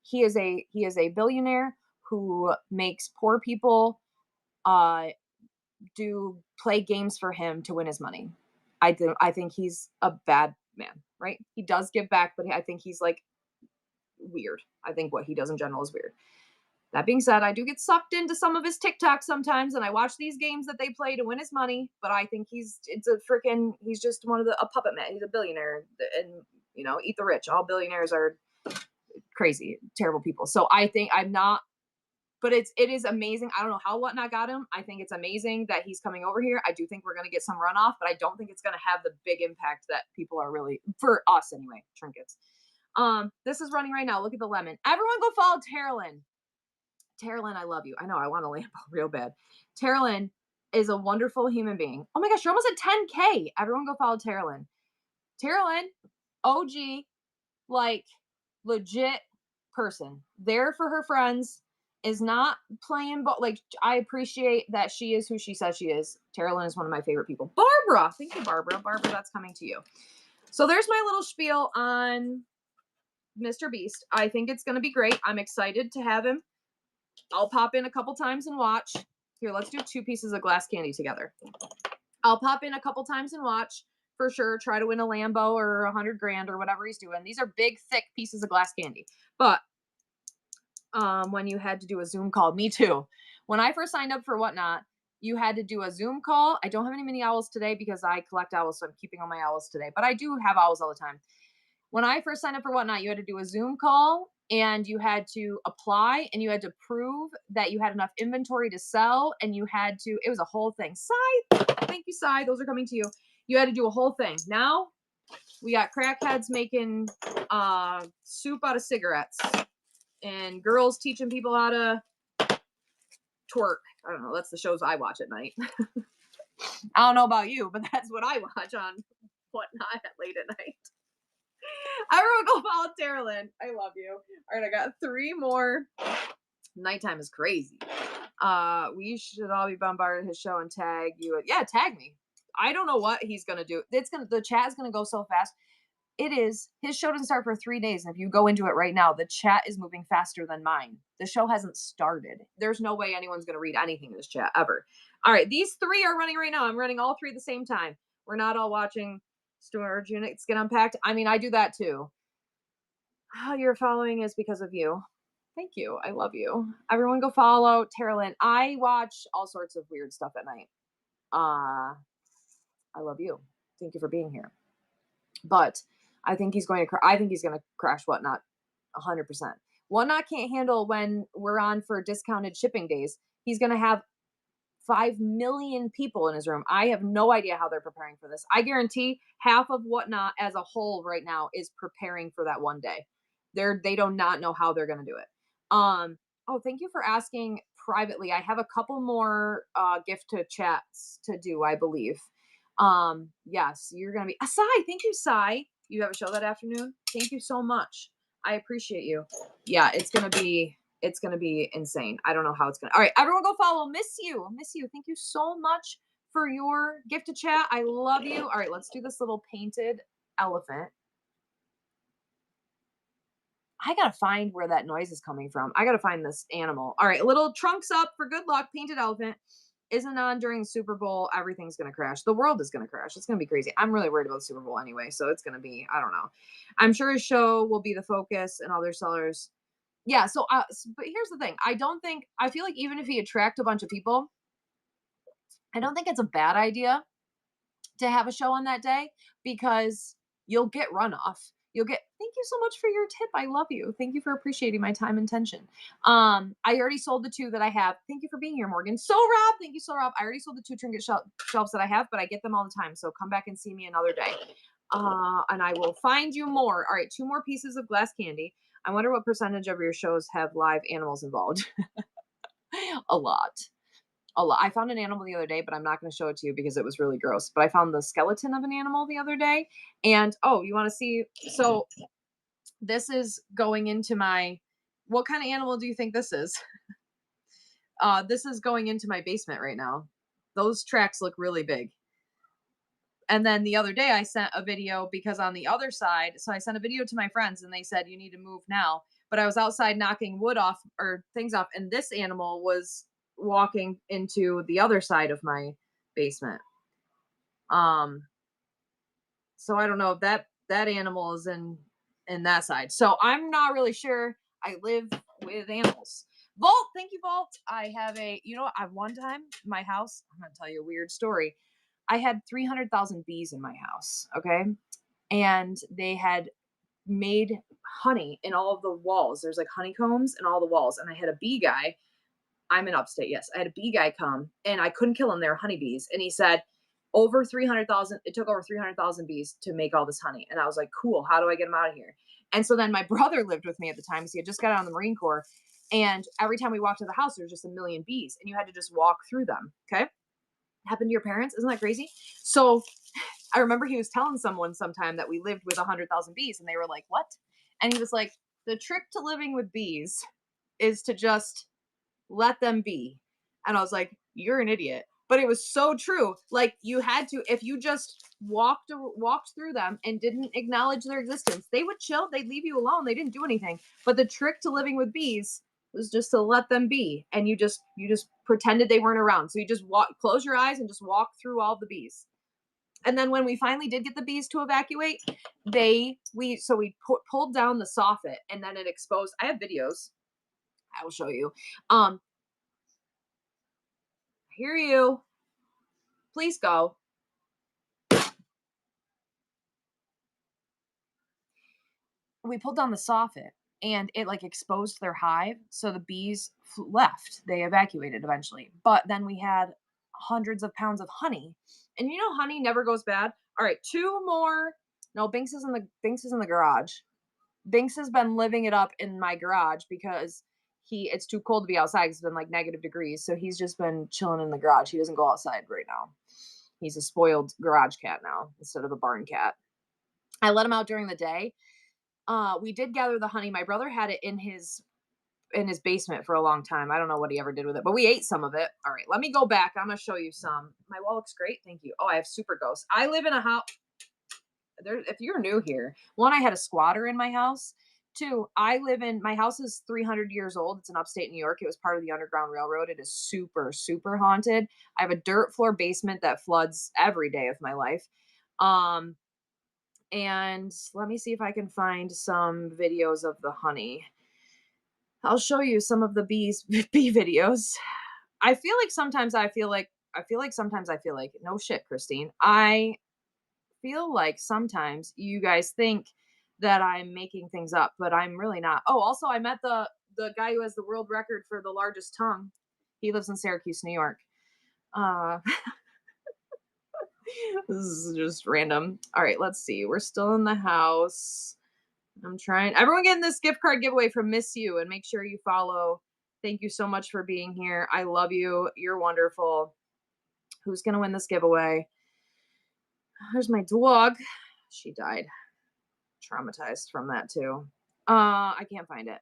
he is a billionaire who makes poor people do play games for him to win his money. I think he's a bad man, right? He does give back, but I think he's like weird. I think what he does in general is weird. That being said, I do get sucked into some of his TikToks sometimes, and I watch these games that they play to win his money. But I think he's just one of a puppet man. He's a billionaire, and eat the rich. All billionaires are crazy, terrible people. So I think I'm not. But it is amazing. I don't know how Whatnot got him. I think it's amazing that he's coming over here. I do think we're gonna get some runoff, but I don't think it's gonna have the big impact that people are really for us anyway. Trinkets. This is running right now. Look at the lemon. Everyone go follow Terrelyn. Terrelyn, I love you. I know I want to Lambo real bad. Terrelyn is a wonderful human being. Oh my gosh, you're almost at 10K. Everyone go follow Terrelyn. Terrelyn, OG, like legit person. There for her friends, is not playing, but like I appreciate that she is who she says she is. Terrelyn is one of my favorite people. Barbara, thank you, Barbara. Barbara, that's coming to you. So there's my little spiel on Mr. Beast. I think it's going to be great. I'm excited to have him. I'll pop in a couple times and watch. Here, let's do 2 pieces of glass candy together. I'll pop in a couple times and watch for sure. Try to win a Lambo or 100 grand or whatever he's doing. These are big, thick pieces of glass candy. But when you had to do a Zoom call, me too. When I first signed up for Whatnot, you had to do a Zoom call. I don't have any mini owls today because I collect owls, so I'm keeping all my owls today. But I do have owls all the time. When I first signed up for Whatnot, you had to do a Zoom call and you had to apply and you had to prove that you had enough inventory to sell and you had to it was a whole thing. Sai, thank you, Sai. Those are coming to you. You had to do a whole thing. Now we got crackheads making soup out of cigarettes and girls teaching people how to twerk. I don't know. That's the shows I watch at night. I don't know about you, but that's what I watch on Whatnot late at night. Everyone go follow Tara Lynn. I love you. All right, I got 3 more. Nighttime is crazy. We should all be bombarded his show and tag you. Yeah, tag me. I don't know what he's gonna do. The chat is gonna go so fast. His show doesn't start for 3 days. And if you go into it right now, the chat is moving faster than mine. The show hasn't started. There's no way anyone's gonna read anything in this chat ever. All right, these 3 are running right now. I'm running all 3 at the same time. We're not all watching Storage Units Get Unpacked. I mean, I do that too. Oh, your following is because of you. Thank you. I love you. Everyone go follow Tara Lynn. I watch all sorts of weird stuff at night. I love you. Thank you for being here. But I think he's going to crash Whatnot 100%. Whatnot can't handle when we're on for discounted shipping days. He's going to have 5 million people in his room. I have no idea how they're preparing for this. I guarantee half of Whatnot as a whole right now is preparing for that one day. They do not know how they're going to do it. Oh, thank you for asking privately. I have a couple more gift to chats to do, I believe. Yes, you're going to be Sai. Thank you, Sai. You have a show that afternoon. Thank you so much. I appreciate you. Yeah, it's going to be insane. I don't know how it's going to. All right, everyone go follow. Miss you. Thank you so much for your gift to chat. I love you. All right, let's do this little painted elephant. I got to find where that noise is coming from. I got to find this animal. All right, a little trunks up for good luck. Painted elephant isn't on during the Super Bowl. Everything's going to crash. The world is going to crash. It's going to be crazy. I'm really worried about the Super Bowl anyway, so it's going to be, I don't know. I'm sure his show will be the focus and other sellers. Yeah, but here's the thing. I feel like even if he attract a bunch of people, I don't think it's a bad idea to have a show on that day because you'll get runoff. Thank you so much for your tip. I love you. Thank you for appreciating my time and attention. I already sold the 2 that I have. Thank you for being here, Morgan. So Rob, thank you, Rob. I already sold the 2 trinket shelves that I have, but I get them all the time. So come back and see me another day. And I will find you more. All right, 2 more pieces of glass candy. I wonder what percentage of your shows have live animals involved. A lot. I found an animal the other day, but I'm not going to show it to you because it was really gross. But I found the skeleton of an animal the other day. And you want to see? So this is going into what kind of animal do you think this is? This is going into my basement right now. Those tracks look really big. And then the other day I sent a video because on the other side, so I sent a video to my friends and they said, you need to move now. But I was outside knocking wood off or things off. And this animal was walking into the other side of my basement. So I don't know if that animal is in that side. So I'm not really sure. I live with animals. Vault, thank you, Vault. I have one time in my house, I'm gonna tell you a weird story. I had 300,000 bees in my house, okay? And they had made honey in all of the walls. There's like honeycombs in all the walls. And I had a bee guy. I'm in upstate, yes. I had a bee guy come and I couldn't kill him. They were honeybees. And he said, it took over 300,000 bees to make all this honey. And I was like, cool, how do I get them out of here? And so then my brother lived with me at the time because he had just got out of the Marine Corps. And every time we walked to the house, there was just a million bees and you had to just walk through them. Okay. Happened to your parents? Isn't that crazy? So I remember he was telling someone sometime that we lived with 100,000 bees and they were like, what? And he was like, the trick to living with bees is to just let them be. And I was like, you're an idiot. But it was so true. Like you had to, if you just walked through them and didn't acknowledge their existence, they would chill. They'd leave you alone. They didn't do anything. But the trick to living with bees was just to let them be. And you just pretended they weren't around. So you just close your eyes and just walk through all the bees. And then when we finally did get the bees to evacuate, we pulled down the soffit and then it exposed. I have videos. I will show you. Hear you. Please go. We pulled down the soffit and it like exposed their hive. So the bees left. They evacuated eventually. But then we had hundreds of pounds of honey. And you know, honey never goes bad. All right, two more. No, Binks is in the garage. Binks has been living it up in my garage because it's too cold to be outside 'cause it's been like negative degrees. So he's just been chilling in the garage. He doesn't go outside right now. He's a spoiled garage cat now instead of a barn cat. I let him out during the day. We did gather the honey. My brother had it in his basement for a long time. I don't know what he ever did with it, but we ate some of it. All right, let me go back. I'm gonna show you some. My wall looks great. Thank you. Oh, I have super ghosts. I live in a house. There, if you're new here, one, I had a squatter in my house. Two, I live in my house is 300 years old. It's in upstate New York. It was part of the Underground Railroad. It is super, super haunted. I have a dirt floor basement that floods every day of my life. Um, and let me see if I can find some videos of the honey. I'll show you some of the bee videos. I feel like sometimes I feel like no shit, Christine. I feel like sometimes you guys think that I'm making things up, but I'm really not. Oh, also I met the guy who has the world record for the largest tongue. He lives in Syracuse, New York. Uh this is just random. All right, let's see. We're still in the house. I'm trying. Everyone getting this gift card giveaway from Miss You and make sure you follow. Thank you so much for being here. I love you. You're wonderful. Who's going to win this giveaway? There's my dog. She died. Traumatized from that too. I can't find it.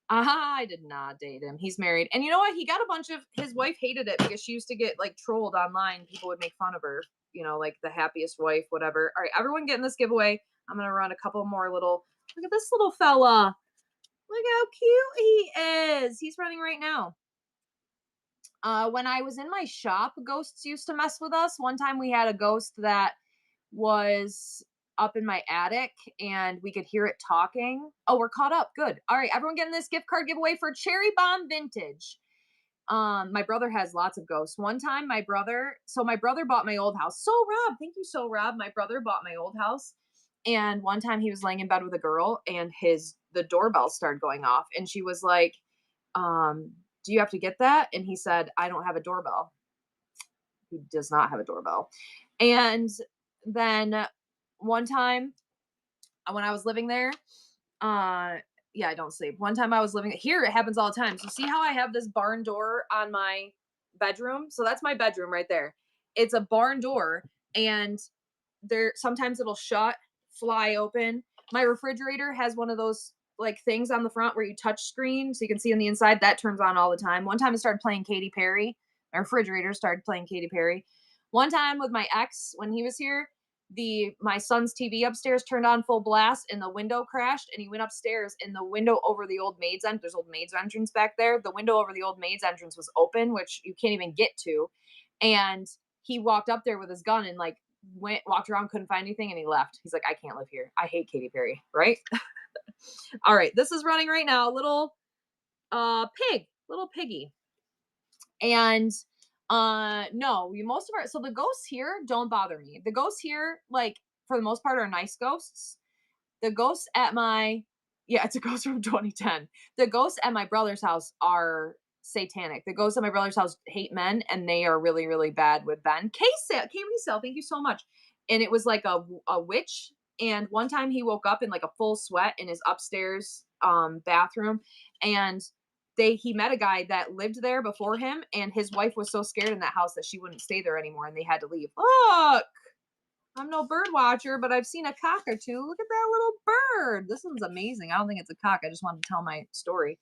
I did not date him. He's married. And you know what? He got a bunch of his wife hated it because she used to get like trolled online. People would make fun of her, like the happiest wife, whatever. All right, everyone getting this giveaway. I'm gonna run a couple more little look at this little fella. Look how cute he is. He's running right now. When I was in my shop, ghosts used to mess with us. One time we had a ghost that was up in my attic and we could hear it talking. Oh, we're caught up. Good. All right, everyone getting this gift card giveaway for Cherry Bomb Vintage. My brother has lots of ghosts. One time my brother bought my old house. So Rob, thank you, so Rob. My brother bought my old house. And one time he was laying in bed with a girl and the doorbell started going off and she was like, do you have to get that? And he said, I don't have a doorbell. He does not have a doorbell. And then one time when I was living there, yeah, I don't sleep. One time I was living here, it happens all the time. So see how I have this barn door on my bedroom? So that's my bedroom right there. It's a barn door and there sometimes it'll shut, fly open. My refrigerator has one of those like things on the front where you touch screen so you can see on the inside. That turns on all the time. One time it started playing Katy Perry. My refrigerator started playing Katy Perry. One time with my ex when he was here, the my son's TV upstairs turned on full blast and the window crashed and he went upstairs and the window over the old maid's there's old maid's entrance back there. The window over the old maid's entrance was open, which you can't even get to. And he walked up there with his gun and like walked around, couldn't find anything, and he left. He's like, I can't live here. I hate Katy Perry, right? All right, this is running right now. Little little piggy. And no, most of our so the ghosts here don't bother me. The ghosts here, like for the most part, are nice ghosts. The ghosts at my yeah, it's a ghost from 2010. The ghosts at my brother's house are satanic. The ghosts at my brother's house hate men, and they are really, really bad with Ben. K-Resale, thank you so much. And it was like a witch. And one time he woke up in like a full sweat in his upstairs bathroom, and he met a guy that lived there before him, and his wife was so scared in that house that she wouldn't stay there anymore, and they had to leave. Look, I'm no bird watcher, but I've seen a cock or two. Look at that little bird. This one's amazing. I don't think it's a cock. I just wanted to tell my story.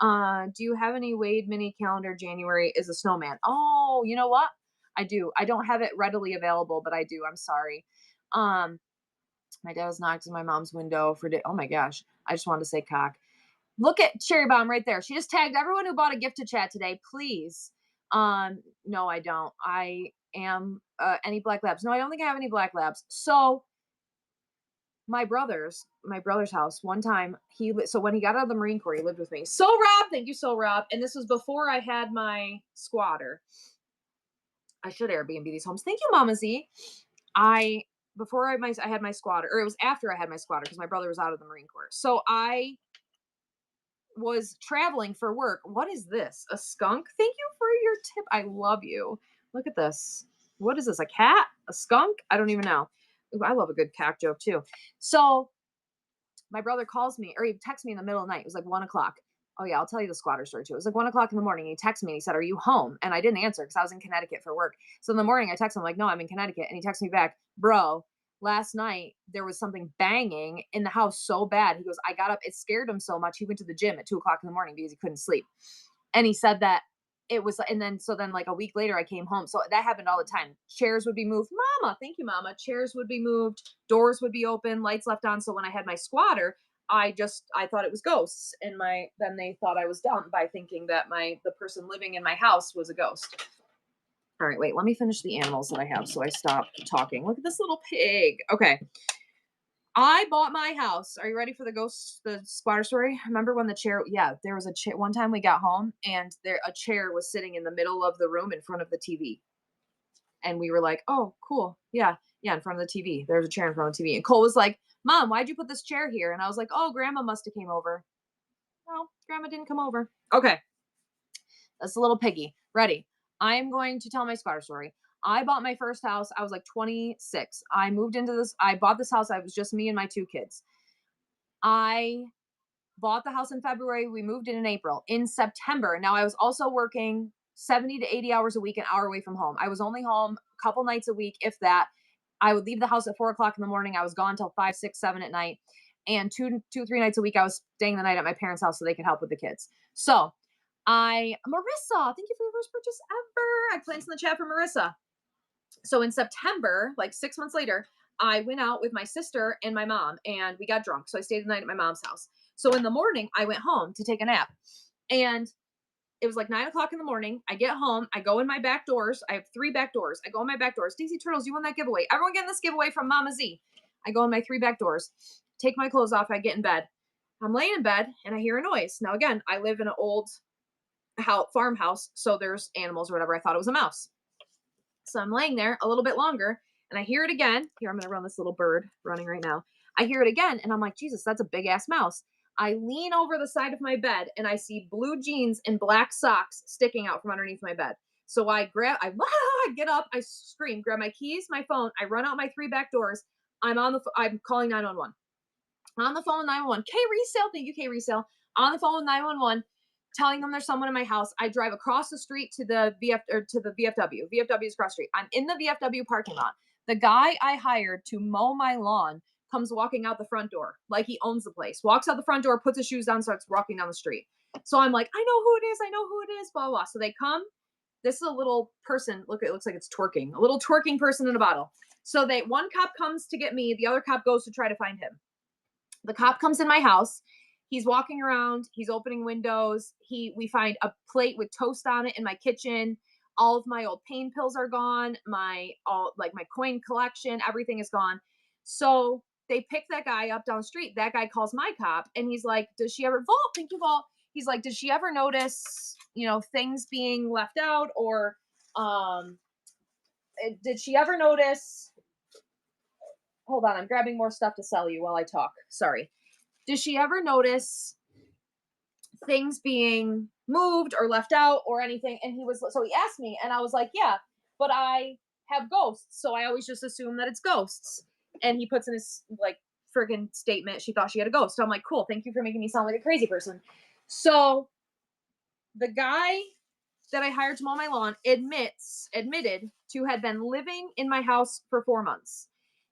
Do you have any Wade mini calendar? January is a snowman. Oh, you know what? I do. I don't have it readily available, but I do. I'm sorry. My dad was knocked in my mom's window for day. Oh my gosh. I just wanted to say cock. Look at Cherry Bomb right there. She just tagged everyone who bought a gift to chat today. Please. No, I don't. I am any black labs. No, I don't think I have any black labs. So my brother's house one time so when he got out of the Marine Corps, he lived with me. So Rob, thank you, so Rob. And this was before I had my squatter. I should Airbnb these homes. Thank you, Mama Z. I had my squatter, or it was after I had my squatter because my brother was out of the Marine Corps. So I was traveling for work. What is this? A skunk? Thank you for your tip. I love you. Look at this. What is this? A cat? A skunk? I don't even know. Ooh, I love a good cat joke too. So my brother calls me, or he texts me in the middle of the night. It was like 1 o'clock. Oh yeah, I'll tell you the squatter story too. It was like 1 o'clock in the morning. He texted me and he said, "Are you home?" And I didn't answer because I was in Connecticut for work. So in the morning I text him like, "No, I'm in Connecticut." And he texts me back, "Bro, last night there was something banging in the house so bad." He goes, "I got up. It scared him so much. He went to the gym at 2 o'clock in the morning because he couldn't sleep." And he said that it was, and then so then like a week later I came home. So that happened all the time. Chairs would be moved. Mama, thank you, mama. Chairs would be moved, doors would be open, lights left on. So when I had my squatter, I thought it was ghosts. And my then they thought I was dumb by thinking that the person living in my house was a ghost. All right, wait, let me finish the animals that I have so I stop talking. Look at this little pig. Okay. I bought my house. Are you ready for the squatter story? Remember when the chair? Yeah, there was a chair. One time we got home and a chair was sitting in the middle of the room in front of the TV, and we were like, "Oh, cool, yeah, yeah." In front of the TV, there's a chair in front of the TV, and Cole was like, "Mom, why'd you put this chair here?" And I was like, "Oh, Grandma must have came over." No, Grandma didn't come over. Okay, that's a little piggy. Ready? I'm going to tell my squatter story. I bought my first house. I was like 26. I moved into this. I bought this house. I was just me and my two kids. I bought the house in February. We moved in April. In September, now I was also working 70 to 80 hours a week, an hour away from home. I was only home a couple nights a week, if that. I would leave the house at 4 o'clock in the morning. I was gone till 5, 6, 7 at night. And 3 nights a week, I was staying the night at my parents' house so they could help with the kids. So Marissa, thank you for your first purchase ever. I plans in the chat for Marissa. So in September, like 6 months later, I went out with my sister and my mom and we got drunk. So I stayed the night at my mom's house. So in the morning, I went home to take a nap. And it was like 9 o'clock in the morning. I get home. I go in my back doors. I have 3 back doors. I go in my back doors. Daisy Turtles, you won that giveaway. Everyone getting this giveaway from Mama Z. I go in my 3 back doors, take my clothes off. I get in bed. I'm laying in bed and I hear a noise. Now, again, I live in an old farmhouse. So there's animals or whatever. I thought it was a mouse. So I'm laying there a little bit longer and I hear it again. Here, I'm going to run this little bird running right now. I hear it again and I'm like, Jesus, that's a big ass mouse. I lean over the side of my bed and I see blue jeans and black socks sticking out from underneath my bed. So I get up, I scream, grab my keys, my phone, I run out my 3 back doors. I'm calling 911. On the phone with 911. K Resale, thank you, K Resale. On the phone with 911, telling them there's someone in my house. I drive across the street to the VFW. VFW is across the street. I'm in the VFW parking lot. The guy I hired to mow my lawn comes walking out the front door like he owns the place. Walks out the front door, puts his shoes on, starts walking down the street. So I'm like, I know who it is. I know who it is. Blah blah. So they come. This is a little person. Look, it looks like it's twerking. A little twerking person in a bottle. So one cop comes to get me. The other cop goes to try to find him. The cop comes in my house. He's walking around. He's opening windows. We find a plate with toast on it in my kitchen. All of my old pain pills are gone. My coin collection, everything is gone. So they pick that guy up down the street. That guy calls my cop and he's like, does she ever, Vault, thank you, Vault. He's like, did she ever notice, things being left out or did she ever notice, hold on, I'm grabbing more stuff to sell you while I talk. Sorry. Did she ever notice things being moved or left out or anything? And so he asked me and I was like, yeah, but I have ghosts. So I always just assume that it's ghosts. And he puts in his friggin' statement, she thought she had a ghost. So I'm like, cool. Thank you for making me sound like a crazy person. So the guy that I hired to mow my lawn admitted to had been living in my house for 4 months.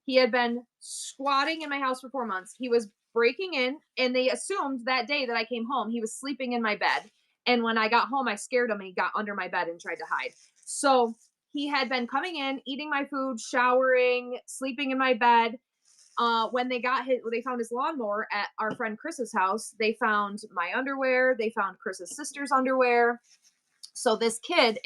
He had been squatting in my house for 4 months. He was breaking in, and they assumed that day that I came home, he was sleeping in my bed. And when I got home, I scared him and he got under my bed and tried to hide. So he had been coming in, eating my food, showering, sleeping in my bed. When they found his lawnmower at our friend Chris's house, they found my underwear. They found Chris's sister's underwear. So this kid,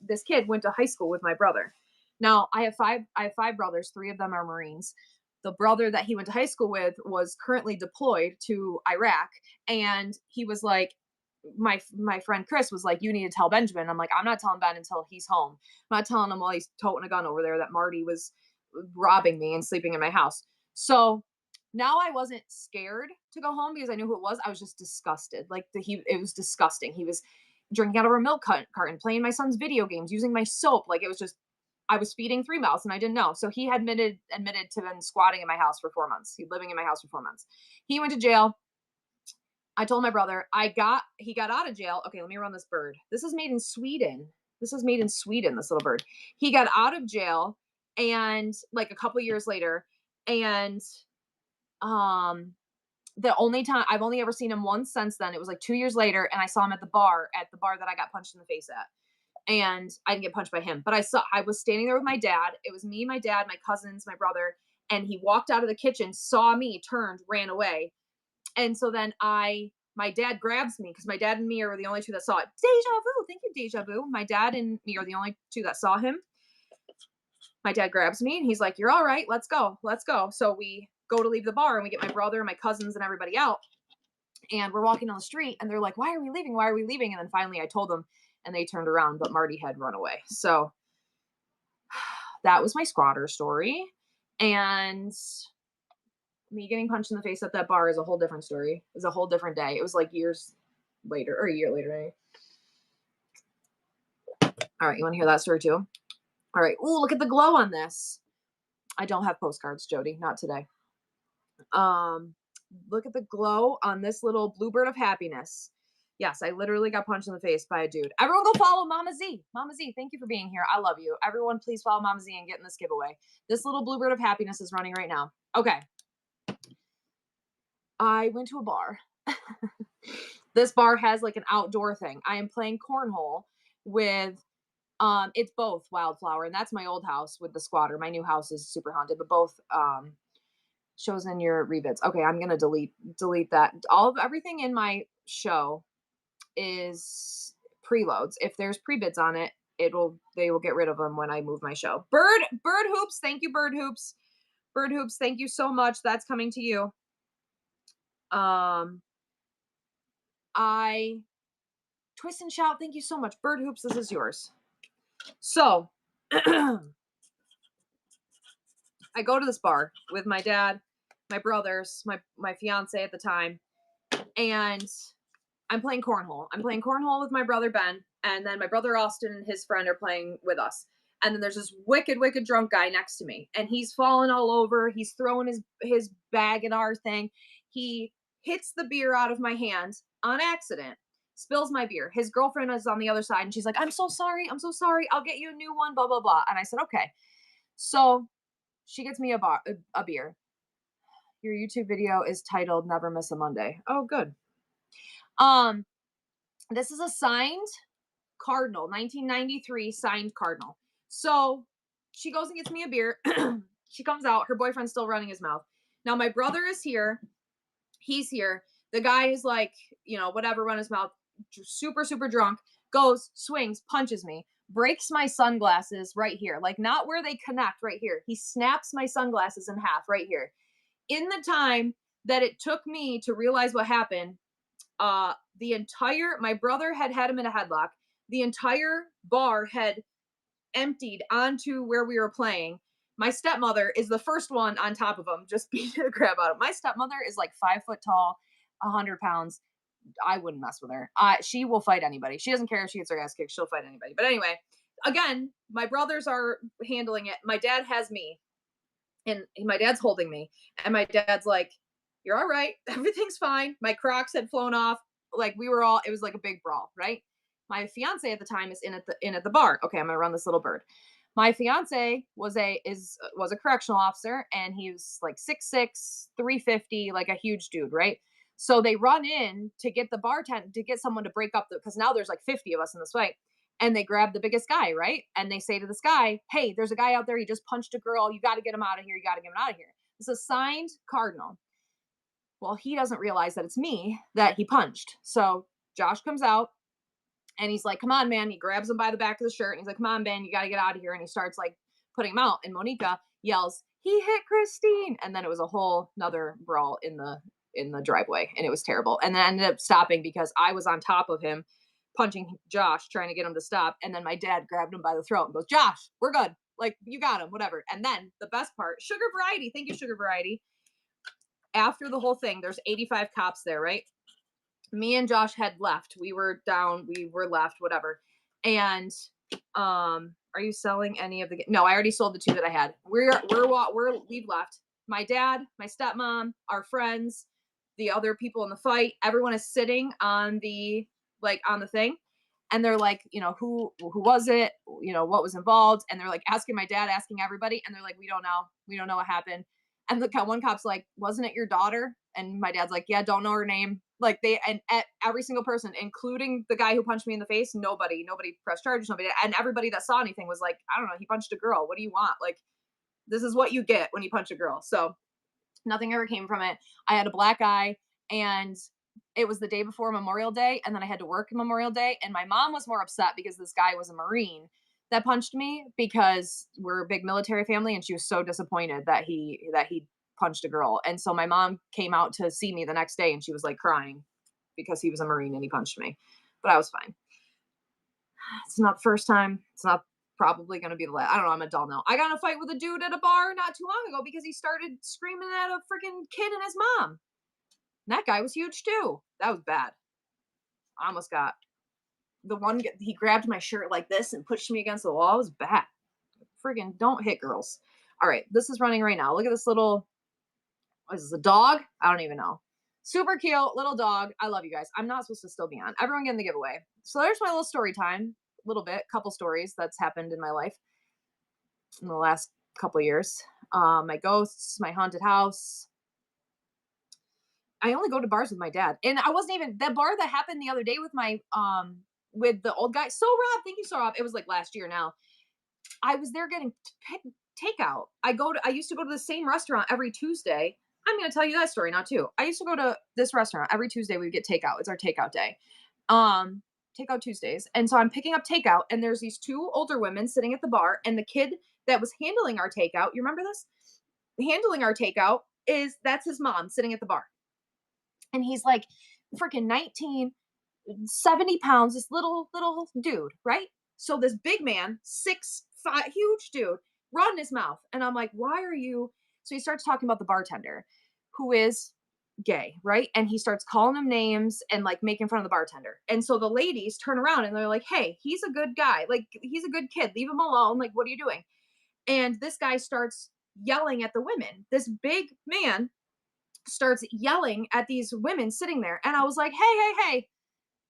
this kid went to high school with my brother. Now I have 5 brothers. 3 of them are Marines. The brother that he went to high school with was currently deployed to Iraq. And he was like, my friend Chris was like, you need to tell Benjamin. I'm like, I'm not telling Ben until he's home. I'm not telling him while he's toting a gun over there that Marty was robbing me and sleeping in my house. So Now I wasn't scared to go home because I knew who it was. I was just disgusted. Like it was disgusting. He was drinking out of a milk carton, playing my son's video games, using my soap. Like it was just, I was feeding 3 mouths and I didn't know. So he had admitted to been squatting in my house for 4 months. He living in my house for 4 months. He went to jail. I told my brother, he got out of jail. Okay, let me run this bird. This is made in Sweden. This is made in Sweden, this little bird. He got out of jail and like a couple years later, and um the only time I've only ever seen him once since then. It was like 2 years later, and I saw him at the bar that I got punched in the face at. And I didn't get punched by him, but I was standing there with my dad. It was me, my dad, my cousins, my brother, and he walked out of the kitchen, saw me, turned, ran away. And so then my dad grabs me because my dad and me are the only two that saw it. Deja vu. Thank you, deja vu. My dad and me are the only two that saw him. My dad grabs me and he's like, "You're all right. Let's go. Let's go." So we go to leave the bar and we get my brother, my cousins, and everybody out. And we're walking on the street and they're like, "Why are we leaving? Why are we leaving?" And then finally I told them and they turned around, but Marty had run away. So that was my squatter story. And me getting punched in the face at that bar is a whole different story. It was a whole different day. It was like years later, or a year later. Maybe. All right, you want to hear that story too? All right. Ooh, look at the glow on this. I don't have postcards, Jody. Not today. Look at the glow on this little bluebird of happiness. Yes, I literally got punched in the face by a dude. Everyone go follow Mama Z. Mama Z, thank you for being here. I love you. Everyone, please follow Mama Z and get in this giveaway. This little bluebird of happiness is running right now. Okay. I went to a bar. This bar has like an outdoor thing. I am playing cornhole with it's both Wildflower, and that's my old house with the squatter. My new house is super haunted, but both shows in your rebids. Okay, I'm gonna delete that. Everything in my show is preloads. If there's prebids on it, they will get rid of them when I move my show. Bird Hoops, thank you, Bird Hoops. Bird Hoops, thank you so much. That's coming to you. I Twist and Shout, thank you so much. Bird Hoops, this is yours. So I go to this bar with my dad, my brothers, my fiance at the time, and I'm playing cornhole. I'm playing cornhole with my brother Ben, and then my brother Austin and his friend are playing with us. And then there's this wicked drunk guy next to me, and he's falling all over. He's throwing his bag at our thing. He hits the beer out of my hand on accident, spills my beer. His girlfriend is on the other side, and she's like, "I'm so sorry. I'm so sorry. I'll get you a new one, blah, blah, blah." And I said, "Okay." So she gets me a beer. Your YouTube video is titled Never Miss a Monday. Oh, good. This is a signed Cardinal, 1993 signed Cardinal. So she goes and gets me a beer. She comes out. Her boyfriend's still running his mouth. Now my brother is here. He's here. The guy is like, whatever, run his mouth. Super, super drunk. Goes, swings, punches me. Breaks my sunglasses right here. Like not where they connect, right here. He snaps my sunglasses in half right here. In the time that it took me to realize what happened, my brother had him in a headlock. The entire bar had emptied onto where we were playing. My stepmother is the first one on top of him, just beating the crap out of him. My stepmother is like 5 foot tall, 100 pounds. I wouldn't mess with her. She will fight anybody. She doesn't care if she gets her ass kicked. She'll fight anybody. But anyway, again, my brothers are handling it. My dad has me, and my dad's holding me, and my dad's like, "You're all right. Everything's fine." My Crocs had flown off. Like it was like a big brawl, right? My fiance at the time is in at the bar. Okay, I'm gonna run this little bird. My fiance was a correctional officer, and he was like 6'6", 350, like a huge dude, right? So they run in to get the bartender to get someone to break up because now there's like 50 of us in this fight. And they grab the biggest guy, right? And they say to this guy, "Hey, there's a guy out there. He just punched a girl. You got to get him out of here. You got to get him out of here." It's a signed Cardinal. Well, he doesn't realize that it's me that he punched. So Josh comes out and he's like, "Come on, man." He grabs him by the back of the shirt and he's like, "Come on, man, you got to get out of here." And he starts like putting him out. And Monica yells, "He hit Christine." And then it was a whole nother brawl in the driveway, and it was terrible. And then I ended up stopping because I was on top of him punching Josh, trying to get him to stop. And then my dad grabbed him by the throat and goes, "Josh, we're good. Like, you got him, whatever." And then the best part, Sugar Variety. Thank you, Sugar Variety. after the whole thing, there's 85 cops there, right? Me and Josh had left. We were down, we were left, whatever. And are you selling any of the no, I already sold the two that I had. We've left. My dad, my stepmom, our friends, the other people in the fight, everyone is sitting on the on the thing. And they're like, who was it? What was involved? And they're like asking my dad, asking everybody, and they're like, we don't know. We don't know what happened. And the one cop's like, wasn't it your daughter? And my dad's like, yeah, don't know her name. Like and at every single person, including the guy who punched me in the face, nobody pressed charges, nobody, and everybody that saw anything was like, I don't know, he punched a girl. What do you want? Like, this is what you get when you punch a girl. So nothing ever came from it. I had a black eye, and it was the day before Memorial Day, and then I had to work Memorial Day, and my mom was more upset because this guy was a Marine that punched me because we're a big military family, and she was so disappointed that he punched a girl. And so my mom came out to see me the next day, and she was like crying because he was a Marine and he punched me. But I was fine. It's not the first time. It's not probably going to be the last. I don't know. I'm a doll now. I got in a fight with a dude at a bar not too long ago because he started screaming at a freaking kid and his mom. And that guy was huge too. That was bad. I almost got he grabbed my shirt like this and pushed me against the wall. It was bad. Friggin' don't hit girls. All right, this is running right now. Look at this little, what is this, a dog? I don't even know. Super cute little dog. I love you guys. I'm not supposed to still be on. Everyone getting the giveaway. So there's my little story time. A little bit, couple stories that's happened in my life in the last couple years. My ghosts, my haunted house. I only go to bars with my dad, and I wasn't even the bar that happened the other day with my with the old guy. So Rob, thank you, so Rob. It was like last year now. I was there getting takeout. I used to go to the same restaurant every Tuesday. I'm going to tell you that story now too. I used to go to this restaurant every Tuesday. We would get takeout. It's our takeout day. Takeout Tuesdays. And so I'm picking up takeout, and there's these two older women sitting at the bar, and the kid that was handling our takeout, you remember this? Handling our takeout that's his mom sitting at the bar. And he's like freaking 19, 70 pounds, this little dude, right? So this big man, 6'5", huge dude, run in his mouth. And I'm like, why are you? So he starts talking about the bartender who is gay, right? And he starts calling him names and like making fun of the bartender. And so the ladies turn around and they're like, hey, he's a good guy. Like, he's a good kid. Leave him alone. Like, what are you doing? And this guy starts yelling at the women. This big man starts yelling at these women sitting there. And I was like, hey,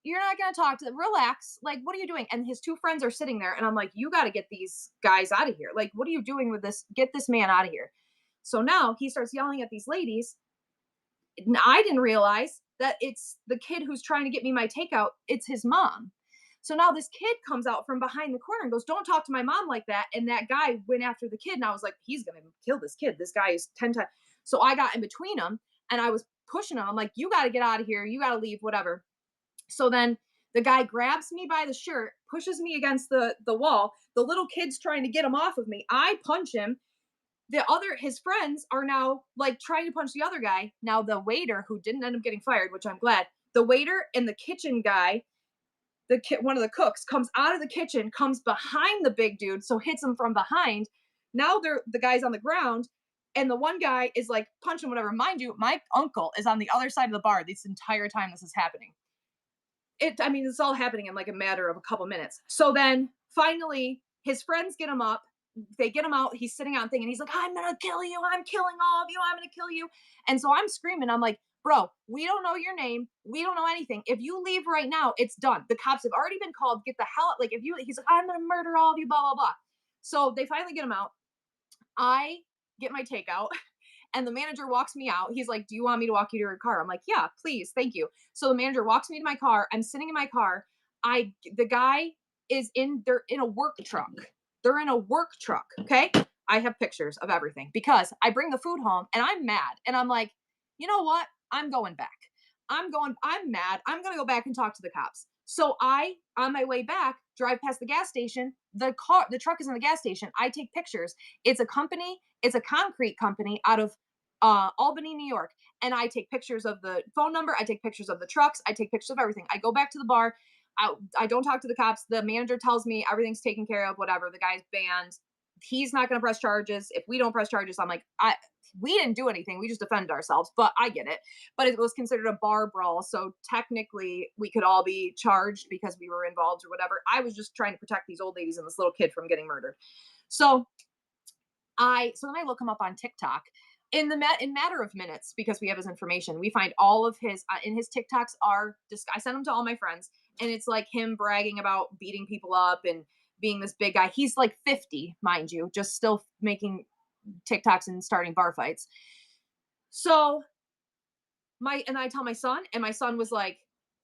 you're not going to talk to them. Relax. Like, what are you doing? And his two friends are sitting there. And I'm like, you got to get these guys out of here. Like, what are you doing with this? Get this man out of here. So now he starts yelling at these ladies. And I didn't realize that it's the kid who's trying to get me my takeout. It's his mom. So now this kid comes out from behind the corner and goes, don't talk to my mom like that. And that guy went after the kid. And I was like, he's going to kill this kid. This guy is 10 times. So I got in between them and I was pushing him. I'm like, you got to get out of here. You got to leave, whatever. So then the guy grabs me by the shirt, pushes me against the wall. The little kid's trying to get him off of me. I punch him. His friends are now like trying to punch the other guy. Now the waiter, who didn't end up getting fired, which I'm glad, the waiter and the kitchen guy, one of the cooks, comes out of the kitchen, comes behind the big dude, so hits him from behind. Now the guy's on the ground, and the one guy is like punching whatever. Mind you, my uncle is on the other side of the bar this entire time this is happening. It's all happening in like a matter of a couple minutes. So then finally his friends get him up. They get him out. He's sitting on thing and he's like, I'm going to kill you. I'm killing all of you. I'm going to kill you. And so I'm screaming. I'm like, bro, we don't know your name. We don't know anything. If you leave right now, it's done. The cops have already been called. Get the hell out. Like, he's like, I'm going to murder all of you, blah, blah, blah. So they finally get him out. I get my takeout. And the manager walks me out. He's like, do you want me to walk you to your car? I'm like, yeah, please. Thank you. So the manager walks me to my car. I'm sitting in my car. The guy they're in a work truck. They're in a work truck. Okay. I have pictures of everything because I bring the food home and I'm mad. And I'm like, you know what? I'm going back. I'm mad. I'm going to go back and talk to the cops. So on my way back, drive past the gas station. The truck is in the gas station. I take pictures. It's a concrete company out of Albany, New York. And I take pictures of the phone number. I take pictures of the trucks. I take pictures of everything. I go back to the bar. I don't talk to the cops. The manager tells me everything's taken care of, whatever. The guy's banned. he's not going to press charges. If we don't press charges, I'm like, we didn't do anything. We just defended ourselves, but I get it. But it was considered a bar brawl. So technically we could all be charged because we were involved or whatever. I was just trying to protect these old ladies and this little kid from getting murdered. So then I look him up on TikTok in matter of minutes because we have his information. We find all of his in his TikToks are just I sent them to all my friends, and it's like him bragging about beating people up and being this big guy. He's like 50, mind you, just still making TikToks and starting bar fights. So I tell my son, and my son was like,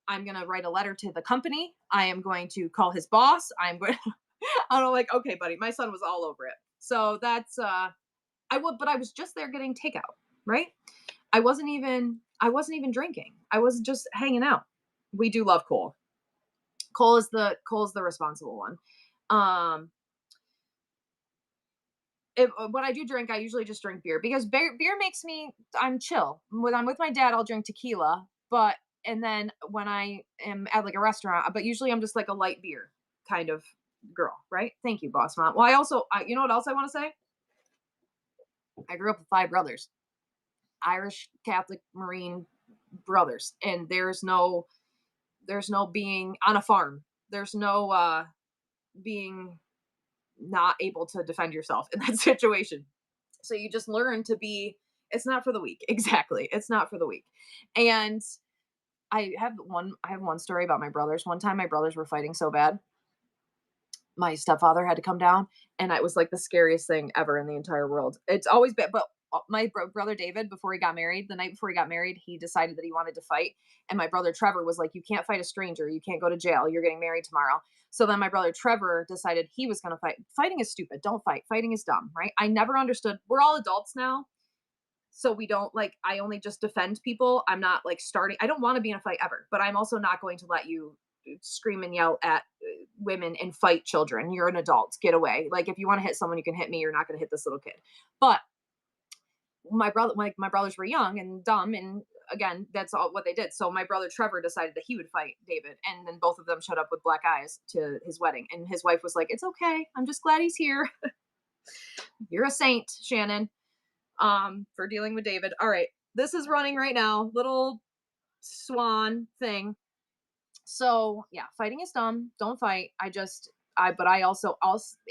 I'm gonna write a letter to the company. I am going to call his boss. I'm going I'm like, okay, buddy. My son was all over it. So that's but I was just there getting takeout, right? I wasn't even drinking. I was just hanging out. We do love Cole. Cole's the responsible one. Um when I do drink, I usually just drink beer because beer makes me I'm chill. When I'm with my dad, I'll drink tequila, but and then when I am at like a restaurant, but usually I'm just like a light beer kind of girl, right? Thank you, boss mom. Well, you know what else I want to say? I grew up with five brothers, Irish Catholic Marine brothers, and there's no being on a farm. There's no being not able to defend yourself in that situation. So you just learn to be it's not for the weak. Exactly. It's not for the weak. And I have one story about my brothers. One time my brothers were fighting so bad. My stepfather had to come down, and it was like the scariest thing ever in the entire world. It's always been but my brother David, before he got married, the night before he got married, he decided that he wanted to fight. And my brother Trevor was like, "You can't fight a stranger. You can't go to jail. You're getting married tomorrow." So then my brother Trevor decided he was going to fight. Fighting is stupid. Don't fight. Fighting is dumb, right? I never understood. We're all adults now. So we don't like, I only just defend people. I'm not like starting. I don't want to be in a fight ever, but I'm also not going to let you scream and yell at women and fight children. You're an adult. Get away. Like if you want to hit someone, you can hit me. You're not going to hit this little kid. But my brothers were young and dumb, and again, that's all what they did. So my brother Trevor decided that he would fight David, and then both of them showed up with black eyes to his wedding. And his wife was like, "It's okay. I'm just glad he's here. You're a saint, Shannon, for dealing with David." All right, this is running right now. Little swan thing. So yeah, fighting is dumb. Don't fight. But I also,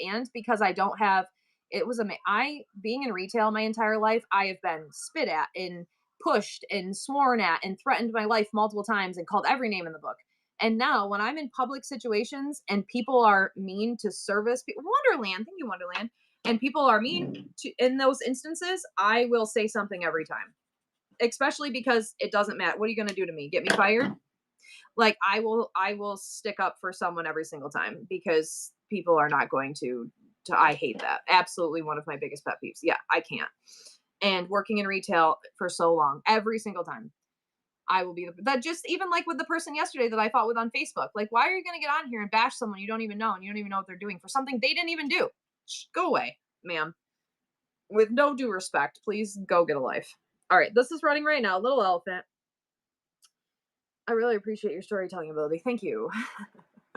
and because I don't have, it was I being in retail my entire life, I have been spit at and pushed and sworn at and threatened my life multiple times and called every name in the book. And now when I'm in public situations and people are mean to service people, Wonderland, thank you, Wonderland, and people are mean to in those instances, I will say something every time. Especially because it doesn't matter. What are you going to do to me? Get me fired? Like I will stick up for someone every single time because people are not going to I hate that. Absolutely one of my biggest pet peeves. Yeah, I can't. And working in retail for so long, every single time I will be that just even like with the person yesterday that I fought with on Facebook. Like, why are you going to get on here and bash someone you don't even know and you don't even know what they're doing for something they didn't even do? Go away, ma'am. With no due respect, please go get a life. All right, this is running right now. Little Elephant. I really appreciate your storytelling ability. Thank you.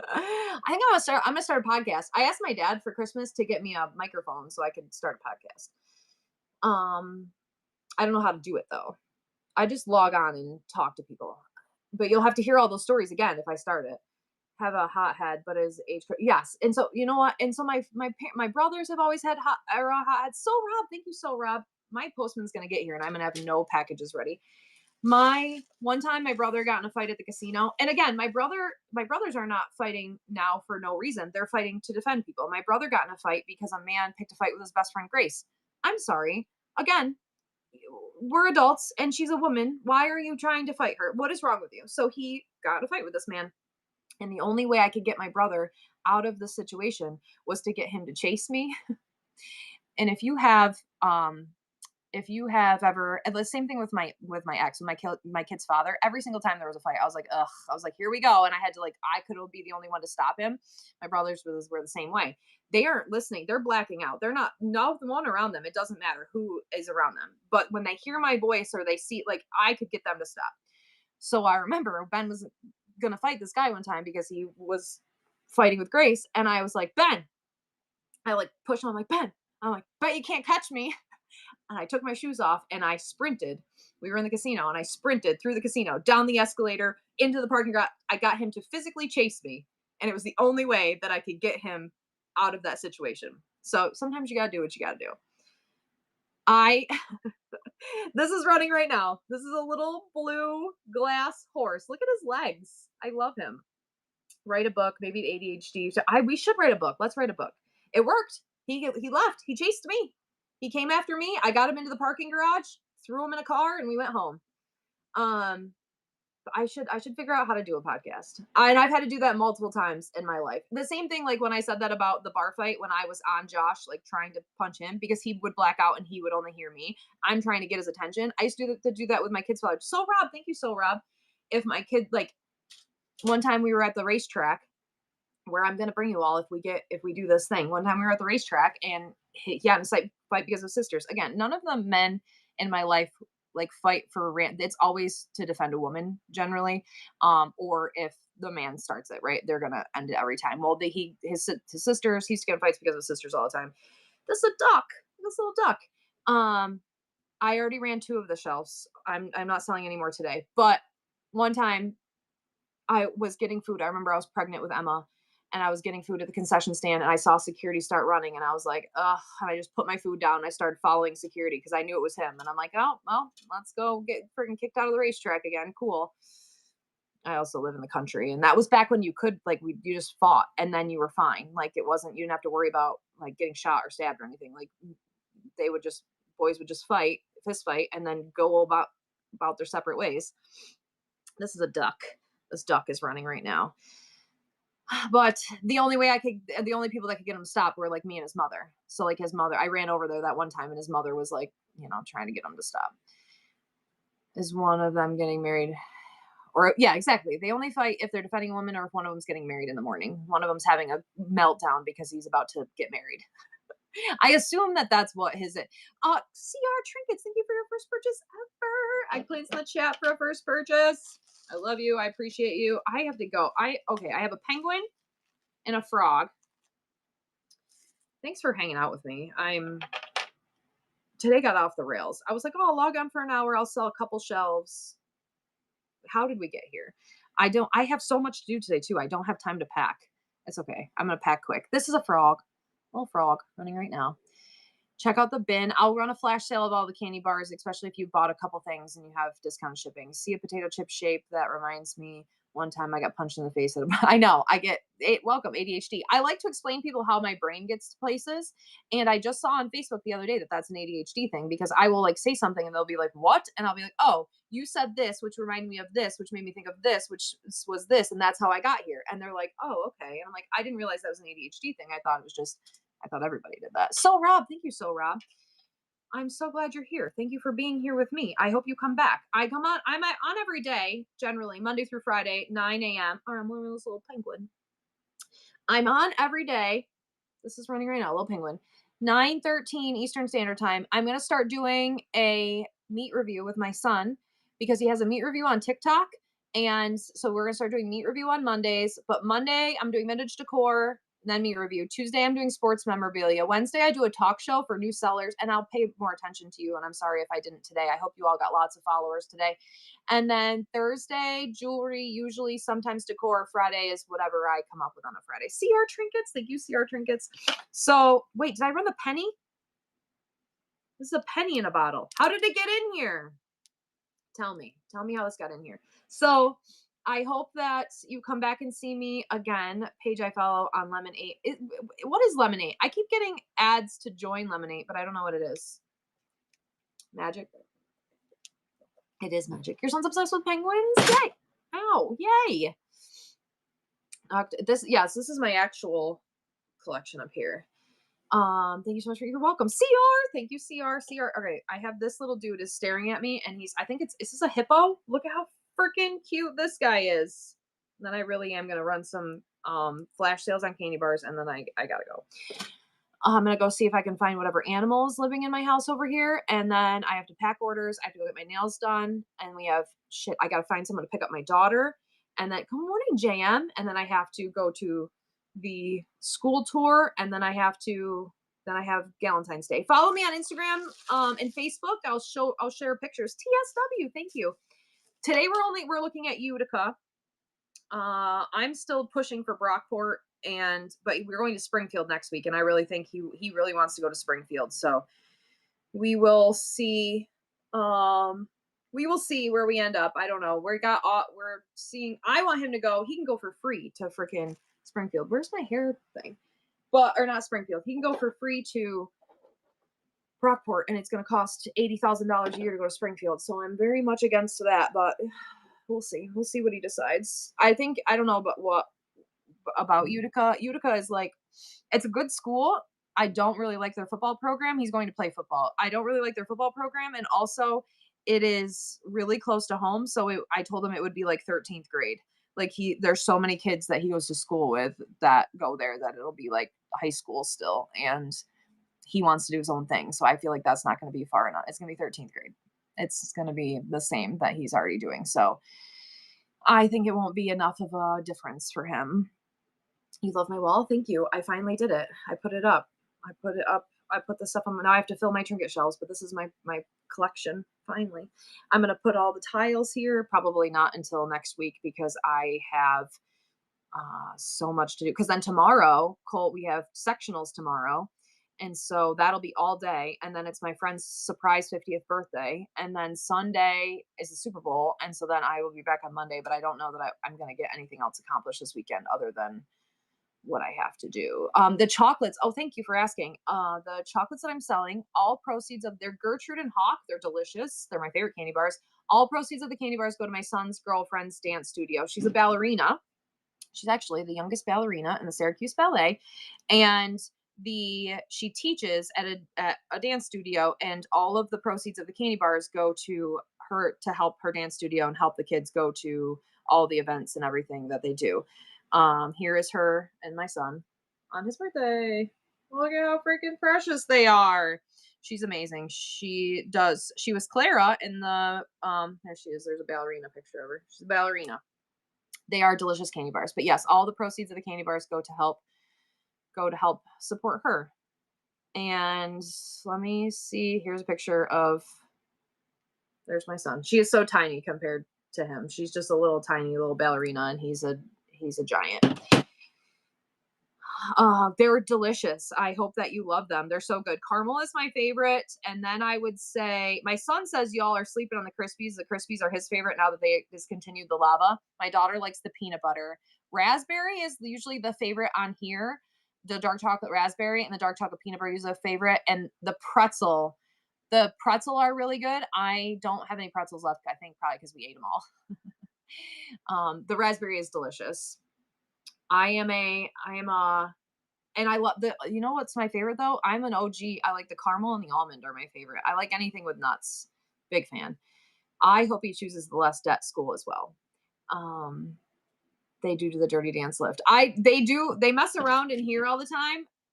I think I'm gonna start a podcast. I asked my dad for Christmas to get me a microphone so I could start a podcast. Um I don't know how to do it though. I just log on and talk to people. But you'll have to hear all those stories again if I start it. Have a hot head, but is yes. And so you know what? And so my brothers have always had hot heads. So Rob, thank you, so Rob. My postman's gonna get here and I'm gonna have no packages ready. My one time my brother got in a fight at the casino. And again, my brothers are not fighting now for no reason. They're fighting to defend people. My brother got in a fight because a man picked a fight with his best friend Grace. I'm sorry. Again, we're adults and she's a woman. Why are you trying to fight her? What is wrong with you? So he got in a fight with this man. And the only way I could get my brother out of the situation was to get him to chase me. And if you have ever, and the same thing with my ex, with my kid's father, every single time there was a fight, I was like, ugh, I was like, here we go. And I had to, like, I could be the only one to stop him. My brothers were the same way. They aren't listening. They're blacking out. They're not, no one around them. It doesn't matter who is around them. But when they hear my voice or they see, like, I could get them to stop. So I remember Ben was going to fight this guy one time because he was fighting with Grace. And I was like, Ben, I like pushed him. I'm like, Ben, I'm like, "Bet you can't catch me." And I took my shoes off and I sprinted. We were in the casino and I sprinted through the casino, down the escalator, into the parking lot. I got him to physically chase me. And it was the only way that I could get him out of that situation. So sometimes you got to do what you got to do. I, this is running right now. This is a little blue glass horse. Look at his legs. I love him. Write a book, maybe ADHD. So we should write a book. Let's write a book. It worked. He left. He chased me. He came after me. I got him into the parking garage, threw him in a car, and we went home. Um, I should figure out how to do a podcast. And I've had to do that multiple times in my life. The same thing like when I said that about the bar fight when I was on Josh, like trying to punch him because he would black out and he would only hear me. I'm trying to get his attention. I used to do that with my kids' father. So Rob, thank you, so Rob. If my kid like one time we were at the racetrack where I'm gonna bring you all if we do this thing. One time we were at the racetrack and he had a fight because of sisters. Again, none of the men in my life like fight for it's always to defend a woman generally, or if the man starts it, right? They're gonna end it every time. Well, his sisters, he's getting fights because of sisters all the time. This is a duck, this little duck. Um, I already ran two of the shelves. I'm not selling any more today, but one time I was getting food. I remember I was pregnant with Emma and I was getting food at the concession stand and I saw security start running and I was like, ugh, and I just put my food down and I started following security because I knew it was him. And I'm like, oh, well, let's go get freaking kicked out of the racetrack again. Cool. I also live in the country and that was back when you could like you just fought and then you were fine. Like it wasn't you didn't have to worry about like getting shot or stabbed or anything. Like they would just boys would just fight, fist fight, and then go about their separate ways. This is a duck. This duck is running right now. But the only people that could get him to stop were like me and his mother. So like his mother, I ran over there that one time and his mother was like, trying to get him to stop. Is one of them getting married? Or yeah, exactly. They only fight if they're defending a woman or if one of them's getting married in the morning. One of them's having a meltdown because he's about to get married. I assume that that's what his CR Trinkets, thank you for your first purchase ever. I placed in the chat for a first purchase. I love you. I appreciate you. I have to go. I have a penguin and a frog. Thanks for hanging out with me. Today got off the rails. I was like, oh, I'll log on for an hour. I'll sell a couple shelves. How did we get here? I have so much to do today too. I don't have time to pack. It's okay. I'm going to pack quick. This is a frog. Little frog running right now. Check out the bin. I'll run a flash sale of all the candy bars, especially if you bought a couple things and you have discount shipping. See a potato chip shape? That reminds me. One time I got punched in the face. I know. I get it. Welcome ADHD. I like to explain people how my brain gets to places. And I just saw on Facebook the other day that that's an ADHD thing because I will like say something and they'll be like, what? And I'll be like, oh, you said this, which reminded me of this, which made me think of this, which was this. And that's how I got here. And they're like, oh, okay. And I'm like, I didn't realize that was an ADHD thing. I thought everybody did that. So Rob, thank you, so Rob. I'm so glad you're here. Thank you for being here with me. I hope you come back. I'm on every day, generally, Monday through Friday, 9 a.m. Or I'm wearing this little penguin. I'm on every day. This is running right now, little penguin. 9:13 Eastern Standard Time. I'm gonna start doing a meat review with my son because he has a meat review on TikTok. And so we're gonna start doing meat review on Mondays. But Monday, I'm doing vintage decor, then meat review. Tuesday, I'm doing sports memorabilia. Wednesday, I do a talk show for new sellers, and I'll pay more attention to you. And I'm sorry if I didn't today. I hope you all got lots of followers today. And then Thursday, jewelry, usually sometimes decor. Friday is whatever I come up with on a Friday. CR Trinkets. Thank you, CR Trinkets. So wait, did I run the penny? This is a penny in a bottle. How did it get in here? Tell me how this got in here. So I hope that you come back and see me again. Page I follow on Lemonade. What is Lemonade? I keep getting ads to join Lemonade, but I don't know what it is. Magic. It is magic. Your son's obsessed with penguins? Yay! Ow! Yay! This is my actual collection up here. Thank you so much for you're welcome. CR, thank you, CR. Okay, I have this little dude is staring at me, and is this a hippo? Look at how freaking cute this guy is. And then I really am gonna run some flash sales on candy bars, and then I gotta go. I'm gonna go see if I can find whatever animals living in my house over here, and then I have to pack orders. I have to go get my nails done, and we have shit. I gotta find someone to pick up my daughter, and then good morning, JM. And then I have to go to the school tour, and then I have to Then I have Valentine's Day. Follow me on Instagram and Facebook. I'll share pictures. TSW, thank you. Today we're looking at Utica. I'm still pushing for Brockport, but we're going to Springfield next week, and I really think he really wants to go to Springfield. So we will see. Um, we will see where we end up. I don't know. We're seeing. I want him to go. He can go for free to freaking Springfield. Where's my hair thing? But or not Springfield. He can go for free to Brockport, and it's going to cost $80,000 a year to go to Springfield. So I'm very much against that, but we'll see. We'll see what he decides. I don't know about what about Utica. Utica is like it's a good school. I don't really like their football program. He's going to play football. I don't really like their football program, and also it is really close to home. So I told him it would be like 13th grade. Like there's so many kids that he goes to school with that go there that it'll be like high school still, and he wants to do his own thing. So I feel like that's not going to be far enough. It's going to be 13th grade. It's going to be the same that he's already doing. So I think it won't be enough of a difference for him. You love my wall? Thank you. I finally did it. I put it up. I put it up. I put the stuff on. Now I have to fill my trinket shelves, but this is my collection. Finally, I'm gonna put all the tiles here. Probably not until next week because I have so much to do. Because then tomorrow, Colt, we have sectionals tomorrow, and so that'll be all day. And then it's my friend's surprise 50th birthday, and then Sunday is the Super Bowl, and so then I will be back on Monday. But I don't know that I'm gonna get anything else accomplished this weekend other than what I have to do. The chocolates. Oh, thank you for asking. The chocolates that I'm selling, all proceeds of they're Gertrude and Hawk. They're delicious. They're my favorite candy bars. All proceeds of the candy bars go to my son's girlfriend's dance studio. She's a ballerina. She's actually the youngest ballerina in the Syracuse Ballet, and she teaches at a dance studio, and all of the proceeds of the candy bars go to her to help her dance studio and help the kids go to all the events and everything that they do. Here is her and my son on his birthday. Look at how freaking precious they are. She's amazing. She was Clara in the there she is. There's a ballerina picture of her. She's a ballerina. They are delicious candy bars. But yes, all the proceeds of the candy bars go to help support her. And let me see. Here's a picture of there's my son. She is so tiny compared to him. She's just a little tiny little ballerina, and he's a giant. They were delicious. I hope that you love them. They're so good. Caramel is my favorite. And then I would say my son says y'all are sleeping on the Krispies. The Krispies are his favorite now that they discontinued the lava. My daughter likes the peanut butter. Raspberry is usually the favorite on here. The dark chocolate raspberry and the dark chocolate peanut butter is a favorite. And the pretzel are really good. I don't have any pretzels left. I think probably because we ate them all. The raspberry is delicious. And I love you know what's my favorite though? I'm an OG. I like the caramel and the almond are my favorite. I like anything with nuts. Big fan. I hope he chooses the Les Debt school as well. They do the Dirty Dance lift. They mess around in here all the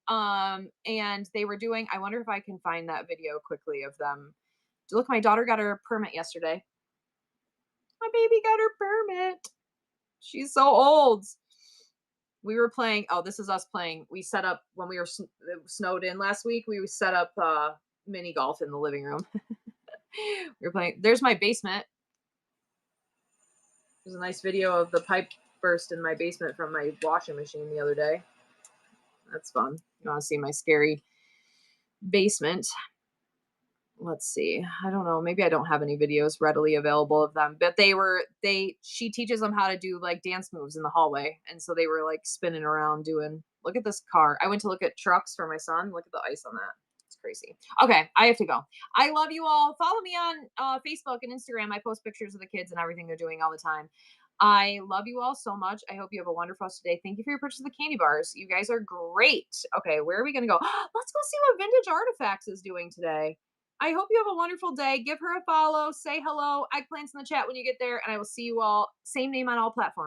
time. And they were doing, I wonder if I can find that video quickly of them. Look, my daughter got her permit yesterday. My baby got her permit. She's so old. We were playing. Oh, this is us playing. We set up when we were snowed in last week. We set up mini golf in the living room. We were playing. There's my basement. There's a nice video of the pipe burst in my basement from my washing machine the other day. That's fun. You want to see my scary basement? Let's see. I don't know. Maybe I don't have any videos readily available of them, but she teaches them how to do like dance moves in the hallway. And so they were like spinning around doing, look at this car. I went to look at trucks for my son. Look at the ice on that. It's crazy. Okay. I have to go. I love you all. Follow me on Facebook and Instagram. I post pictures of the kids and everything they're doing all the time. I love you all so much. I hope you have a wonderful rest of the day. Thank you for your purchase of the candy bars. You guys are great. Okay. Where are we going to go? Let's go see what Vintage Artifacts is doing today. I hope you have a wonderful day. Give her a follow. Say hello. Eggplants in the chat when you get there. And I will see you all. Same name on all platforms.